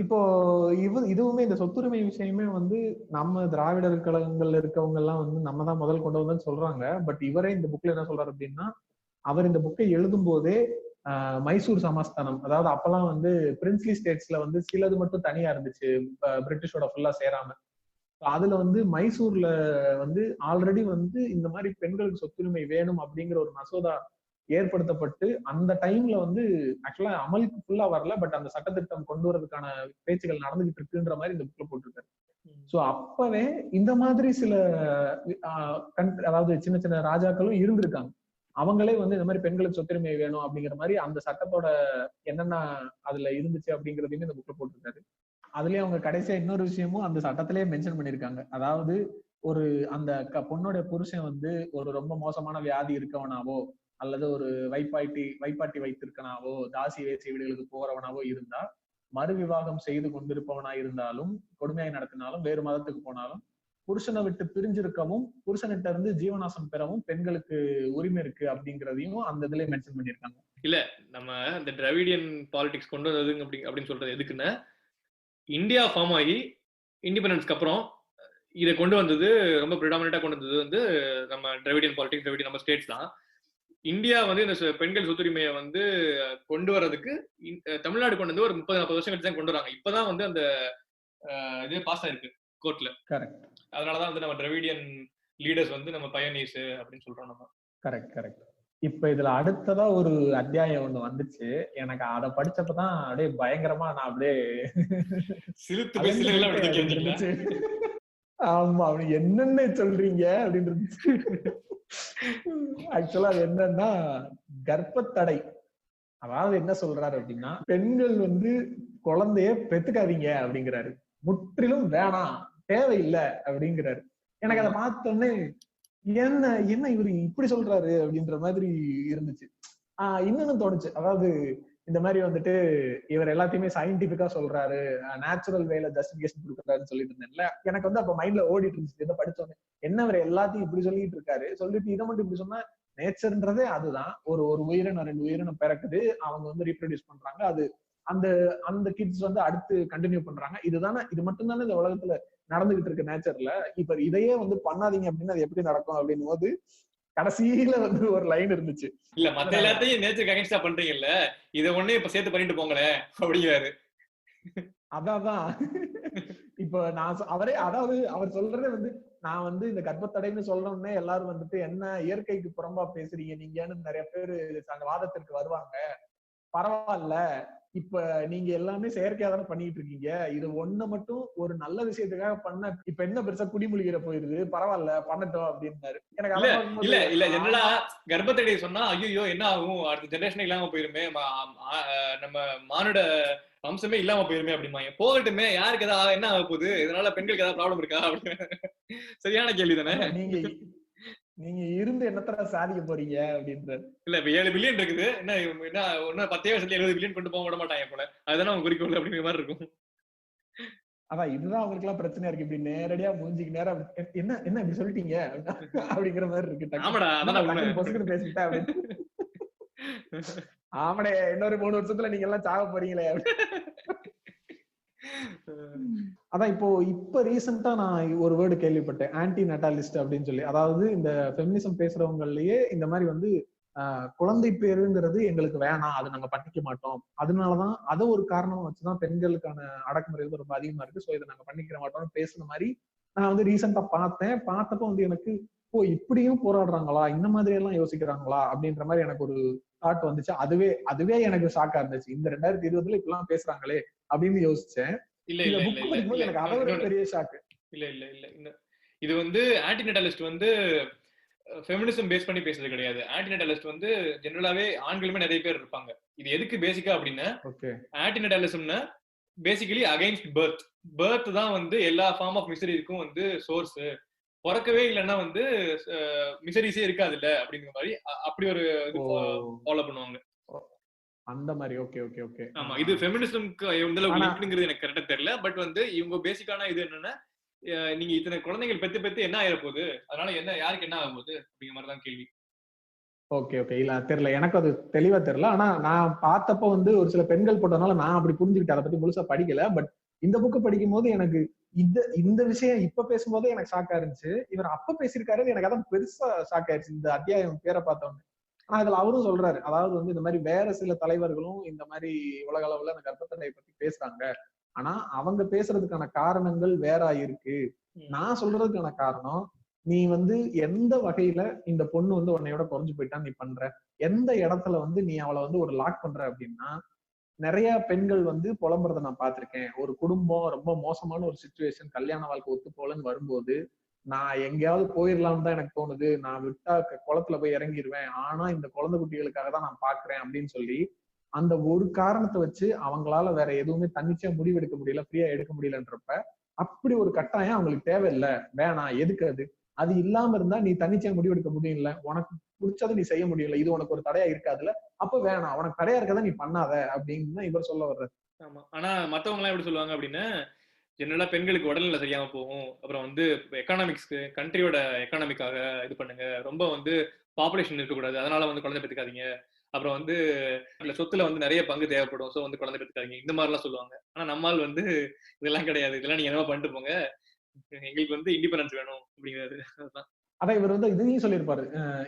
இப்போ இதுவுமே இந்த சொத்துரிமை விஷயமே வந்து நம்ம திராவிடர் கழகங்கள்ல இருக்கவங்க எல்லாம் வந்து நம்ம தான் முதல் கொண்டு வந்தோம்னு சொல்றாங்க. பட் இவரே இந்த புக்ல என்ன சொல்றாரு அப்படின்னா அவர் இந்த புக்கை எழுதும் போதே மைசூர் சமஸ்தானம், அதாவது அப்பெல்லாம் வந்து பிரின்ஸ்லி ஸ்டேட்ஸ்ல வந்து சிலது மட்டும் தனியா இருந்துச்சு பிரிட்டிஷோட ஃபுல்லா சேராம. அதுல வந்து மைசூர்ல வந்து ஆல்ரெடி வந்து இந்த மாதிரி பெண்களுக்கு சொத்துரிமை வேணும் அப்படிங்கிற ஒரு மசோதா ஏற்படுத்தப்பட்டு அந்த டைம்ல வந்து ஆக்சுவலா அமலுக்கு ஃபுல்லா வரல, பட் அந்த சட்டத்திட்டம் கொண்டு வரதுக்கான பேச்சுகள் நடந்துகிட்டு இருக்குன்ற மாதிரி இந்த புக்ல போட்டிருக்காரு. சோ அப்பவே இந்த மாதிரி சில அதாவது சின்ன சின்ன ராஜாக்களும் இருந்திருக்காங்க. அவங்களே வந்து இந்த மாதிரி பெண்களுக்கு சொத்துரிமை வேணும் அப்படிங்கிற மாதிரி அந்த சட்டத்தோட என்னென்ன அதுல இருந்துச்சு அப்படிங்கிறதையுமே இந்த புக்ல போட்டிருக்காரு. அதுலயே அவங்க கடைசியா இன்னொரு விஷயமும் அந்த சட்டத்திலேயே மென்ஷன் பண்ணிருக்காங்க. அதாவது ஒரு அந்த பொண்ணோட புருஷன் வந்து ஒரு ரொம்ப மோசமான வியாதி இருக்கவனாவோ அல்லது ஒரு வைப்பாட்டி வைத்திருக்கனாவோ தாசி வேசி வீடுகளுக்கு போறவனாவோ இருந்தா, மறு விவாகம் செய்து கொண்டிருப்பவனா இருந்தாலும், கொடுமையாய் நடத்தினாலும், வேறு மதத்துக்கு போனாலும் புருஷனை விட்டு பிரிஞ்சிருக்கவும் புருஷன்கிட்ட இருந்து ஜீவனாசம் பெறவும் பெண்களுக்கு உரிமை இருக்கு அப்படிங்கறதையும் அந்த இதுல மென்ஷன் பண்ணிருக்காங்க. இல்ல நம்ம இந்த டிராவிடியன் பாலிடிக்ஸ் கொண்டு வந்தது அப்படின்னு சொல்றது எதுக்குன்னா, இந்தியா ஃபார்ம் ஆகி இண்டிபெண்டன்ஸ்க்கு அப்புறம் இதை கொண்டு வந்தது ரொம்ப ப்ரிடாமினண்டா கொண்டு வந்தது வந்து நம்ம டிராவிடியன் பாலிடிக்ஸ், டிராவிடியன் நம்ம ஸ்டேட்ஸ் தான். இந்தியா வந்து இந்த பெண்கள் சொத்துரிமையை வந்து கொண்டு வர்றதுக்கு தமிழ்நாடு கொண்டு வந்து ஒரு 30-40 வருஷம் கழிச்சு தான் கொண்டு வராங்க. இப்பதான் வந்து அந்த இது பாஸ் ஆயிருக்கு கோர்ட்ல. கரெக்ட். அதனாலதான் வந்து நம்ம டிராவிடியன் லீடர்ஸ் வந்து நம்ம பயனீஸ் அப்படின்னு சொல்றோம் நம்ம. Correct correct. இப்ப இதுல அடுத்ததா ஒரு அத்தியாயம் ஒண்ணு வந்துச்சு. எனக்கு அதை படிச்சப்பதான் அப்படியே பயங்கரமா நான் அப்படியே சிலுத்து. ஆமா, அப்படி என்னென்ன சொல்றீங்க அப்படின்னு இருந்துச்சு. ஆக்சுவலா அது என்னன்னா கர்ப்பத்தடை. அதாவது என்ன சொல்றாரு அப்படின்னா, பெண்கள் வந்து குழந்தைய பெத்துக்காதீங்க அப்படிங்கிறாரு. முற்றிலும் வேணாம், தேவையில்லை அப்படிங்கிறாரு. எனக்கு அதை பார்த்தோன்னே என்ன என்ன இவரு இப்படி சொல்றாரு அப்படின்ற மாதிரி இருந்துச்சு. இன்னொன்னு தோணுச்சு. அதாவது இந்த மாதிரி வந்துட்டு இவர் எல்லாத்தையுமே சயின்டிபிக்கா சொல்றாரு, நேச்சுரல் வேல ஜஸ்டிபிகேஷன் கொடுக்குறாருன்னு சொல்லிட்டு இருந்தேன்ல. எனக்கு வந்து அப்ப மைண்ட்ல ஓடிட்டு இருந்துச்சு இதை படிச்சோன்னே. என்ன இவர் எல்லாத்தையும் இப்படி சொல்லிட்டு இருக்காரு, சொல்லிட்டு இதை மட்டும் இப்படி சொன்னா நேச்சர்ன்றதே அதுதான். ஒரு உயிரினம் 2 உயிரினம் பிறக்குது, அவங்க வந்து ரீப்ரொடியூஸ் பண்றாங்க, அது அந்த அந்த கிட்ஸ் வந்து அடுத்து கண்டினியூ பண்றாங்க. இதுதானே, இது மட்டும் தானே இந்த உலகத்துல நடந்துகிட்டு இருக்கு நேச்சர்ல. இப்ப இதையே வந்து பண்ணாதீங்க அப்படின்னு அது எப்படி நடக்கும் அப்படின்னும் போது கடைசியில வந்து ஒரு லைன் இருந்துச்சு. இல்ல மத்த எல்லாத்தையும் நேச்சருக்கு அகைன்ஸ்டா பண்றீங்கல்ல, இதை ஒண்ணே இப்ப சேர்த்து பண்ணிட்டு போங்களேன் அப்படிங்கிறாரு. அதான் இப்ப நான் அவரே, அதாவது அவர் சொல்றதே வந்து, நான் வந்து இந்த கர்ப்பத்தடைன்னு சொல்றோம்னே எல்லாரும் வந்துட்டு என்ன இயற்கைக்கு புறம்பா பேசுறீங்க நீங்கன்னு நிறைய பேரு அந்த வாதத்திற்கு வருவாங்க. பரவாயில்ல, இப்ப நீங்க எல்லாமே செயற்கையா தானே பண்ணிட்டு இருக்கீங்க, இது ஒண்ணு மட்டும் ஒரு நல்ல விஷயத்துக்காக பண்ண இப்ப என்ன பெருசா குடிமொழிகிற போயிருது, பரவாயில்ல பண்ணட்டும் அப்படின்னாரு. எனக்கு இல்ல என்னடா கர்ப்பத்தடை சொன்னா ஐயோ என்ன ஆகும், அடுத்த ஜெனரேஷன் இல்லாம போயிருமே, நம்ம மானுட அம்சமே இல்லாம போயிருமே அப்படிமாங்க. போகட்டுமே, யாருக்கு ஏதாவது என்ன ஆக போகுது, இதனால பெண்களுக்கு ஏதாவது ப்ராப்ளம் இருக்கா அப்படின்னு சரியான கேள்வி தானே. நீங்க இருந்து என்னத்தர சாதிக்க போறீங்க அப்படின்ற. இல்ல இப்ப 7 பில்லியன் இருக்குது, என்ன 10 வருஷத்துல 70 பில்லியன் கொண்டு போக விட மாட்டாங்க போல, அதுதானே அவங்க குறிக்கோள் அப்படிங்கிற மாதிரி இருக்கும். அதான் இதுதான் அவங்களுக்கு எல்லாம் பிரச்சனையா இருக்கு. இப்படி நேரடியா மூஞ்சிக்கு நேரம் என்ன என்ன இப்படி சொல்லிட்டீங்க அப்படிங்கிற மாதிரி இருக்கு. ஆமாடா அதான் பொசுக்குன்னு பேசிட்டேன் அப்படின்னு. ஆமாடே, இன்னொரு 3 வருஷத்துல நீங்க எல்லாம் சாக போறீங்களே. அதான் இப்ப ரீசெண்டா நான் ஒரு வேர்டு கேள்விப்பட்டேன், ஆன்டி நட்டாலிஸ்ட் அப்படின்னு சொல்லி. அதாவது இந்த ஃபெமினிசம் பேசுறவங்கலயே இந்த மாதிரி வந்து குழந்தை பேருங்கிறது எங்களுக்கு வேணாம், அது நாங்க பண்ணிக்க மாட்டோம், அதனாலதான் அதை ஒரு காரணமா வச்சுதான் பெண்களுக்கான அடக்குமுறை ரொம்ப அதிகமா இருக்கு, சோ இதை நாங்க பண்ணிக்கிற மாட்டோம்னு பேசுன மாதிரி நான் வந்து ரீசெண்டா பார்த்தப்ப வந்து எனக்கு இப்படியும் போராடுறாங்களா, இந்த மாதிரி எல்லாம் யோசிக்கிறாங்களா அப்படின்ற மாதிரி எனக்கு ஒரு தாட் வந்துச்சு. அதுவே எனக்கு ஷாக்கா இருந்துச்சு. இந்த 2020 இப்பெல்லாம் பேசுறாங்களே அப்படின்னு யோசிச்சேன். எனக்கு அதை விட பெரிய ஷாக்கு. இல்ல இது வந்து ஆன்டி நட்டாலிஸ்ட் வந்து ஃபெமினிசம் பேஸ் பண்ணி பேசுறது கிடையாது. ஆன்டி நட்டாலிஸ்ட் வந்து ஜெனரலாவே ஆண்களுமே நிறைய பேர் இருப்பாங்க. இது எதுக்கு பேசிக்கா அப்படின்னா, ஆன்டி நட்டாலிசம்னா பேசிக்கலி அகைன்ஸ்ட் பர்த் தான் வந்து எல்லா ஃபார்ம் ஆஃப் மிசரிக்கும் வந்து சோர்ஸ். பிறக்கவே இல்லைன்னா வந்து மிசரிஸே இருக்காது இல்ல அப்படிங்கிற மாதிரி அப்படி ஒரு இது ஃபாலோ பண்ணுவாங்க அந்த மாதிரி. Okay okay okay. ஆமா, இது ஃபெமினிசம்க்கு எந்த அளவுக்கு லிங்க்ங்கிறது எனக்கு கரெக்டா தெரியல. பட் வந்து இவங்க பேசிக்கான இது என்னன்னா, நீங்க இத்தனை குழந்தைகள் பெத்து என்ன ஆயிர போகுது, அதனால என்ன யாருக்கு என்ன ஆக போகுது அப்படிங்கிற மாதிரி தான் கேள்வி. Okay okay. இல்ல தெரியல, எனக்கு அது தெளிவா தெரியல. ஆனா நான் பார்த்தப்ப வந்து ஒரு சில பெண்கள் போட்டதுனால நான் அப்படி புரிஞ்சுக்கிட்டேன். அதை பத்தி முழுசா படிக்கல. பட் இந்த புக்கு படிக்கும் போது எனக்கு இந்த விஷயம் இப்ப பேசும்போதே எனக்கு ஷாக்கா இருந்துச்சு. இவர் அப்ப பேசியிருக்காரு, எனக்கு அதான் பெருசா ஷாக் ஆயிடுச்சு இந்த அத்தியாயம் பேரை பார்த்தோன்னு. ஆனா இதுல அவரும் சொல்றாரு, அதாவது வந்து இந்த மாதிரி வேற சில தலைவர்களும் இந்த மாதிரி உலக அளவுல அந்த கர்ப்பத்தடையை பத்தி பேசுறாங்க, ஆனா அவங்க பேசுறதுக்கான காரணங்கள் வேற இருக்கு. நான் சொல்றதுக்கான காரணம், நீ வந்து எந்த வகையில இந்த பொண்ணு வந்து உன்னையோட குறைஞ்சு போயிட்டா நீ பண்ற, எந்த இடத்துல வந்து நீ அவளை வந்து ஒரு லாக் பண்ற அப்படின்னா, நிறைய பெண்கள் வந்து புலம்புறதை நான் பார்த்திருக்கேன். ஒரு குடும்பம் ரொம்ப மோசமான ஒரு சிச்சுவேஷன், கல்யாண வாழ்க்கை ஒத்து போலன்னு வரும்போது, நான் எங்கேயாவது போயிடலாம்னு தான் எனக்கு தோணுது, நான் விட்டா குளத்துல போய் இறங்கிடுவேன், ஆனா இந்த குழந்தை குட்டிகளுக்காக தான் நான் பாக்குறேன் அப்படின்னு சொல்லி அந்த ஒரு காரணத்தை வச்சு அவங்களால வேற எதுவுமே தன்னிச்சையா முடிவு எடுக்க முடியல, ஃப்ரீயா எடுக்க முடியலன்றப்ப அப்படி ஒரு கட்டாயம் அவங்களுக்கு தேவையில்லை, வேணாம், எதுக்கு அது அது இல்லாம இருந்தா நீ தன்னிச்சையா முடிவு எடுக்க முடியல, உனக்கு பிடிச்சதை நீ செய்ய முடியல, இது உனக்கு ஒரு தடையா இருக்காதுல, அப்ப வேணாம், உனக்கு தடையா இருக்கதான் நீ பண்ணாத அப்படின்னு இவர் சொல்ல வர்றாரு. ஆமா, ஆனா மத்தவங்க எல்லாம் எப்படி சொல்லுவாங்க அப்படின்னா, ஜெனரலா பெண்களுக்கு உடல்நிலை சரியாம போகும். அப்புறம் வந்து எக்கானாமிக்ஸ்க்கு கண்ட்ரியோட எக்கானாமிக்காக இது பண்ணுங்க. ரொம்ப வந்து பாப்புலேஷன் இருக்கக்கூடாது, அதனால வந்து குழந்தை பெற்றுக்காதீங்க. அப்புறம் வந்து சொத்துல வந்து நிறைய பங்கு தேவைப்படும், ஸோ வந்து குழந்தை பெற்றுக்காதீங்க, இந்த மாதிரிலாம் சொல்லுவாங்க. ஆனா நம்மால் வந்து இதெல்லாம் கிடையாது, இதெல்லாம் நீங்க என்னவா பண்ணிட்டு போங்க, எங்களுக்கு வந்து இண்டிபெண்டன்ஸ் வேணும் அப்படிங்கிறது. அதுதான். அதான் இவர் வந்து இதையும் சொல்லியிருப்பாரு.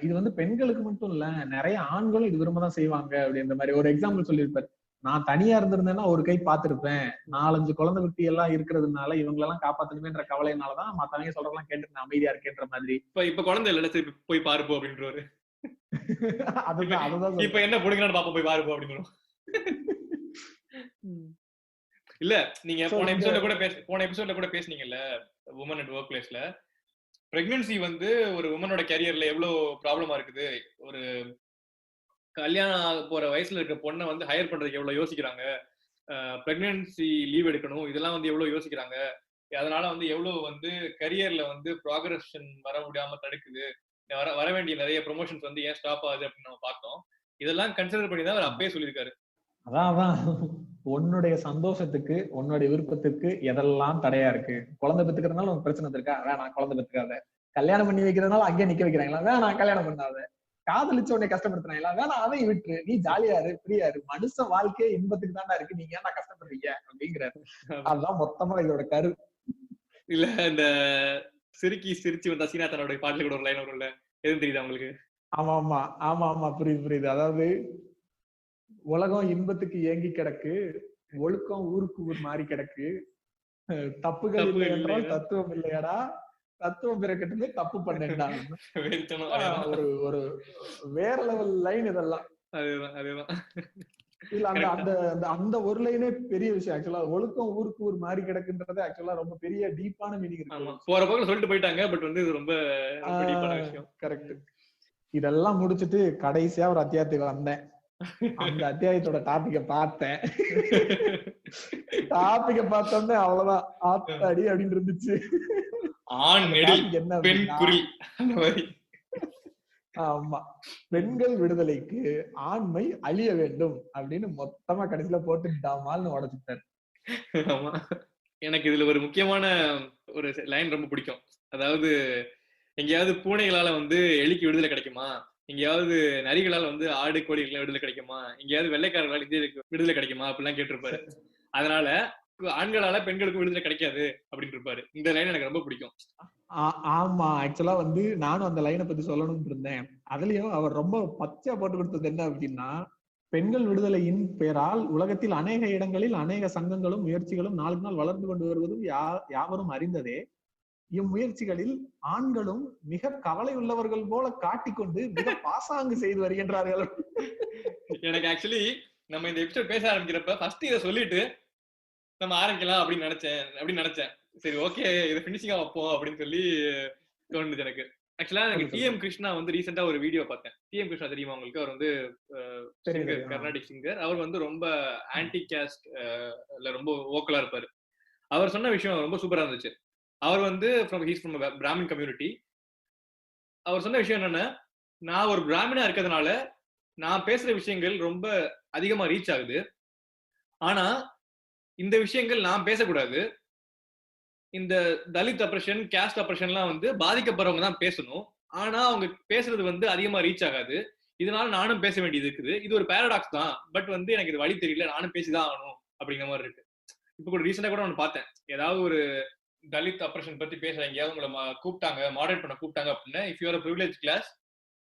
இது வந்து பெண்களுக்கு மட்டும் இல்ல, நிறைய ஆண்களும் இது விரும்பதான் செய்வாங்க அப்படின்ற மாதிரி ஒரு எக்ஸாம்பிள் சொல்லியிருப்பாரு. நான் தனியா இருந்திருந்தேன்னா ஒரு கை பார்த்திருப்பேன், 4-5 குழந்தை குட்டி எல்லாம் இருக்கிறதுனால இவங்களெல்லாம் காப்பாத்தணுமேன்ற கவலையினாலதான் மத்தவங்க சொல்றதெல்லாம் கேட்டு நான் அமைதியா இருக்கேன்ற மாதிரி. இப்ப குழந்தை இல்ல, சரி போய் பாருப்போ அப்படின்றவாரு. அதுதான் இப்ப என்ன புடுங்கன்னு பாப்போம், போய் பாருப்போ அப்படின்னு. இல்ல நீங்க போன எபிசோட்ல கூட பேசுனீங்கல்ல, உமன் அட் ஒர்க் பிளேஸ்ல பிரெக்னன்சி வந்து ஒரு உமனோட கேரியர்ல எவ்வளவு ப்ராப்ளமா இருக்குது. ஒரு கல்யாணம் ஆக போற வயசுல இருக்க பொண்ணை வந்து ஹையர் பண்றதுக்கு எவ்வளவு யோசிக்கிறாங்க, பிரெக்னன்சி லீவ் எடுக்கணும், இதெல்லாம் வந்து எவ்வளவு யோசிக்கிறாங்க. அதனால வந்து எவ்வளவு வந்து கரியர்ல வந்து ப்ராக்ரஷன் வர முடியாம தடுக்குது, வர வேண்டிய நிறைய ப்ரொமோஷன்ஸ் வந்து ஏன் ஸ்டாப் ஆகுது அப்படின்னு நம்ம பார்த்தோம். இதெல்லாம் கன்சிடர் பண்ணி தான் அவர் அப்பயே சொல்லியிருக்காரு. அதான் உன்னுடைய சந்தோஷத்துக்கு உன்னுடைய விருப்பத்துக்கு எதெல்லாம் தடையா இருக்கு. குழந்தை பெத்துக்கிறதுனால உனக்கு பிரச்சனை இருக்கா, வேணாம் குழந்தை பெத்துக்காத. கல்யாணம் பண்ணி வைக்கிறதுனால அங்கேயே நிக்க வைக்கிறாங்களா, வேணாம் கல்யாணம் பண்ணாத. காதலிச்ச உடனே கஷ்டப்படுத்துறாங்களா, வேணாம் அதையும் விட்டுரு, நீ ஜாலியா இரு, ஃப்ரீயா இரு, மனுஷ வாழ்க்கையே இன்பத்துக்கு தானே இருக்கு, நீங்க ஏன்னா கஷ்டப்படுறீங்க அப்படிங்கிறாரு. அதுதான் மொத்தமா இதோட கரு. இல்ல இந்த சிரிச்சு வந்தா சீனாத்தனோட பாட்டுல கூட ஒரு லைன் வரும்ல, எதுவும் தெரியுதா உங்களுக்கு? ஆமா ஆமா ஆமா ஆமா புரியுது. அதாவது உலகம் இன்பத்துக்கு ஏங்கி கிடக்கு, ஒழுக்கம் ஊருக்கு ஊர் மாறி கிடக்கு, தப்புகள் இல்லை என்றால் தத்துவம் இல்லையடா, தத்துவம் பிறக்கட்டுமே தப்பு பண்ணேன்டா. ஒரு ஒரு வேற லெவல் லைன் இதெல்லாம். அதேதான். இல்ல அந்த அந்த ஒரு லைனே பெரிய விஷயம். ஆக்சுவலா ஒழுக்கம் ஊருக்கு ஊர் மாறி கிடக்குன்றது ஆக்சுவலா ரொம்ப பெரிய டீப்பான மீனிங் இருக்கு. போற போக்குல சொல்லிட்டு போயிட்டாங்க, பட் வந்து இது ரொம்ப டீப்பான விஷயம். கரெக்ட். இதெல்லாம் முடிச்சிட்டு கடைசியா ஒரு அத்தியாயத்துக்கு வந்தேன். அந்த அத்தியாயத்தோட டாபிக்க பார்த்தேன். டாபிக்க பார்த்தோன்னே அவ்வளவுதான், ஆத்தாடி அப்படின்னு இருந்துச்சு. ஆண் நெடில் பெண் குறில். ஆமா, பெண்கள் விடுதலைக்கு ஆண்மை அழிய வேண்டும் அப்படின்னு மொத்தமா கடைசியில போட்டுட்டாமால்னு உடச்சுட்டாரு. ஆமா, எனக்கு இதுல ஒரு முக்கியமான ஒரு லைன் ரொம்ப பிடிக்கும். அதாவது எங்கேயாவது பூனைகளால வந்து எலிக்கு விடுதலை கிடைக்குமா, எங்கேயாவது நரிகளால வந்து ஆடு கோழிகள் விடுதலை கிடைக்குமா, எங்கேயாவது வெள்ளைக்காரர்களால் விடுதலை கிடைக்குமா அப்படிலாம் கேட்டிருப்பாரு. அதனால ஆண்களால பெண்களுக்கு விடுதலை கிடைக்காது அப்படின்னு இருப்பாரு. இந்த லைன் எனக்கு ரொம்ப பிடிக்கும். ஆமா, ஆக்சுவலா வந்து நானும் அந்த லைனை பத்தி சொல்லணும்னு இருந்தேன். அதுலயும் அவர் ரொம்ப பச்சையா போட்டு கொடுத்தது என்ன அப்படின்னா, பெண்கள் விடுதலையின் பெயரால் உலகத்தில் அநேக இடங்களில் அநேக சங்கங்களும் முயற்சிகளும் நாளுக்கு நாள் வளர்ந்து கொண்டு வருவதும் யாவரும் அறிந்ததே. இம்முயற்சிகளில் ஆண்களும் மிக கவலை உள்ளவர்கள் போல காட்டிக்கொண்டு மிக பாசாங்கு செய்து வருகின்றார்கள். எனக்கு ஆக்சுவலி நம்ம இந்த எபிசோட் பேச ஆரம்பிக்கிறப்ப ஃபர்ஸ்ட் இதை சொல்லிட்டு நம்ம ஆரம்பிக்கலாம் அப்படின்னு நினைச்சேன். சரி ஓகே, இதை பினிஷிங்கா வைப்போம் அப்படின்னு சொல்லி தோணுது எனக்கு. ஆக்சுவலா எனக்கு டிஎம் கிருஷ்ணா வந்து ரீசெண்டா ஒரு வீடியோ பார்த்தேன். டிஎம் கிருஷ்ணா தெரியுமா உங்களுக்கு? அவர் வந்து சிங்கர், கர்நாடிக் சிங்கர். அவர் வந்து ரொம்ப ஆன்டி காஸ்ட் ரொம்ப வோக்கலா இருப்பாரு. அவர் சொன்ன விஷயம் ரொம்ப சூப்பரா இருந்துச்சு. அவர் வந்து ஹீஸ் ஃப்ரம் பிராமின் கம்யூனிட்டி. அவர் சொன்ன விஷயம் என்னன்னா, நான் ஒரு பிராமினா இருக்கிறதுனால நான் பேசுற விஷயங்கள் ரொம்ப அதிகமா ரீச் ஆகுது. ஆனா இந்த விஷயங்கள் நான் பேசக்கூடாது. இந்த தலித் அப்ரஷன், கேஸ்ட் அப்ரஷன்லாம் வந்து பாதிக்கப்படுறவங்க தான் பேசணும். ஆனா அவங்க பேசுறது வந்து அதிகமா ரீச் ஆகாது. இதனால நானும் பேச வேண்டியது இருக்குது. இது ஒரு பேரடாக்ஸ் தான். பட் வந்து எனக்கு இது வழி தெரியல, நானும் பேசிதான் ஆகணும் அப்படிங்கிற மாதிரி இருக்கு. இப்ப கூட ரீசெண்டா கூட ஒன்று பார்த்தேன். ஏதாவது ஒரு தலித் அப்ரஷன் பத்தி பேச எங்கேயாவது உங்களை கூப்பிட்டாங்க, மாடரேட் பண்ண கூப்பிட்டாங்க அப்படின்னா, if you are privilege class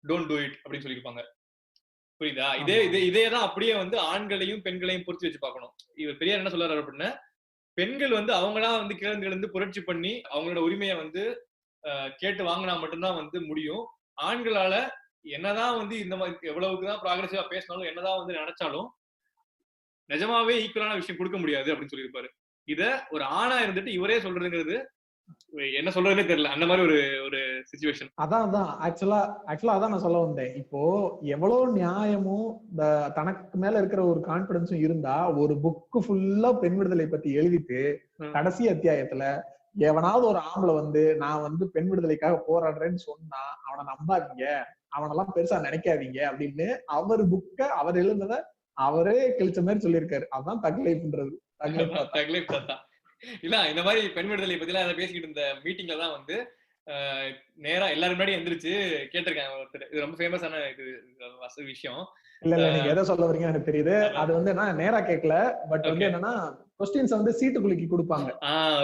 don't do it அப்படின்னு சொல்லியிருப்பாங்க. புரியுதா? இதேதான் அப்படியே வந்து ஆண்களையும் பெண்களையும் பொறுத்து வச்சு பார்க்கணும். இவர் பெரியார் என்ன சொல்றாரு அப்படின்னா, பெண்கள் வந்து அவங்களா வந்து கிளர்ந்து புரட்சி பண்ணி அவங்களோட உரிமையை வந்து கேட்டு வாங்கினா மட்டும்தான் வந்து முடியும். ஆண்களால என்னதான் வந்து இந்த மாதிரி எவ்வளவுக்குதான் ப்ராக்ரெசிவா பேசினாலும், என்னதான் வந்து நினைச்சாலும் நிஜமாவே ஈக்குவலான விஷயம் கொடுக்க முடியாது அப்படின்னு சொல்லியிருப்பாரு. இத ஒரு ஆணா இருந்துட்டு இவரே சொல்றதுங்கிறது என்ன சொல்றதுன்னே தெரியல. அந்த மாதிரி ஒரு சிச்சுவேஷன். அதான் ஆக்சுவலா அதான் நான் சொல்ல வந்தேன். இப்போ எவ்வளவு நியாயமும் தனக்கு மேல இருக்கிற ஒரு கான்பிடன்ஸும் இருந்தா, ஒரு புக்கு ஃபுல்லா பெண் விடுதலை பத்தி எழுதிட்டு கடைசி அத்தியாயத்துல எவனாவது ஒரு ஆம்பளை வந்து நான் வந்து பெண் விடுதலைக்காக போராடுறேன்னு சொன்னா அவனை நம்பாதீங்க, அவனெல்லாம் பெருசா நினைக்காதீங்க அப்படின்னு அவர் புக்க அவர் எழுந்தத அவரே கிழிச்ச மாதிரி சொல்லியிருக்காரு. அதான் தக்லைஃப்ன்றது. இல்ல இந்த மாதிரி பெண் விடுதலை பத்தி எல்லாம் பேசிக்கிட்டு இருந்த மீட்டிங்ல தான் வந்து நேரா எல்லாரும் முன்னாடி எந்திரிச்சு கேட்டிருக்காங்க ஒருத்தர். இது ரொம்ப ஃபேமஸான இது விஷயம். இல்ல நீங்க எதை சொல்ல வரீங்க எனக்கு தெரியுது. அது வந்து நான் நேரா கேட்கல, பட் வந்து என்னன்னா கொஸ்டின்ஸ் வந்து சீட்டு குலுக்கி கொடுப்பாங்க.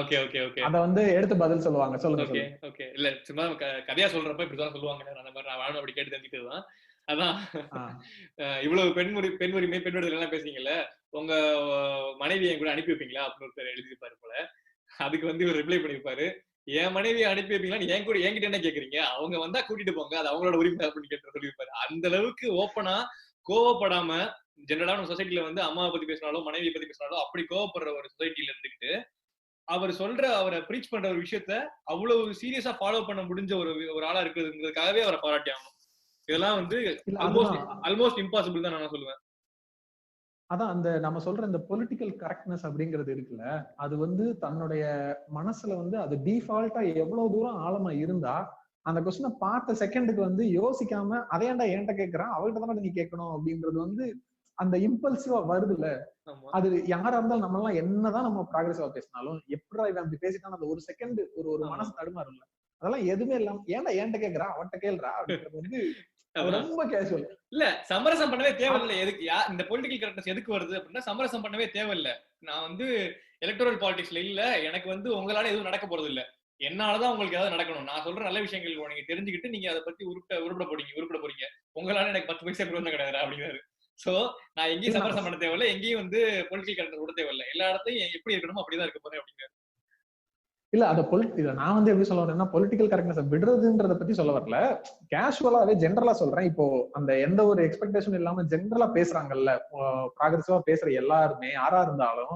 Okay okay okay. அத வந்து எடுத்து பதில் சொல்லுவாங்க. சொல்லுங்க. Okay okay. இல்ல சும்மா கதையா சொல்றப்ப இப்படிதான் சொல்லுவாங்க. அந்த மாதிரி நான் வாழணும் அப்படி கேட்டு தெரிஞ்சுக்கிட்டுதான். அதான் இவ்வளவு பெண் உரிமை பெண் விடுதலை எல்லாம் பேசுறீங்கல்ல, உங்க மனைவியை கூட அனுப்பி வைப்பீங்களா அப்படின்னு ஒருத்தர் எழுதியிருப்பாரு போல. அதுக்கு வந்து இவர் ரிப்ளை பண்ணிருப்பாரு, என் மனைவியை அனுப்பி வைப்பீங்களா, என் கூட என்கிட்ட என்ன கேக்குறீங்க, அவங்க வந்தா கூட்டிட்டு போங்க, அது அவங்களோட உரிமை அப்படின்னு கேட்டு சொல்லியிருப்பாரு. அந்த அளவுக்கு ஓப்பனா கோவப்படாம, ஜெனரலா நம்ம சொசைட்டில வந்து அம்மாவை பத்தி பேசினாலும் மனைவியை பத்தி பேசினாலும் அப்படி கோவப்படுற ஒரு சொசைட்டில இருந்துகிட்டு அவர் சொல்ற அவரை ப்ரீச் பண்ற ஒரு விஷயத்த அவ்வளவு சீரியஸா ஃபாலோ பண்ண முடிஞ்ச ஒரு ஆளா இருக்கிறதுங்கிறதுக்காகவே அவரை பாராட்டி ஆகணும். இதெல்லாம் வந்து ஆல்மோஸ்ட் இம்பாசிபிள் தான் நான் சொல்லுவேன். அதான் அந்த நம்ம சொல்ற இந்த பொலிட்டிக்கல் கரெக்ட்னஸ் அப்படிங்கிறது இருக்குல்ல, அது வந்து தன்னுடைய மனசுல வந்து அது டிஃபால்ட்டா எவ்வளவு தூரம் ஆழமா இருந்தா அந்த கொஸ்டினை பார்த்த செகண்டுக்கு வந்து யோசிக்காம அதையாண்டா என்கிட்ட கேட்கறான், அவர்கிட்ட தானே நீ கேட்கணும் அப்படின்றது வந்து அந்த இம்பல்சிவா வருதுல்ல. அது யாரா இருந்தாலும் நம்ம எல்லாம் என்னதான் நம்ம ப்ராக்ரெசிவா பேசினாலும் எப்படா இவன் அப்படி பேசிட்டான் அந்த ஒரு செகண்ட் ஒரு மனசு தடுமாறும்ல. அதெல்லாம் எதுவுமே இல்லாம ஏன்டா என்கிட்ட கேட்கறா அவன்கிட்ட கேள்றா அப்படின்றது வந்து ரொம்ப கேஷுவல். இல்ல சமரசம் பண்ணவே தேவையில்லை. எதுக்கு இந்த பொலிட்டிக்கல் கரெக்ட்னஸ் எதுக்கு வருது அப்படின்னா சமரசம் பண்ணவே தேவையில்லை. நான் வந்து எலக்டோரல் பாலிடிக்ஸ்ல இல்ல, எனக்கு வந்து உங்களால எதுவும் நடக்க போறது இல்ல, என்னாலதான் உங்களுக்கு ஏதாவது நடக்கணும். நான் சொல்ற நல்ல விஷயங்கள் நீங்க தெரிஞ்சுக்கிட்டு நீங்க அதை பத்தி உருப்பட போறீங்க, உங்களால எனக்கு 10 பைசா பிரயோஜனம் கிடையாது அப்படிங்கிறாரு. சோ நான் எங்கேயும் சமரசம் பண்ண தேவையில்லை, எங்கேயும் வந்து பொலிட்டிக்கல் கரெக்ட்னஸ் விட தேவையில்லை, எல்லா இடத்தையும் எப்படி இருக்கணுமோ அப்படிதான் இருக்க போறேன் அப்படிங்கிறாரு. இல்ல அத நான் வந்து எப்படி சொல்ல வரேன்னா பொலிட்டிக்கல் கரெக்ட்னஸ் விடுறதுன்றத பத்தி சொல்ல வரல, கேஷுவலாவே ஜென்ரலா சொல்றேன். இப்போ அந்த எந்த ஒரு எக்ஸ்பெக்டேஷன் இல்லாம ஜென்ரலா பேசுறாங்கல்ல, ப்ராக்ரெசிவா பேசுற எல்லாருமே யாரா இருந்தாலும்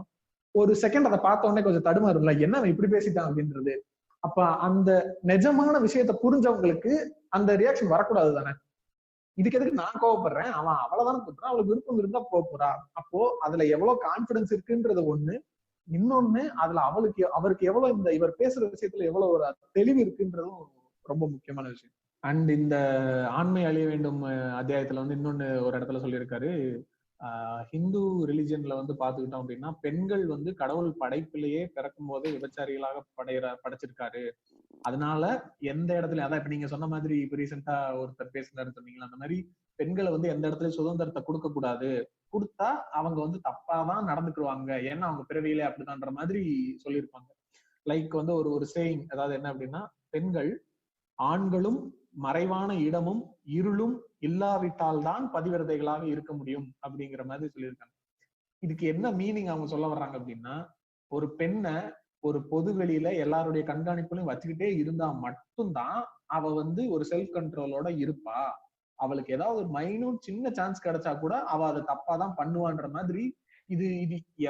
ஒரு செகண்ட் அதை பார்த்த உடனே கொஞ்சம் தடுமாறும்ல, என்ன இப்படி பேசிட்டான் அப்படின்றது. அப்ப அந்த நிஜமான விஷயத்த புரிஞ்சவங்களுக்கு அந்த ரியாக்ஷன் வரக்கூடாது தானே. இதுக்கு எதுக்கு நான் கோவப்படுறேன், அவன் அவ்வளவுதானே போட்டுறான், அவளுக்கு விருப்பம் இருந்தா போறா. அப்போ அதுல எவ்வளவு கான்பிடன்ஸ் இருக்குன்றது ஒண்ணு, இன்னொன்னு அதுல அவருக்கு எவ்வளவு இவர் பேசுற விஷயத்துல எவ்வளவு ஒரு தெளிவு இருக்குன்றதும் ரொம்ப முக்கியமான விஷயம். அண்ட் இந்த ஆண்மை அழிய வேண்டும் அத்தியாயத்துல வந்து இன்னொன்னு ஒரு இடத்துல சொல்லியிருக்காரு, ஹிந்து ரிலிஜன்ல வந்து பாத்துக்கிட்டோம் அப்படின்னா பெண்கள் வந்து கடவுள் படைப்பிலேயே பிறக்கும் போதே விபச்சாரிகளாக படைச்சிருக்காரு. அதனால எந்த இடத்துல அதான் இப்ப நீங்க சொன்ன மாதிரி இப்ப ரீசெண்டா ஒருத்தர் பேசினாரு சொன்னீங்களா, அந்த மாதிரி பெண்களை வந்து எந்த இடத்துலயும் சுதந்திரத்தை கொடுக்க கூடாது, கொடுத்தா அவங்க வந்து தப்பாதான் நடந்துக்குவாங்க, ஏன்னா அவங்க பிறவியிலே அப்படிதான்ற மாதிரி சொல்லியிருப்பாங்க. லைக் வந்து ஒரு சேயிங், அதாவது என்ன அப்படின்னா, பெண்கள் ஆண்களும் மறைவான இடமும் இருளும் இல்லாவிட்டால் தான் பதிவிரதைகளாக இருக்க முடியும் அப்படிங்கிற மாதிரி சொல்லியிருக்காங்க. இதுக்கு என்ன மீனிங் அவங்க சொல்ல வர்றாங்க அப்படின்னா, ஒரு பெண்ணை ஒரு பொது வெளியில எல்லாருடைய கண்காணிப்புலையும் வச்சுக்கிட்டே இருந்தா மட்டும்தான் அவ வந்து ஒரு செல்ஃப் கண்ட்ரோலோட இருப்பா, அவளுக்கு ஏதாவது ஒரு மைனூட் சின்ன சான்ஸ் கிடைச்சா கூட அவ அதை தப்பாதான் பண்ணுவான்ற மாதிரி. இது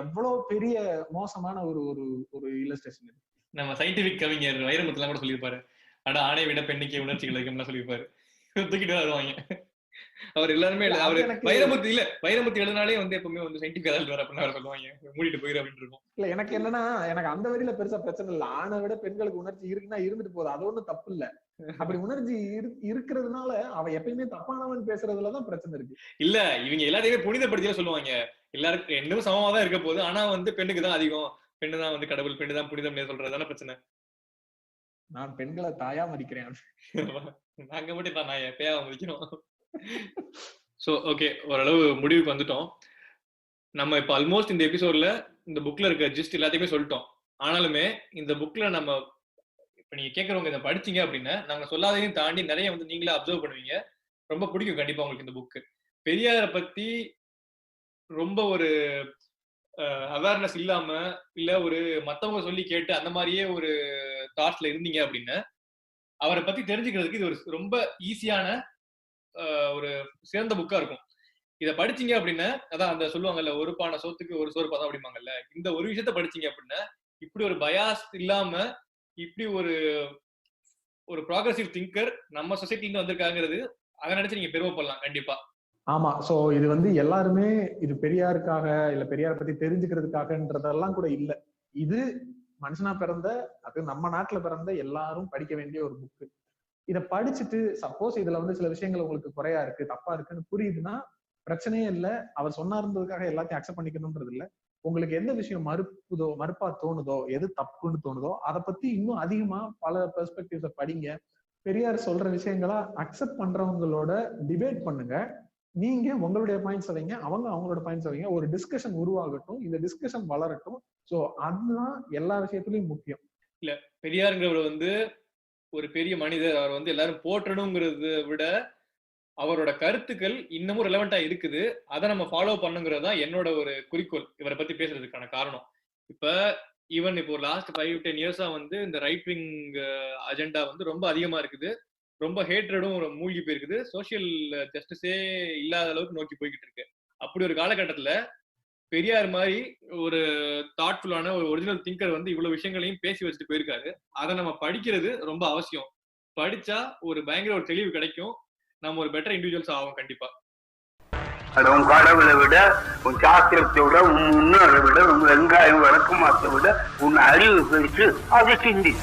எவ்வளவு பெரிய மோசமான ஒரு ஒரு ஒரு இல்லஸ்ட்ரேஷன். நம்ம சயின்டிபிக் கவிஞர் வைரமுத்துலாம் கூட சொல்லியிருப்பாரு, ஆனா ஆணை விட பெண்ணுக்கே உணர்ச்சிகள் இருக்கும்லாம் சொல்லியிருப்பாரு. தூக்கிட்டு வருவாங்க அவர் எல்லாருமே. அவரு வைரமுத்து எழுதினாலே வந்து எப்பவுமே வந்து சயின்டிபிக் கதை எழுதுவார் அப்படின்னு சொல்லுவாங்க, மூடிட்டு போயிரு அப்படின்னு இருக்கும். இல்ல எனக்கு என்னன்னா, எனக்கு அந்த வரையில பெருசா பிரச்சனை இல்ல, ஆணை விட பெண்களுக்கு உணர்ச்சி இருக்குன்னா இருந்துட்டு போகுது, அது ஒண்ணும் தப்பு இல்ல. அப்படி உணர்ச்சி இருக்கிறதுனால அவ எப்பயுமே தப்பானவன் பேசுறதுலதான் பிரச்சனை இருக்கு. இல்ல இவங்க எல்லாத்தையுமே புனிதப்படுத்தியா சொல்லுவாங்க, எல்லாருக்கும் ரெண்டும் சமமா தான் இருக்க போகுது, ஆனா வந்து பெண்ணுக்கு தான் அதிகம், பெண்ணு தான் வந்து கடவுள், பெண்ணு தான் புனிதம் சொல்றதுதானே பிரச்சனை. நான் பெண்களை தாயா மதிக்கிறேன். நாங்க மட்டும் தான் நான் எப்பயா மதிக்கிறோம். சோ ஓகே, ஓரளவு முடிவுக்கு வந்துட்டோம். நம்ம இப்ப ஆல்மோஸ்ட் இந்த எபிசோட்ல இந்த புக்ல இருக்க ஜிஸ்ட் எல்லாத்தையுமே சொல்லிட்டோம். ஆனாலுமே இந்த புக்ல நம்ம இப்ப நீங்க கேட்கறவங்க இதை படிச்சீங்க அப்படின்னா நாங்க சொல்லாதையும் தாண்டி நிறைய வந்து நீங்களே அப்சர்வ் பண்ணுவீங்க, ரொம்ப பிடிக்கும் கண்டிப்பா உங்களுக்கு இந்த புக்கு. பெரியாரை பத்தி ரொம்ப ஒரு அவேர்னஸ் இல்லாம இல்ல ஒரு மத்தவங்க சொல்லி கேட்டு அந்த மாதிரியே ஒரு தாட்ஸ்ல இருந்தீங்க அப்படின்னா அவரை பத்தி தெரிஞ்சுக்கிறதுக்கு இது ஒரு ரொம்ப ஈஸியான ஒரு சிறந்த புக்கா இருக்கும். இத படிச்சீங்க அப்படின்னா, அதான் அந்த சொல்லுவாங்கல்ல, ஒரு பானை சோத்துக்கு ஒரு சோறு பதம் அப்படிம்பாங்கல்ல, இந்த ஒரு விஷயத்த படிச்சீங்க அப்படின்னா இப்படி ஒரு பயாஸ் இல்லாம இப்படி ஒரு ப்ராக்ரெசிவ் திங்கர் நம்ம சொசைட்டில வந்திருக்காங்கிறது அதை நினைச்சு நீங்க பெருமைப்படலாம் கண்டிப்பா. ஆமா, சோ இது வந்து எல்லாருமே இது பெரியாருக்காக இல்ல பெரியாரை பத்தி தெரிஞ்சுக்கிறதுக்காகன்றதெல்லாம் கூட இல்ல, இது மனுஷனா பிறந்த, அது நம்ம நாட்டுல பிறந்த எல்லாரும் படிக்க வேண்டிய ஒரு புக்கு. இத படிச்சுட்டு சப்போஸ் இதுல வந்து சில விஷயங்கள் உங்களுக்கு குறையா இருக்கு, தப்பா இருக்குன்னு புரியுதுன்னா பிரச்சனையே இல்ல, அவர் சொன்னாருன்றதுக்காக எல்லாத்தையும் அக்செப்ட் பண்ணிக்கணும்ன்றது இல்ல. உங்களுக்கு எந்த விஷயம் மறுப்பா தோணுதோ, எது தப்புன்னு தோணுதோ அதை பத்தி இன்னும் அதிகமா பல பெர்ஸ்பெக்டிவ்ஸ படிங்க. பெரியார் சொல்ற விஷயங்களா அக்செப்ட் பண்றவங்களோட டிபேட் பண்ணுங்க. நீங்க உங்களுடைய பாயிண்ட்ஸ் வைங்க, அவங்க அவங்களோட பாயிண்ட்ஸ் வைங்க. ஒரு டிஸ்கஷன் உருவாகட்டும், இந்த டிஸ்கஷன் வளரட்டும். சோ அதுதான் எல்லா விஷயத்திலயும் முக்கியம். இல்ல, பெரியாருங்கிறவர் ஒரு பெரிய மனிதர். அவர் எல்லாரும் போற்றணுங்கிறத விட அவரோட கருத்துக்கள் இன்னமும் ரெலவெண்டா இருக்குது. அதை நம்ம ஃபாலோ பண்ணுங்கிறது தான் என்னோட ஒரு குறிக்கோள் இவரை பத்தி பேசுறதுக்கான காரணம். இப்போ ஒரு லாஸ்ட் 5-10 இயர்ஸா இந்த ரைட் விங் அஜெண்டா ரொம்ப அதிகமா இருக்குது. ரொம்ப ஹேட்ரடும் மூழ்கி போயிருக்குது. சோசியல் ஜஸ்டிஸே இல்லாத அளவுக்கு நோக்கி போய்கிட்டு இருக்கு. அப்படி ஒரு காலகட்டத்துல பெரியார் மாதிரி ஒரு தாட்ஃபுல்லான ஒரு ஒரிஜினல் திங்கர் இவ்வளவு விஷயங்களையும் பேசி வச்சுட்டு போயிருக்காரு. அதை நம்ம படிக்கிறது ரொம்ப அவசியம். படிச்சா ஒரு பயங்கர ஒரு தெளிவு கிடைக்கும். நம்ம ஒரு பெட்டர் இண்டிவிஜுவல்ஸ் ஆகும் கண்டிப்பா. உன் கடவுளை விட, உன் சாஸ்திரத்தை விட, உன் முன்னோரை விட, உன் வெங்காயம் விளக்கமாத்தை விட உன் அறிவு பெருசு. அதை சிந்தி.